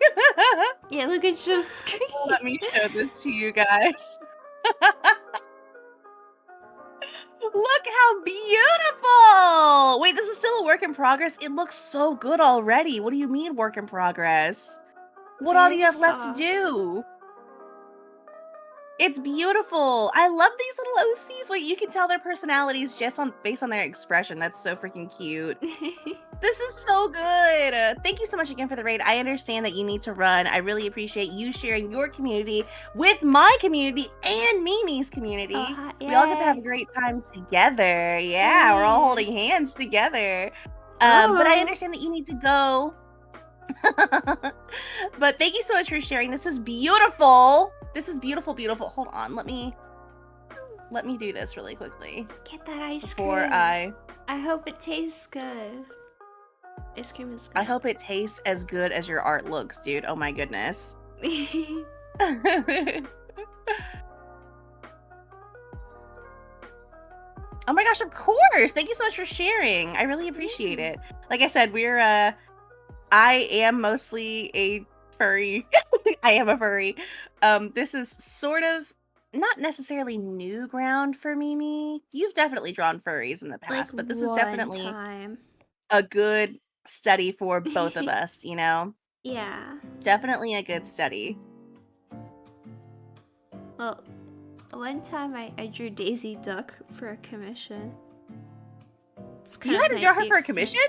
Yeah, look at your screen. Let me show this to you guys. Look how beautiful! Wait, this is still a work in progress? It looks so good already. What do you mean work in progress? What all do you have left to do? It's beautiful. I love these little OCs. Wait, you can tell their personalities just based on their expression. That's so freaking cute. This is so good. Thank you so much again for the raid. I understand that you need to run. I really appreciate you sharing your community with my community and Mimi's community. We all get to have a great time together. Yeah, we're all holding hands together. But I understand that you need to go. But thank you so much for sharing. This is beautiful. This is beautiful. Hold on. Let me do this really quickly. Get that ice cream. I hope it tastes good. Ice cream is good. I hope it tastes as good as your art looks, dude. Oh my goodness. Oh my gosh, of course. Thank you so much for sharing. I really appreciate it. Like I said, I am mostly a furry. I am a furry. This is sort of not necessarily new ground for Mimi. You've definitely drawn furries in the past, but this is definitely a good study for both of us, you know? Yeah. Definitely a good study. Well, one time I drew Daisy Duck for a commission. You had to draw her for a commission?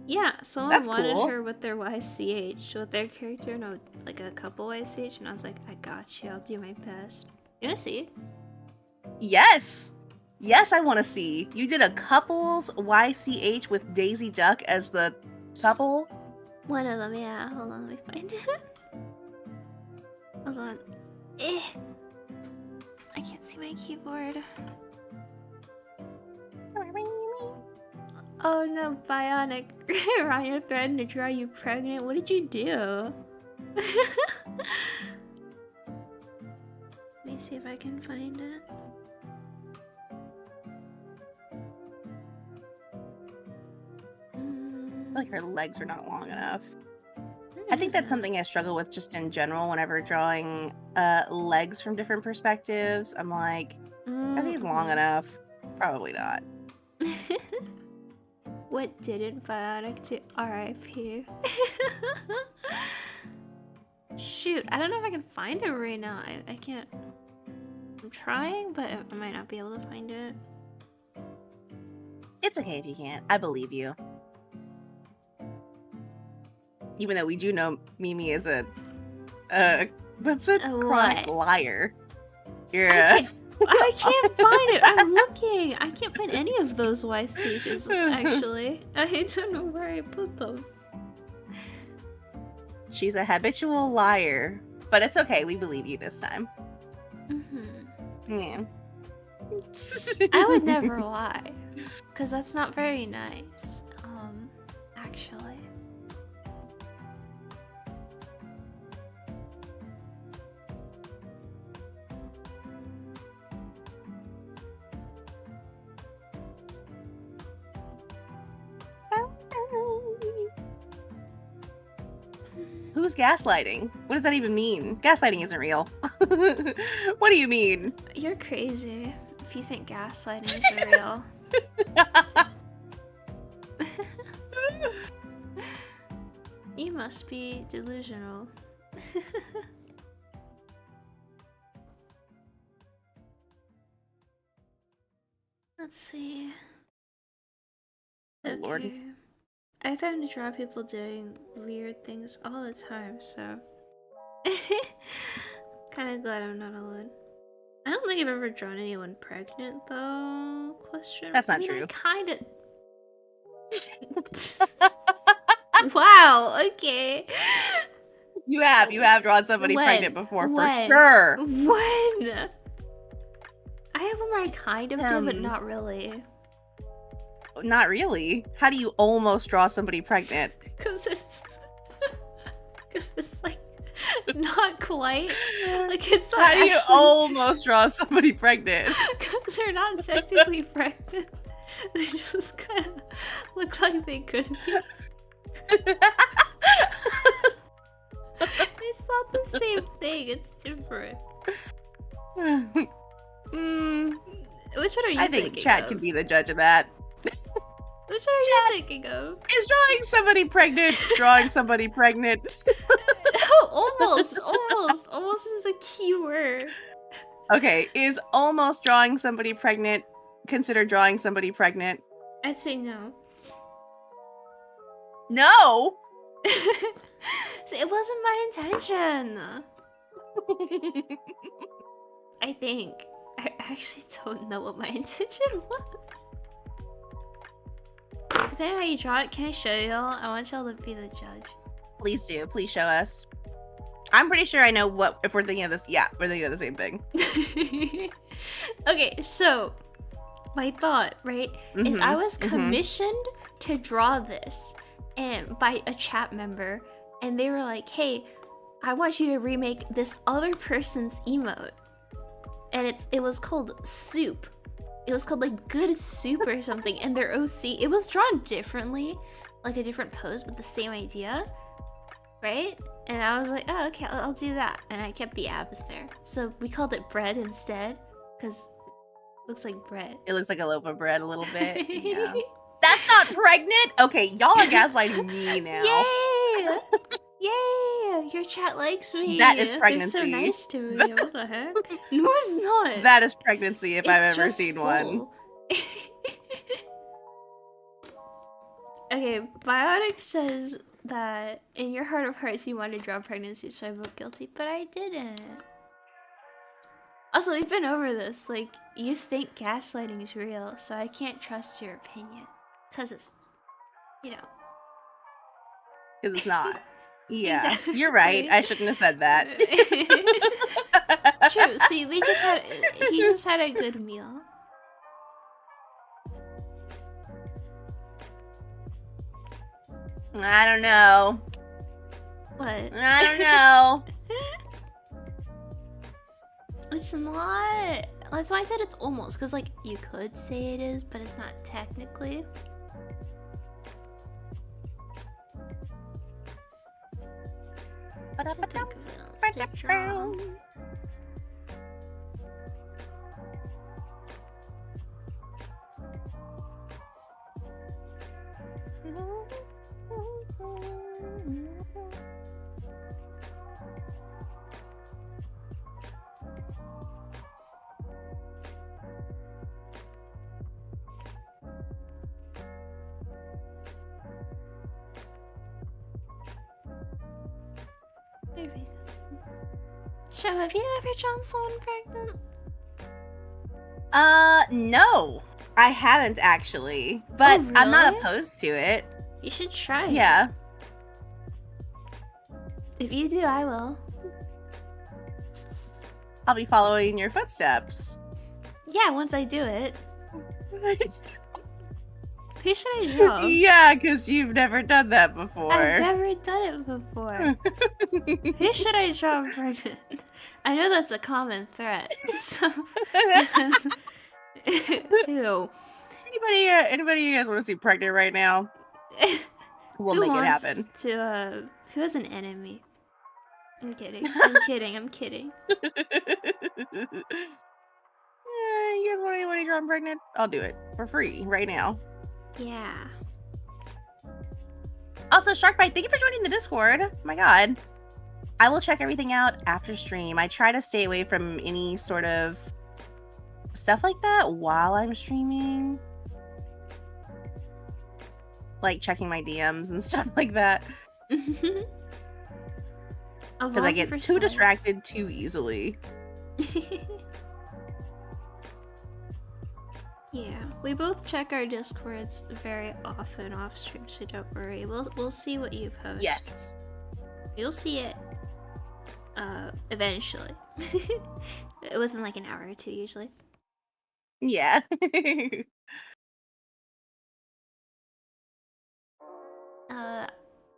Yeah, someone That's wanted cool. her with their YCH, with their character, no, like a couple YCH, and I was like, I got you, I'll do my best. You wanna see? Yes! Yes, I want to see. You did a couples YCH with Daisy Duck as the couple? One of them, yeah. Hold on, let me find it. Hold on. I can't see my keyboard. Oh no, Bionic. Ryan threatened to draw you pregnant. What did you do? Let me see if I can find it. like her legs are not long enough. I think that's something I struggle with just in general whenever drawing legs from different perspectives. I'm like, are these long enough? Probably not. What didn't Biotic do? RIP. Shoot, I don't know if I can find it right now. I can't. I'm trying, but I might not be able to find it. It's okay if you can't. I believe you. Even though we do know Mimi is a what's a chronic liar. I can't find it. I'm looking. I can't find any of those Y stages, actually. I don't know where I put them. She's a habitual liar, but it's okay. We believe you this time. Yeah. I would never lie, because that's not very nice. Actually. Who's gaslighting? What does that even mean? Gaslighting isn't real. What do you mean? You're crazy if you think gaslighting is real. You must be delusional. Let's see. Oh, Lord. I threaten to draw people doing weird things all the time, so kind of glad I'm not alone. I don't think I've ever drawn anyone pregnant, though. Question. That's not true. Kind of. Wow. Okay. You have drawn somebody pregnant before, for sure. When? I have one where I kind of did, but not really. Not really. How do you almost draw somebody pregnant? Because it's like not quite. Like it's not. How do you almost draw somebody pregnant? Because they're not technically pregnant. They just kind of look like they could be. It's not the same thing. It's different. Which one are you thinking of? I think chat can be the judge of that. Which one are you thinking of? Is drawing somebody pregnant drawing somebody pregnant? Almost is a key word. Okay, is almost drawing somebody pregnant considered drawing somebody pregnant? I'd say no. No! See, it wasn't my intention. I think. I actually don't know what my intention was. Depending on how you draw it, can I show y'all? I want y'all to be the judge. Please do. Please show us. I'm pretty sure I know what, if we're thinking of this. Yeah, we're thinking of the same thing. Okay, so my thought, right, is I was commissioned to draw this and by a chat member, and they were like, hey, I want you to remake this other person's emote. And it was called Soup. It was called like Good Soup or something, and their OC, it was drawn differently, like a different pose, but the same idea, right? And I was like, oh, okay, I'll do that. And I kept the abs there. So we called it bread instead, because it looks like bread. It looks like a loaf of bread a little bit. Yeah. That's not pregnant? Okay, y'all are gaslighting me now. Yay! Yay! Your chat likes me. That is pregnancy. They're so nice to me. What the heck? No, it's not. That is pregnancy if I've ever just seen full. one. Okay, Biotic says that in your heart of hearts you want to draw pregnancy, so I vote guilty, but I didn't. Also, we've been over this. Like, you think gaslighting is real, so I can't trust your opinion. Because it's, you know. Because it's not. Yeah, Exactly. You're right. I shouldn't have said that. True. See, he just had a good meal. I don't know. What? I don't know. It's not. That's why I said it's almost, because like you could say it is, but it's not technically. Can't think of what else to draw. There we go. So, have you ever drawn someone pregnant? No. I haven't actually, but Oh, I'm not really? opposed to it. You should try Yeah. it. If you do, I will. I'll be following your footsteps. Yeah, once I do it. Who should I draw? Yeah, because you've never done that before. I've never done it before. Who should I draw pregnant? I know that's a common threat. So who? Anybody you guys want to see pregnant right now? We'll Who make it wants happen. to who has an enemy? I'm kidding. I'm kidding. I'm kidding. You guys want anybody drawn pregnant? I'll do it for free right now. Yeah. Also, Sharkbite, thank you for joining the Discord. Oh my god. I will check everything out after stream. I try to stay away from any sort of stuff like that while I'm streaming. Like checking my DMs and stuff like that. Because I get too distracted too easily. Yeah, we both check our Discords very often off stream, so don't worry. We'll see what you post. Yes. You'll see it eventually. Within like an hour or two usually. Yeah.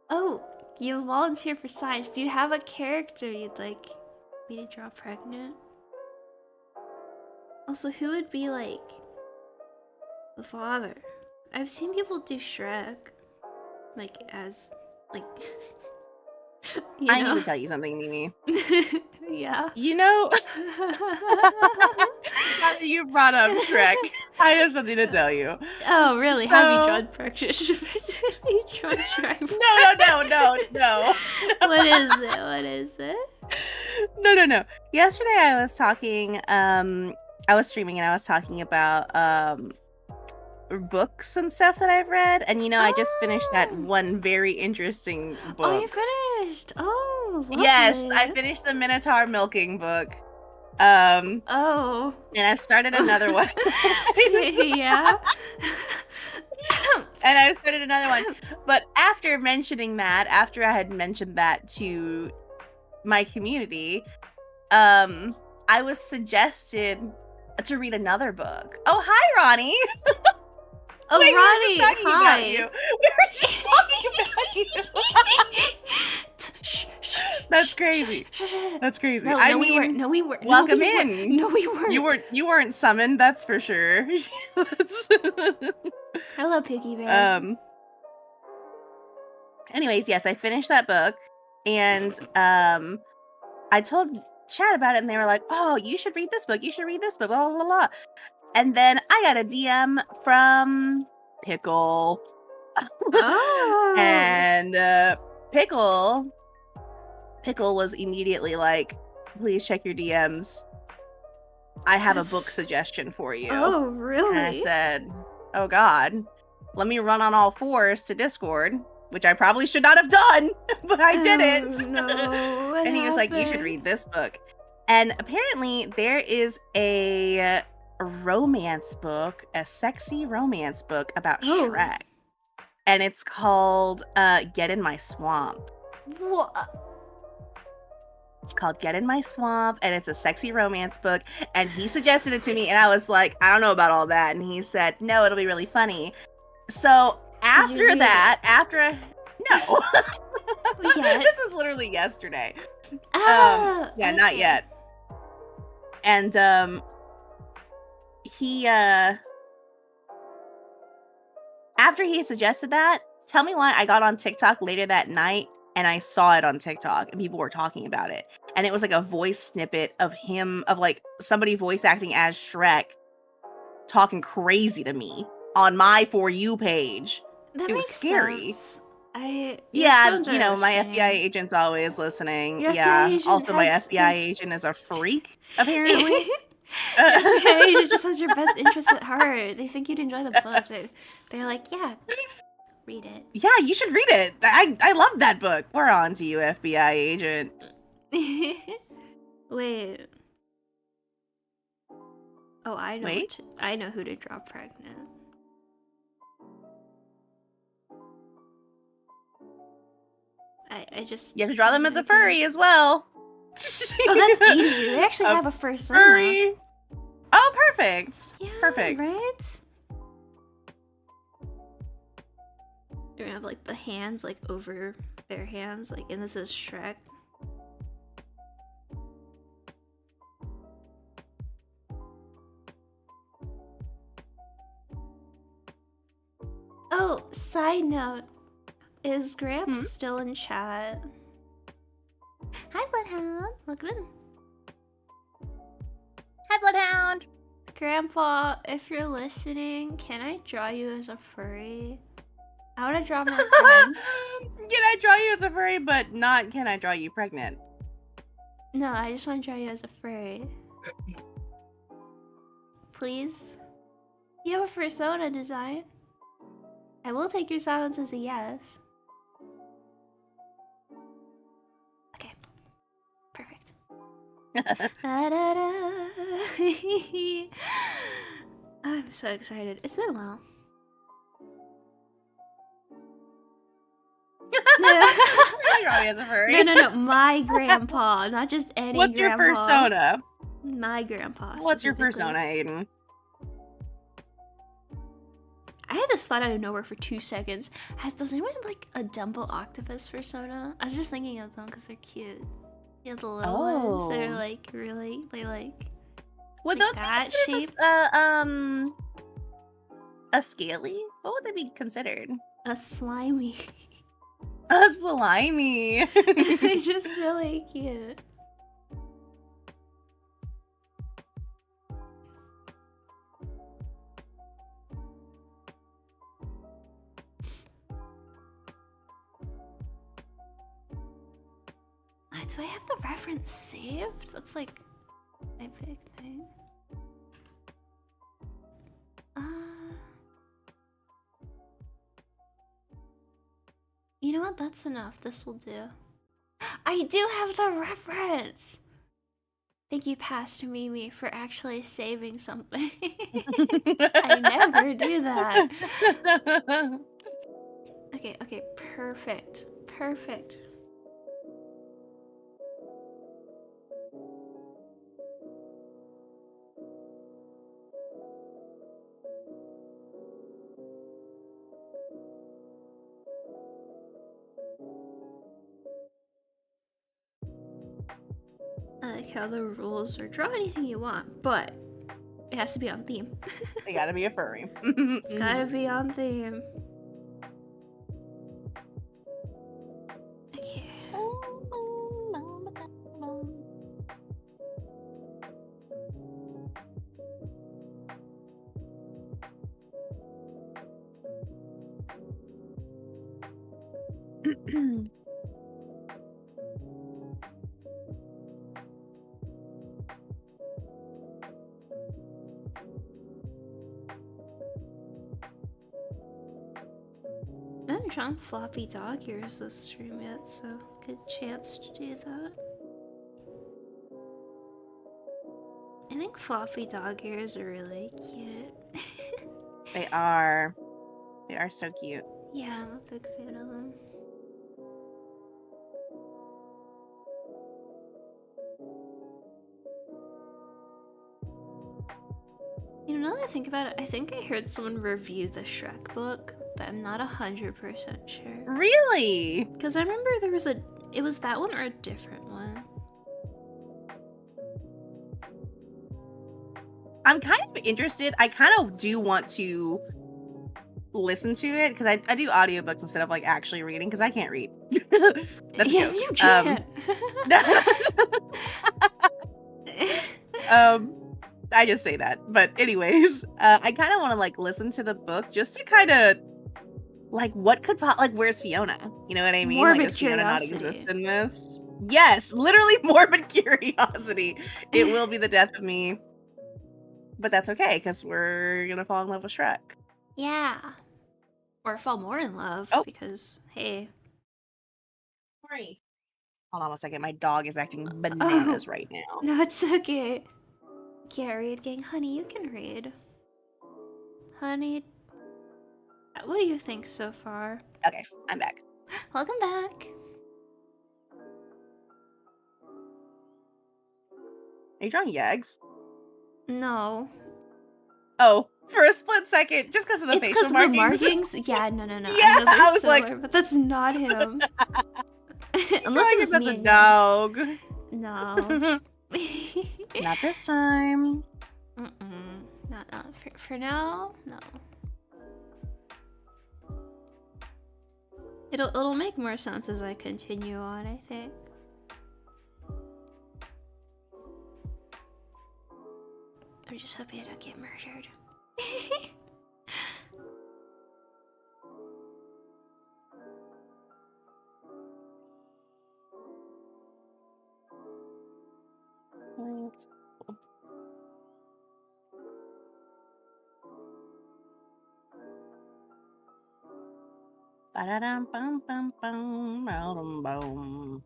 Oh, you volunteer for science. Do you have a character you'd like me to draw pregnant? Also, who would be like the father? I've seen people do Shrek, like as like. I need to tell you something, Mimi. Yeah. You know, now that you brought up Shrek, I have something to tell you. Oh, really? So... Have you drawn pregnant? You drawn Shrek? No. What is it? What is it? No. Yesterday I was talking, I was streaming and I was talking about books and stuff that I've read, and you know, I just finished that one very interesting book. Oh, you finished? Oh, lovely. Yes, I finished the Minotaur milking book. Oh. And I started another one. Yeah. And I started another one. But after I had mentioned that to my community, I was suggested to read another book. Oh, hi, Ronnie. Oh, Wait, Ronnie, we were just talking hi. about you. We were just talking about you. That's crazy. That's crazy. No, I we mean, weren't. No, we weren't. welcome no, we in. Weren't. No, we weren't. You weren't summoned, that's for sure. Hello, Piggy Bear. Anyways, yes, I finished that book, and I told chat about it, and they were like, "Oh, you should read this book. You should read this book." Blah blah blah. And then I got a DM from Pickle. Oh. And Pickle was immediately like, "Please check your DMs. I have a book suggestion for you." Oh, really? And I said, "Oh God, let me run on all fours to Discord," which I probably should not have done, but I didn't. No. And he was like, "You should read this book." And apparently there is a romance book, a sexy romance book about Shrek. And it's called Get in My Swamp. What? It's called Get in My Swamp, and it's a sexy romance book. And he suggested it to me, and I was like, "I don't know about all that." And he said, "No, it'll be really funny." So after that, no. This was literally yesterday. Yeah, not yet. And he after he suggested that, tell me why I got on TikTok later that night and I saw it on TikTok and people were talking about it. And it was like a voice snippet of him, of like somebody voice acting as Shrek talking crazy to me on my For You page. That It was makes scary. sense. Your Yeah, phones you are know, my FBI listening. agent's always listening. Your FBI Yeah. agent Also, my has FBI just. agent is a freak, apparently. Your FBI agent just has your best interests at heart. They think you'd enjoy the book. They're like, yeah, read it. Yeah, you should read it. I love that book. We're on to you, FBI agent. Wait. Oh, I know Wait. I know who to draw pregnant. I just. You have to draw them as a Okay. furry as well. Oh, that's easy. They actually have a persona. Furry. Oh, perfect. Yeah, Perfect. right? You're gonna have like the hands like over their hands, like, and this is Shrek. Oh, side note. Is Gramps still in chat? Hi, Bloodhound. Welcome in. Hi, Bloodhound. Grandpa, if you're listening, can I draw you as a furry? I want to draw my friend. Can I draw you as a furry, but not can I draw you pregnant? No, I just want to draw you as a furry. Please? You have a persona design. I will take your silence as a yes. Okay. Perfect. Da-da-da. I'm so excited. It's been a while. Draw me as a furry. No. My grandpa, not just any What's grandpa. your persona? My grandpa. What's your specifically. persona, Aiden? I had this thought out of nowhere for 2 seconds. Does anyone have like a Dumbo octopus persona? I was just thinking of them because they're cute. You know, the little ones. They're like really, they like. Would like those that be considered shaped? a scaly? What would they be considered? A slimy. A slimy. They're just really cute. Do I have the reference saved? That's like my big thing. You know what? That's enough. This will do. I do have the reference! Thank you, Past Mimi, for actually saving something. I never do that. Okay, perfect. Perfect. I like how the rules are draw anything you want, but it has to be on theme. They gotta be a furry. It's gotta be on theme. Okay. I haven't drawn floppy dog ears this stream yet, so good chance to do that. I think floppy dog ears are really cute. They are. They are so cute. Yeah, I'm a big fan of them. You know, now that I think about it, I think I heard someone review the Shrek book, but I'm not 100% sure. Really? Because I remember there was it was that one or a different one. I'm kind of interested. I kind of do want to listen to it because I do audiobooks instead of like actually reading because I can't read. That's a Yes, joke. you can. I just say that. But anyways, I kind of want to like listen to the book just to kind of like what could like where's Fiona? You know what I mean? Like Morbid does Fiona not exist curiosity. in this? Yes, literally morbid curiosity. It will be the death of me. But that's okay because we're gonna fall in love with Shrek. Yeah. Or fall more in love Oh, because, hey. sorry. Hold on 1 second. My dog is acting Oh, bananas right now. no, it's okay. Can't read, gang. Honey, you can read. Honey, what do you think so far? Okay, I'm back. Welcome back. Are you drawing Yags? No. Oh, for a split second, just because of the It's facial because of the markings. markings? Yeah, no. I Yeah, know they're I was like, similar, but that's not him. Unless drawing it him was as me a and you. dog. No. Not this time. Not for now. No. It'll make more sense as I continue on, I think. I'm just hoping I don't get murdered. Ba-da-dum, bum, bum, bum, ba-dum, bum.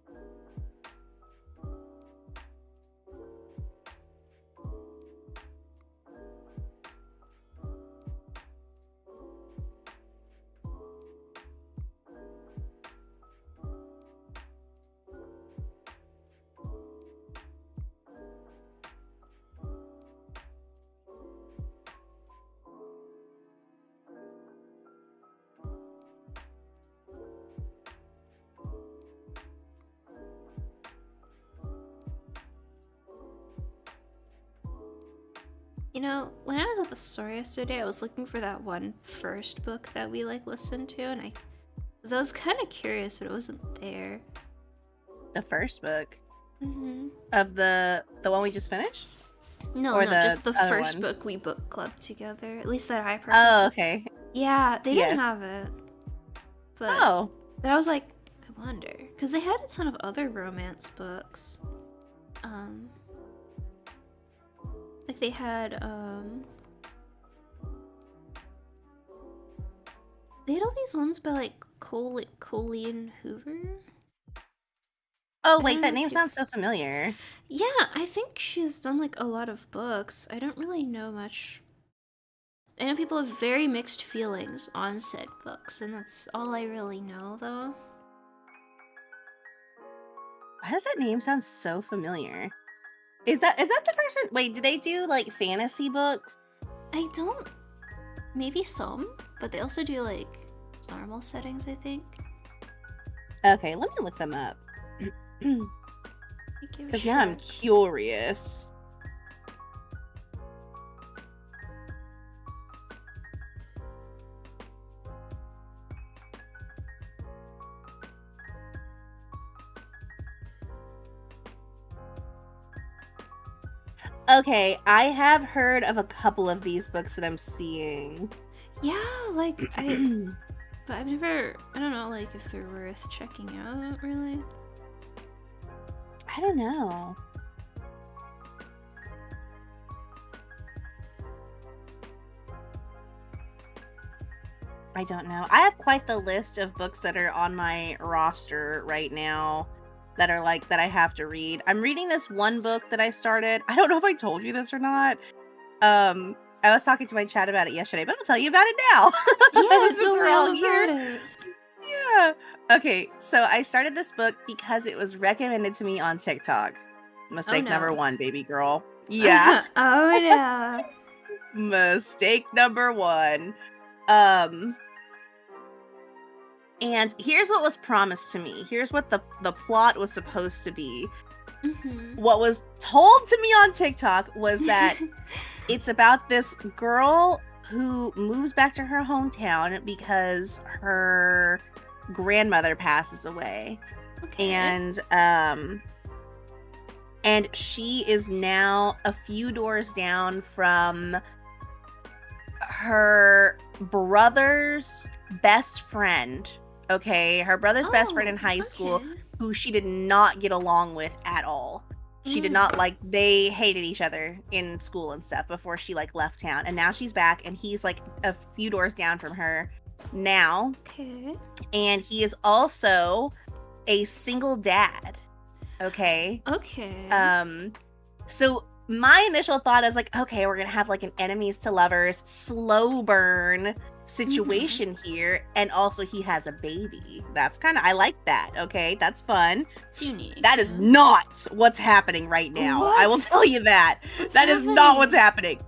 You know, when I was at the store yesterday, I was looking for that one first book that we like listened to, and I was kind of curious, but it wasn't there. The first book Mm-hmm. of the one we just finished? No, Or just the other first one? book we book clubbed together. At least that I Oh, purchased. okay. Yeah, they Yes. didn't have it. But Oh. I was like, I wonder, because they had a ton of other romance books. Like they had they had all these ones by like Colleen Hoover. Oh, I wait, don't that know name if you've... sounds so familiar. Yeah, I think she's done like a lot of books. I don't really know much. I know people have very mixed feelings on said books, and that's all I really know, though. Why does that name sound so familiar? Is that the person? Wait, do they do like fantasy books? I don't... Maybe some, but they also do like normal settings, I think. Okay, let me look them up. Because now I'm curious. Okay, I have heard of a couple of these books that I'm seeing. Yeah, like but I've never... I don't know, like, if they're worth checking out, really. I don't know. I don't know. I have quite the list of books that are on my roster right now that are like that I have to read. I'm reading this one book that I started. I don't know if I told you this or not. I was talking to my chat about it yesterday, but I'll tell you about it now. Yeah, Since tell we're me all all here. about it. Yeah. Okay, so I started this book because it was recommended to me on TikTok. Mistake number 1, baby girl. Yeah. Oh no. Mistake number 1. And here's what was promised to me. Here's what the plot was supposed to be. What was told to me on TikTok was that it's about this girl who moves back to her hometown because her grandmother passes away. Okay. And she is now a few doors down from her brother's best friend. Okay, her brother's best friend in high school, who she did not get along with at all. She did not like, they hated each other in school and stuff before she like left town. And now she's back and he's like a few doors down from her now. Okay. And he is also a single dad. Okay. So my initial thought is like, okay, we're gonna have like an enemies to lovers slow burn situation here, and also he has a baby. That's kind of, I like that. Okay, that's fun. It's unique. That is not what's happening right now. What? I will tell you that. That is not what's happening.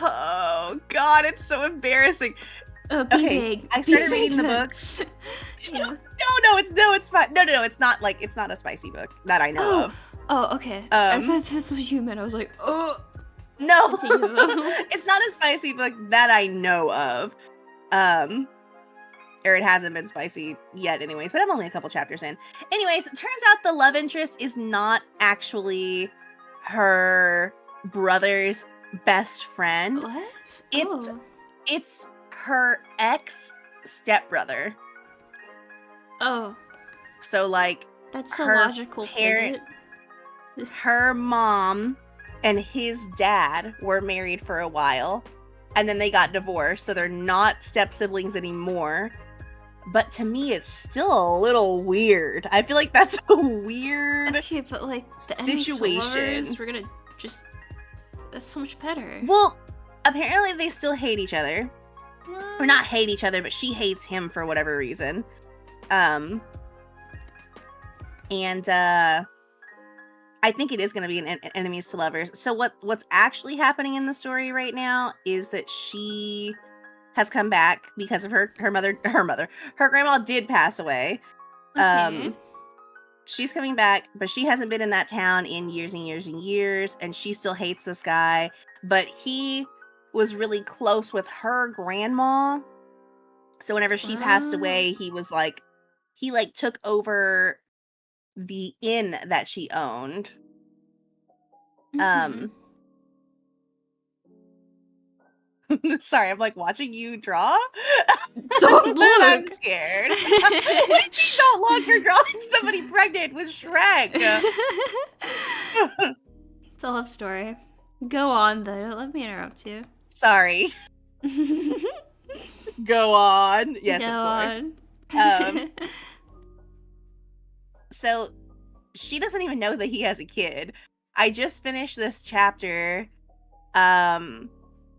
Oh god, it's so embarrassing. Okay, I started reading the book. No, it's fine. No, it's not like, it's not a spicy book that I know of. Oh, okay. I thought that's what you meant. I was like, oh. No, it's not a spicy book that I know of. Or it hasn't been spicy yet anyways, but I'm only a couple chapters in. Anyways, it turns out the love interest is not actually her brother's best friend. What? It's her ex stepbrother. Oh. So like, that's so logical. Her mom and his dad were married for a while, and then they got divorced, so they're not step siblings anymore. But to me, it's still a little weird. I feel like that's a weird but like the situation. We're gonna just, that's so much better. Well, apparently they still hate each other. Or not hate each other, but she hates him for whatever reason. I think it is going to be an enemies to lovers. So what's actually happening in the story right now is that she has come back because of her grandma did pass away. Okay. She's coming back, but she hasn't been in that town in years and years and years, and she still hates this guy. But he was really close with her grandma. So whenever she passed away, he was like, he like took over the inn that she owned. Sorry, I'm like watching you draw. Don't look. I'm scared. What do you mean don't look? You're drawing somebody pregnant with Shrek. It's a love story. Go on though. Don't let me interrupt you. Sorry. Go on. Yes, Go of course. So she doesn't even know that he has a kid. I just finished this chapter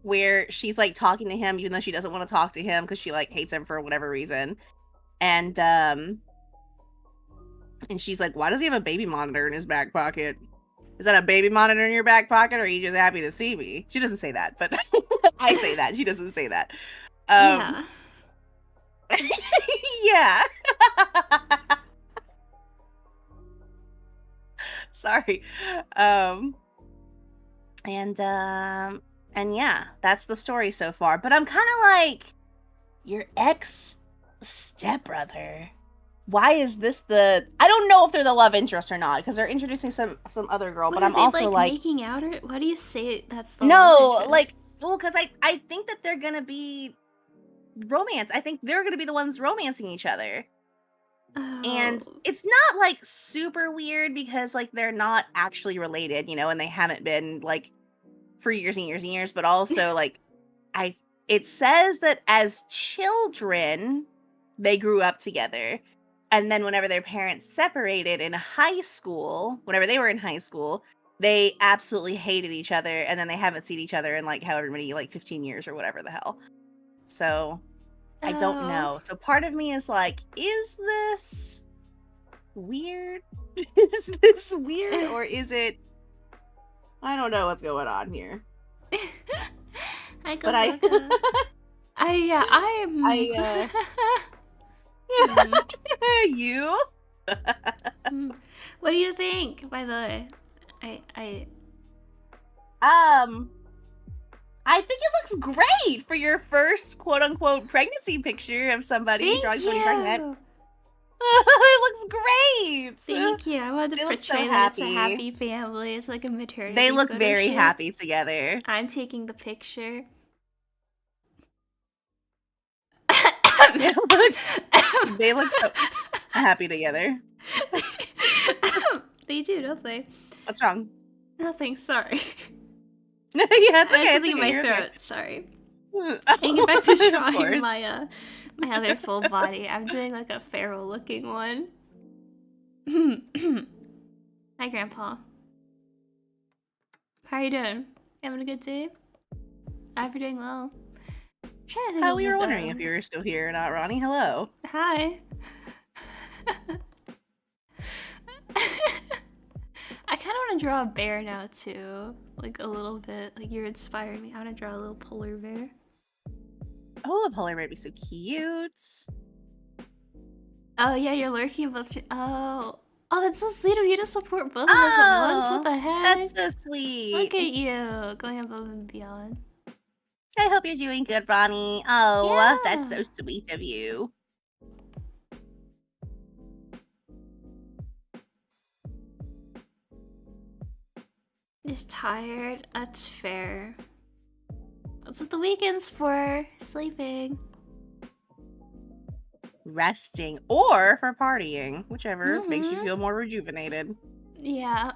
where she's like talking to him even though she doesn't want to talk to him because she like hates him for whatever reason. And she's like, why does he have a baby monitor in his back pocket? Is that a baby monitor in your back pocket, or are you just happy to see me? She doesn't say that, but I say that. She doesn't say that. Yeah. Yeah. Sorry. And yeah, that's the story so far. But I'm kind of like, your ex stepbrother. Why is this the? I don't know if they're the love interest or not because they're introducing some other girl. But I'm also like making out, or why do you say that's the no, love interest? like, well, because I think that they're gonna be romance. I think they're gonna be the ones romancing each other. And it's not like super weird because like they're not actually related, you know, and they haven't been like for years and years and years, but also like it says that as children they grew up together, and then whenever their parents separated in high school, whenever they were in high school, they absolutely hated each other, and then they haven't seen each other in like however many, like 15 years or whatever the hell. So I don't know. So part of me is like, is this weird? Is this weird, or is it? I don't know what's going on here. You? What do you think, by the way? I think it looks great for your first quote unquote pregnancy picture of somebody Thank drawing somebody pregnant. you. It looks great. Thank you. I wanted to They look so portray that it's a happy. happy family. It's like a They maternity look photo very shoot. happy together. I'm taking the picture. They look so happy together. They do, don't they? What's wrong? Nothing, sorry. Yeah, it's I had okay. It's something in okay. my You're throat, okay. sorry. Oh, I get back to of drawing course. my other full body. I'm doing like a feral looking one. Hi, Grandpa. How are you doing? Having a good day? I hope you're doing well. I'm trying to think Oh, of we were like, wondering if you were still here or not, Ronnie. Hello. Hi. I kind of want to draw a bear now too, like a little bit. Like you're inspiring me. I want to draw a little polar bear. Oh, a polar bear would be so cute. Oh yeah, you're lurking both. Oh, that's so sweet of you to support both of us at once. What the heck? That's so sweet. Look at you going above and beyond. I hope you're doing good, Ronnie. Oh, Yeah. that's so sweet of you. Just tired. That's fair. That's what the weekend's for. Sleeping. Resting or for partying, whichever makes you Mhm. feel more rejuvenated. Yeah.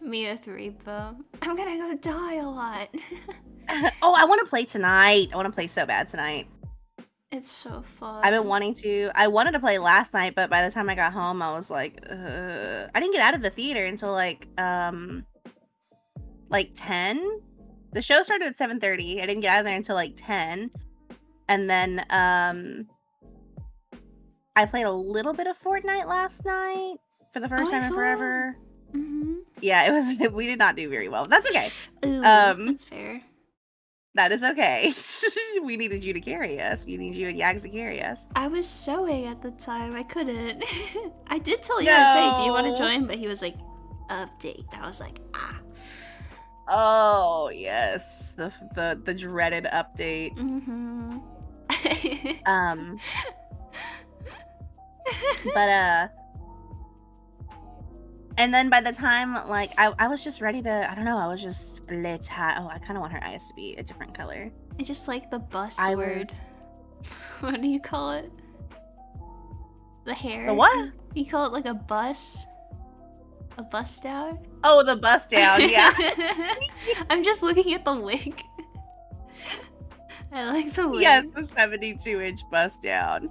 Me with Repo. I'm gonna go die a lot. Oh, I want to play tonight. I want to play so bad tonight. It's so fun. I've been wanting to. I wanted to play last night, but by the time I got home, I was like, I didn't get out of the theater until like 10. The show started at 7:30. I didn't get out of there until like 10. And then I played a little bit of Fortnite last night for the first time in forever. Mm-hmm. Yeah, it was. We did not do very well. That's okay. Ooh, that's fair. That is okay. We needed you to carry us. You need you and Yags to carry us. I was sewing at the time. I couldn't. I did tell Yags, hey, do you want to No. join? But he was like, update. I was like, ah. Oh yes, the dreaded update. Mm-hmm. But and then by the time like I was just ready to, I don't know, I was just let's oh, I kind of want her eyes to be a different color. I just like the bus I word. What do you call it? The hair. The what? You call it like a bus? A bust down? Oh, the bust down, yeah. I'm just looking at the wig. I like the wig. Yes, the 72-inch bust down.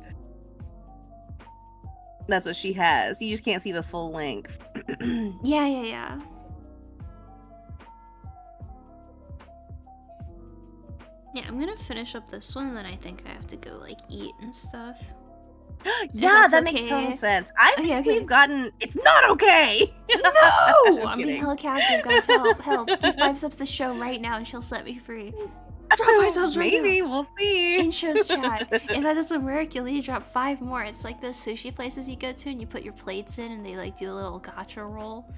That's what she has. You just can't see the full length. Yeah. Yeah, I'm gonna finish up this one, and then I think I have to go, like, eat and stuff. Yeah, that's that makes okay. total sense. I think Okay. we've gotten... It's not okay! No! I'm being kidding. hella captive, guys. Help. Give 5 subs to show right now, and she'll set me free. Drop 5 subs right now. Maybe, we'll see. In shows chat. If that doesn't work, you'll need to drop 5 more. It's like those sushi places you go to, and you put your plates in, and they, like, do a little gacha roll.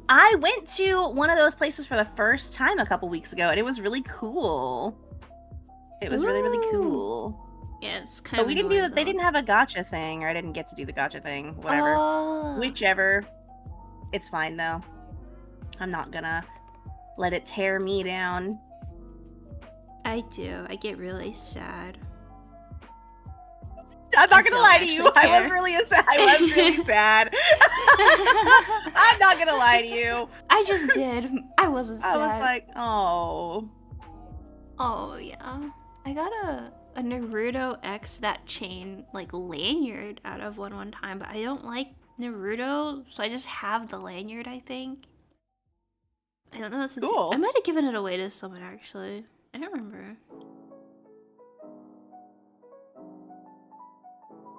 I went to one of those places for the first time a couple weeks ago, and it was really cool. It was really, really cool. Yeah, it's kind But of we didn't do annoying, that. They though. didn't have a gotcha thing, or I didn't get to do the gotcha thing. Whatever. Oh. Whichever. It's fine, though. I'm not gonna let it tear me down. I do. I get really sad. I'm not I gonna don't lie to you. actually I was care. really sad. I'm not gonna lie to you. I just did. I wasn't sad. I was like, oh. Oh, yeah. I got a Naruto X that chain, like, lanyard out of one time, but I don't like Naruto, so I just have the lanyard, I think. I don't know what to do. Cool. I might have given it away to someone, actually. I don't remember.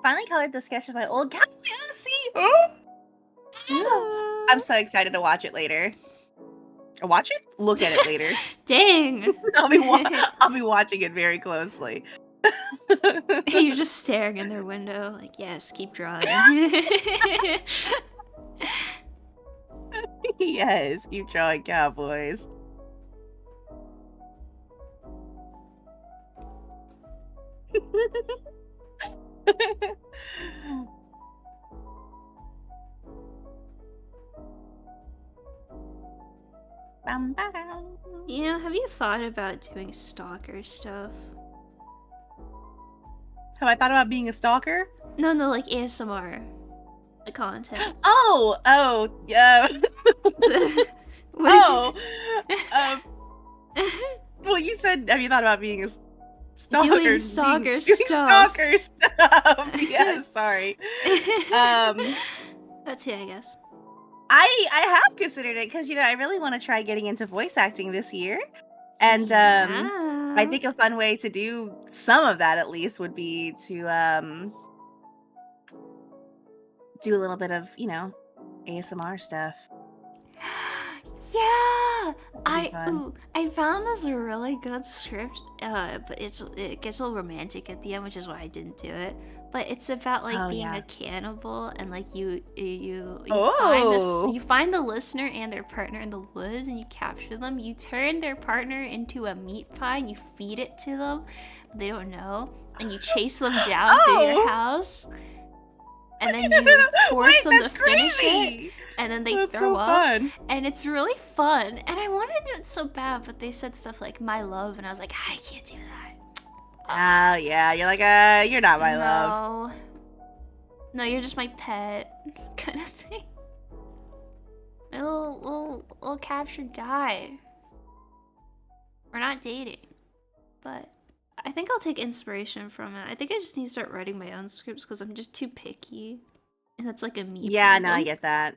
Finally colored the sketch of my old cat. See? Ooh. I'm so excited to watch it later. Watch it? Look at it later. Dang! I'll be watching it very closely. You're just staring in their window, like, yes, keep drawing. Yes, keep drawing cowboys. Bum, ba-dum. Have you thought about doing stalker stuff? Have I thought about being a stalker? No, like ASMR. The content. Oh, yeah. What Oh, did um, you... well, you said, have you thought about being a stalker? Doing stalker Doing stuff. stalker stuff. Yeah, sorry. That's it, I guess. I have considered it because I really want to try getting into voice acting this year, and I Yeah. think a fun way to do some of that at least would be to do a little bit of ASMR stuff. Yeah, That'd be fun. I found this really good script, but it gets a little romantic at the end, which is why I didn't do it. But it's about like Oh being yeah. a cannibal, and like you Oh. you find the listener and their partner in the woods, and you capture them. You turn their partner into a meat pie, and you feed it to them, but they don't know, and you chase them down through your Oh. house, and then you force Wait, them to that's finish it. crazy. And then they That's throw so up, fun. and it's really fun. And I wanted to do it so bad, but they said stuff like "my love," and I was like, I can't do that. Oh yeah, you're like, you're not my love. No, you're just my pet, kind of thing. A little captured guy. We're not dating, but I think I'll take inspiration from it. I think I just need to start writing my own scripts because I'm just too picky, and that's like a me Yeah, no, problem. I get that.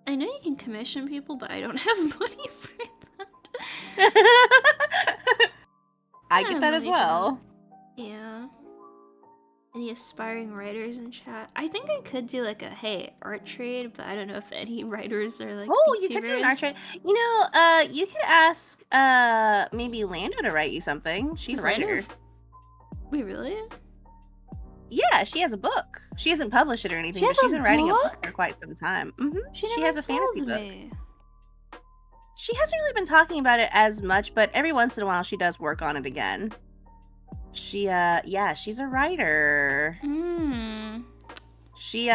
I know you can commission people, but I don't have money for that. I get that as well. Yeah. Any aspiring writers in chat? I think I could do like a art trade, but I don't know if any writers are like Oh, VTubers. you could do an art trade. You could ask maybe Lando to write you something. She's a writer. Wait, really? Yeah, she has a book. She hasn't published it or anything, but she's been writing a book for quite some time. She has a fantasy book. She hasn't really been talking about it as much, but every once in a while she does work on it again. She's a writer. She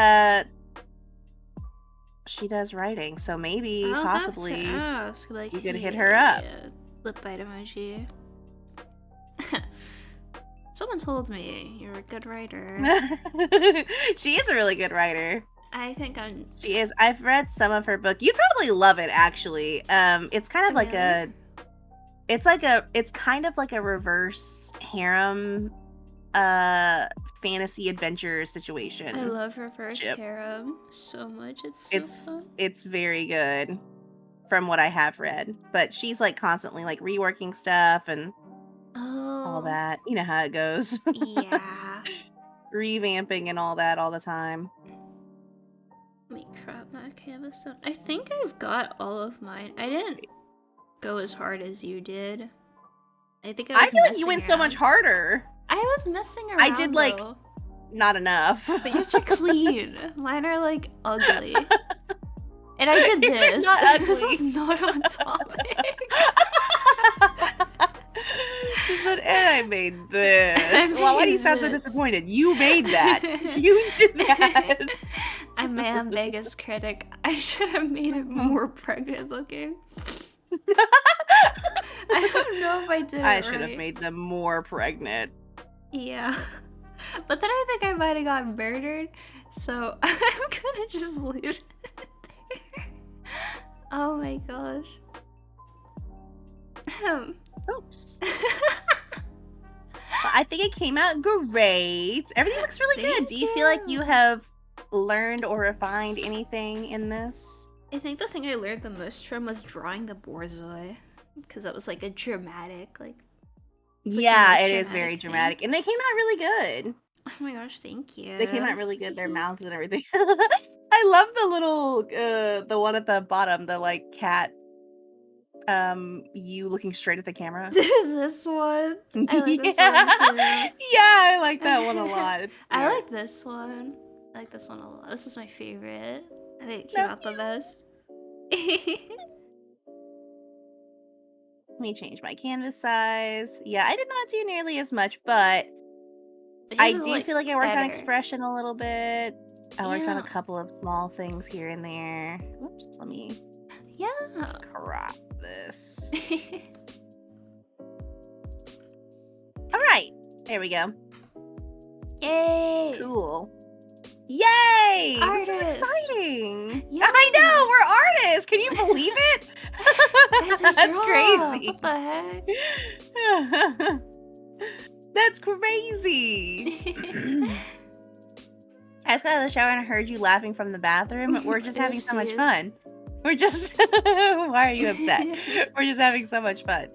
does writing, so maybe possibly ask, like, you could hit her up. Lip bite emoji. Someone told me you're a good writer. She is a really good writer. I think She is. I've read some of her book. You'd probably love it, actually. It's kind of like it's kind of like a reverse harem fantasy adventure situation. I love reverse harem so much. It's very good from what I have read. But she's like constantly like reworking stuff and all that. You know how it goes. Yeah. Revamping and all that all the time. Let me crop my canvas down. I think I've got all of mine. I didn't go as hard as you did. I think I feel like you went so much harder. I was messing around. I did like not enough. But yours are clean. Mine are like ugly. And I did this. Not ugly. This was not on topic. But I made this. Why do you sound so disappointed? You made that. You did that. I'm my own biggest critic. I should have made it more pregnant looking. I don't know if I did it right. I should have made them more pregnant. Yeah. But then I think I might have gotten murdered, so I'm gonna just leave it there. Oh my gosh. Oops. I think it came out great. Everything looks really good. Do you feel like you have learned or refined anything in this? I think the thing I learned the most from was drawing the borzoi, because that was like a dramatic, like. Yeah, it is very dramatic, and they came out really good. Oh my gosh, thank you. They came out really good. Their mouths and everything. I love the little, the one at the bottom, the like cat. You looking straight at the camera. This one. I like this one too. Yeah, I like that one a lot. It's cute. I like this one. I like this one a lot. This is my favorite. I think it came out the best. me change my canvas size. Yeah, I did not do nearly as much, but It I just do like feel like I worked on better. expression a little bit. I worked on a Yeah. couple of small things here and there. Whoops, let me Yeah. crop this. All right, there we go. Yay! Cool. Yay! This is Artist. exciting. Yeah. I know, we're artists. Can you believe it? Guys, we That's draw. crazy. What the heck? That's crazy. I just got out of the shower and I heard you laughing from the bathroom. We're just having so much Oopsies. fun. We're just why are you upset? We're just having so much fun.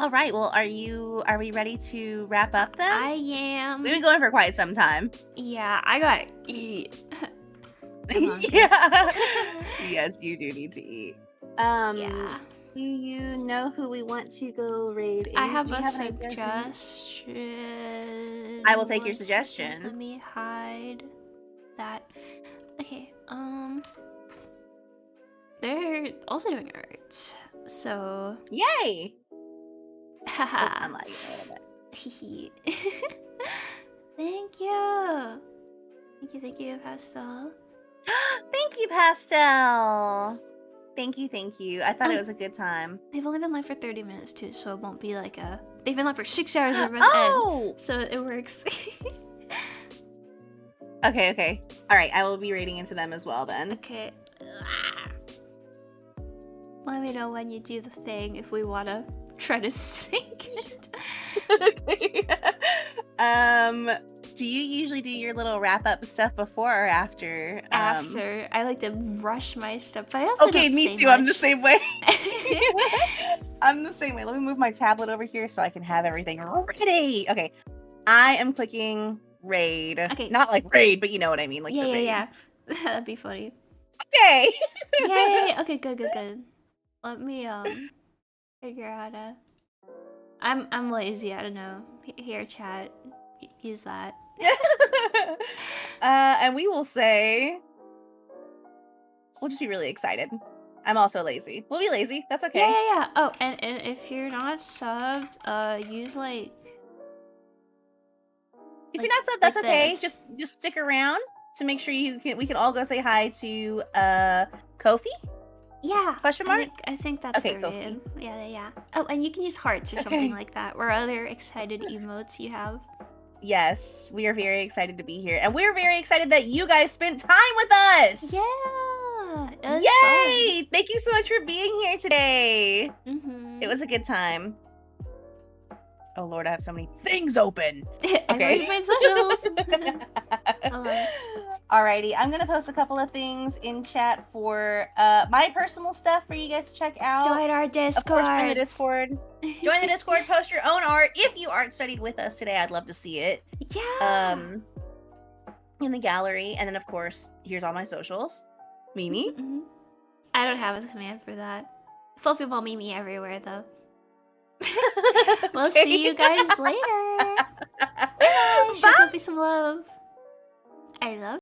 All right. Well, are we ready to wrap up then? I am. We've been going for quite some time. Yeah, I gotta eat. I'm hungry. Yeah. Yes, you do need to eat. Yeah. Do you know who we want to go raid? I in? have Do you a an idea who- suggestion. I will take your One second, suggestion. Let me hide that. Okay, they're also doing art. So Yay! Oh, haha. I'm lagging a little bit. Thank you. Thank you, Pastel. Thank you, Pastel. Thank you. I thought Oh. it was a good time. They've only been live for 30 minutes too, so it won't be like a. They've been live for 6 hours at the Oh! end, so it works. Okay. All right, I will be raiding into them as well then. Okay. Let me know when you do the thing if we wanna try to sync it. Okay. Do you usually do your little wrap up stuff before or after? After I like to rush my stuff, but I also Okay, don't me say too. Much. I'm the same way. I'm the same way. Let me move my tablet over here so I can have everything ready. Okay. I am clicking raid. Okay. Not like raid, but you know what I mean. Like the raid. Yeah. That'd be funny. Okay. Yay! Okay, good. Let me figure out how to. I'm lazy. I don't know. Here, chat. Use that. And we will say we'll just be really excited. I'm also lazy. We'll be lazy. That's okay. Yeah. Oh, and if you're not subbed, use like. If you're not subbed, that's like okay. this. Just stick around to make sure we can all go say hi to Kofi. Yeah. Question mark? I think that's Okay, their Kofi. name. Yeah. Oh, and you can use hearts or something like that, or other excited emotes you have. Yes, we are very excited to be here, and we're very excited that you guys spent time with us. Yeah. It was Yay! Thank you so much for being here today. fun. It was a good time. Oh Lord, I have so many things open. I Okay. read my socials. Hello. Alrighty, I'm gonna post a couple of things in chat for my personal stuff for you guys to check out. Join our Of Discord. course, join the Discord. Join the Discord. Post your own art. If you art studied with us today, I'd love to see it. Yeah. In the gallery, and then of course, here's all my socials. Mimi. Mhm. I don't have a command for that. Fluffyball Mimi everywhere though. We'll Okay. see you guys later. Bye. Show Fluffy some love. I love